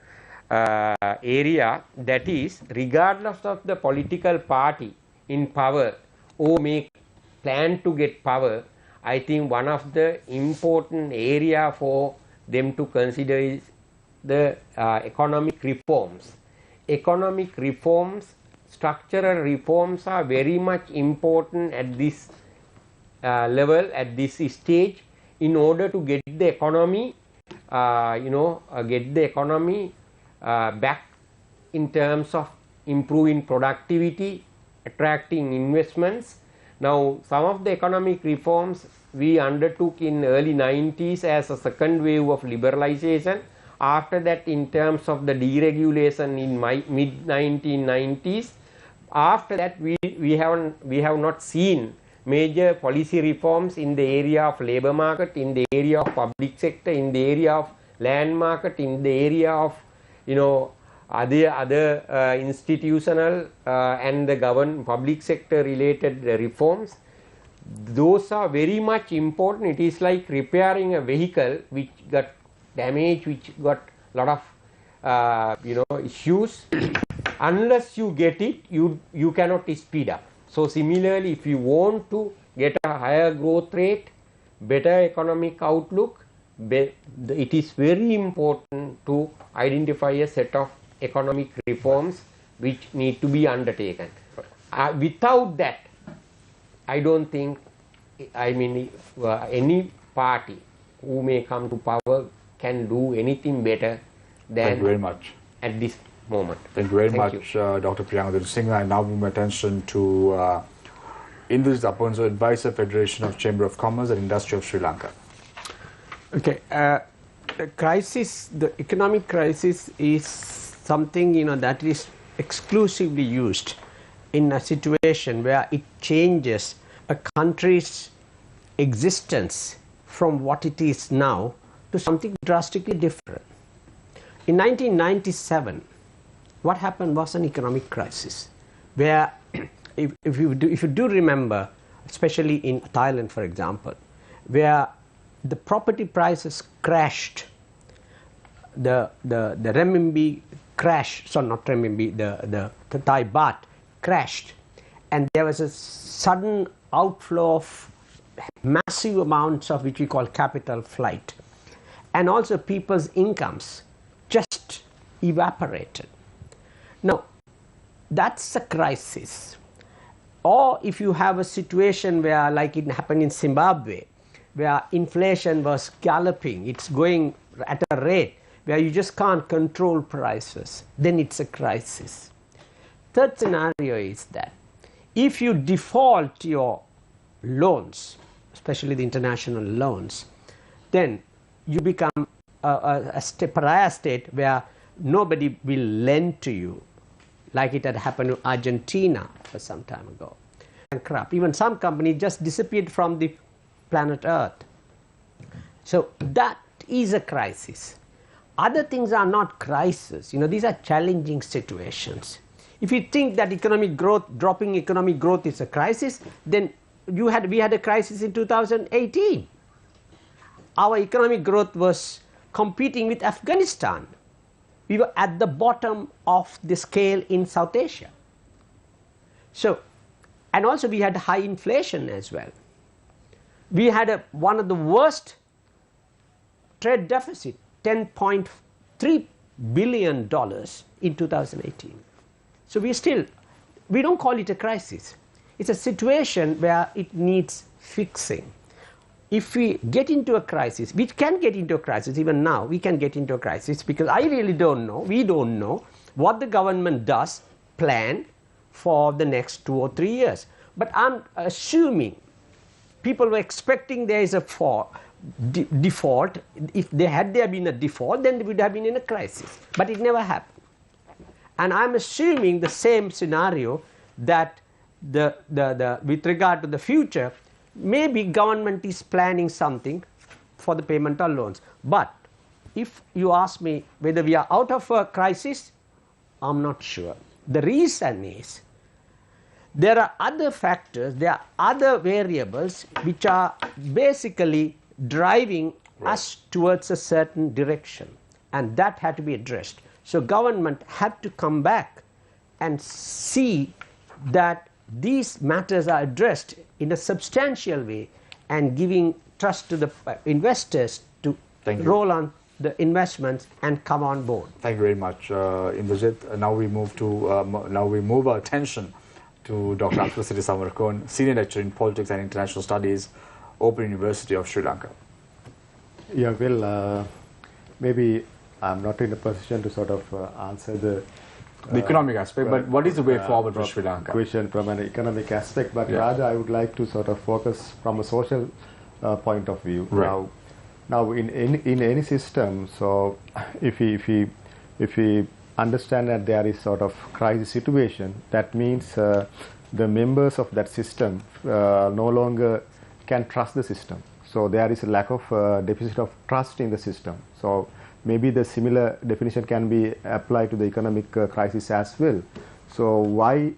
S2: area, that is, regardless of the political party in power or may plan to get power, I think one of the important area for them to consider is the economic reforms. Economic reforms, structural reforms are very much important at this level, at this stage, in order to get the economy back in terms of improving productivity, attracting investments. Now, some of the economic reforms we undertook in early 90s as a second wave of liberalization. After that, in terms of the deregulation in mid 1990s. After that, we have not seen major policy reforms in the area of labor market, in the area of public sector, in the area of land market, in the area of other institutional and the public sector related reforms. Those are very much important. It is like repairing a vehicle which got damaged, which got a lot of issues. Unless you get it, you cannot speed up. So similarly, if you want to get a higher growth rate, better economic outlook, it is very important to identify a set of economic reforms which need to be undertaken. Without that, I don't think, any party who may come to power can do anything better than
S1: Thank you very much.
S2: At this moment.
S1: Thank you very much, Dr. Priyanka Singh. I now move my attention to Indris Aponso, Advisor, Federation of Chamber of Commerce and Industry of Sri Lanka.
S3: Okay, the crisis, the economic crisis is something that is exclusively used in a situation where it changes a country's existence from what it is now to something drastically different. In 1997, what happened was an economic crisis where, if you do remember, especially in Thailand, for example, where the property prices crashed, the renminbi crashed, so not renminbi, the Thai baht crashed, and there was a sudden outflow of massive amounts of which we call capital flight, and also people's incomes just evaporated. Now, that's a crisis. Or if you have a situation where, like it happened in Zimbabwe, where inflation was galloping, it's going at a rate where you just can't control prices, then it's a crisis. Third scenario is that if you default your loans, especially the international loans, then you become a pariah state where nobody will lend to you, like it had happened to Argentina for some time ago. Bankrupt. Even some company just disappeared from the planet Earth. So that is a crisis. Other things are not crises. These are challenging situations. If you think that economic growth, dropping economic growth is a crisis, then we had a crisis in 2018. Our economic growth was competing with Afghanistan. We were at the bottom of the scale in South Asia. So, and also we had high inflation as well. We had one of the worst trade deficit, $10.3 billion in 2018. So we don't call it a crisis. It's a situation where it needs fixing. If we get into a crisis, we can get into a crisis, even now we can get into a crisis, because I really don't know, we don't know what the government does plan for the next 2 or 3 years. But I'm assuming people were expecting there is a default. If there been a default, then they would have been in a crisis. But it never happened. And I'm assuming the same scenario, that with regard to the future, maybe government is planning something for the payment of loans. But if you ask me whether we are out of a crisis, I'm not sure. The reason is there are other factors, there are other variables which are basically driving us towards a certain direction, and that had to be addressed. So government had to come back and see that these matters are addressed in a substantial way, and giving trust to the investors to roll on the investments and come on board.
S1: Thank you very much, Indrajit. Now we move our attention to Dr. Atmasiri Samarkon, Senior Lecturer in Politics and International Studies, Open University of Sri Lanka.
S4: Yeah, well, maybe I'm not in a position to sort of answer the
S1: economic aspect, but what is the way forward for Sri Lanka?
S4: Question from an economic aspect, but
S1: Yeah.
S4: rather I would like to sort of focus from a social point of view.
S1: Right.
S4: Now in any system, so if we understand that there is sort of crisis situation, that means the members of that system no longer can trust the system. So there is a lack of deficit of trust in the system. So maybe the similar definition can be applied to the economic crisis as well. So why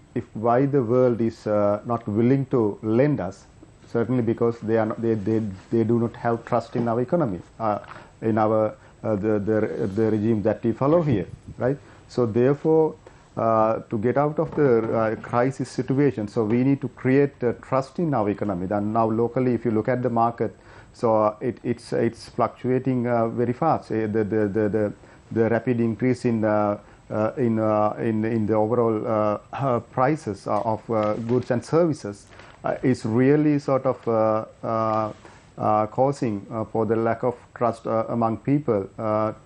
S4: the world is not willing to lend us? Certainly because they do not have trust in our economy, in our the regime that we follow here, right? So therefore, to get out of the crisis situation, so we need to create trust in our economy. And now locally, if you look at the market, so it's fluctuating very fast. The rapid increase in the overall prices of goods and services is really sort of causing for the lack of trust among people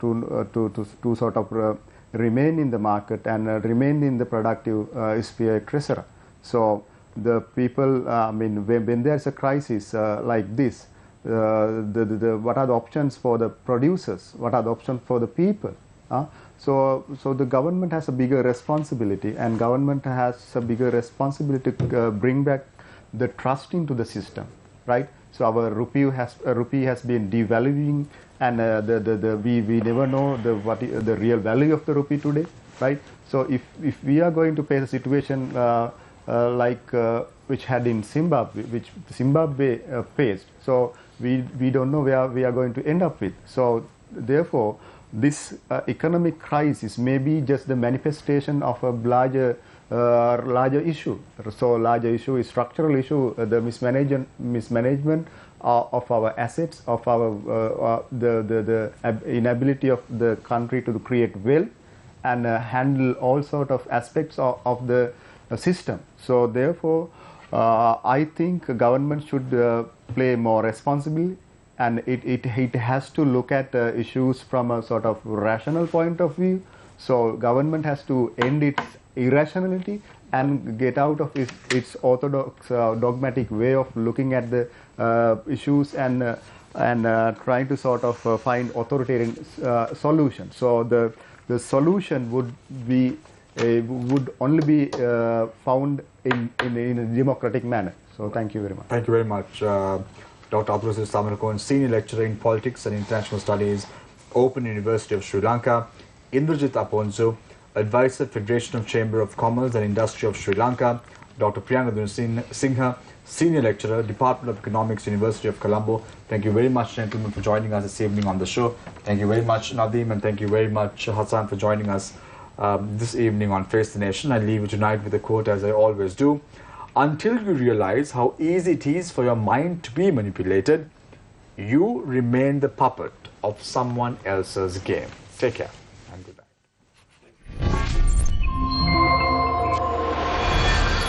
S4: to sort of remain in the market and remain in the productive sphere, etc. So the people, I mean, when there's a crisis like this, what are the options for the producers? What are the options for the people? So the government has a bigger responsibility, and government has a bigger responsibility to bring back the trust into the system, right? So our rupee has been devaluing, and we never know the real value of the rupee today, right? So if we are going to face a situation like which had in Zimbabwe, which Zimbabwe faced, so we don't know where we are going to end up with. So therefore, this economic crisis may be just the manifestation of a larger issue. So larger issue is structural issue, the mismanagement of our assets, of our the inability of the country to create wealth, and handle all sort of aspects of the system. So therefore, I think government should play more responsibly, and it has to look at issues from a sort of rational point of view. So government has to end its irrationality and get out of its orthodox dogmatic way of looking at the issues and trying to sort of find authoritarian solutions. So the solution would only be found in a democratic manner. So thank you very much.
S1: Thank you very much, Dr. Abdulaziz Samarakon, Senior Lecturer in Politics and International Studies, Open University of Sri Lanka; Indrajit Aponzo, Advisor, Federation of Chamber of Commerce and Industry of Sri Lanka; Dr. Priyanka Singha, Senior Lecturer, Department of Economics, University of Colombo. Thank you very much, gentlemen, for joining us this evening on the show. Thank you very much, Nadeem, and thank you very much, Hassan, for joining us this evening on Face the Nation. I leave you tonight with a quote, as I always do. Until you realize how easy it is for your mind to be manipulated, you remain the puppet of someone else's game. Take care.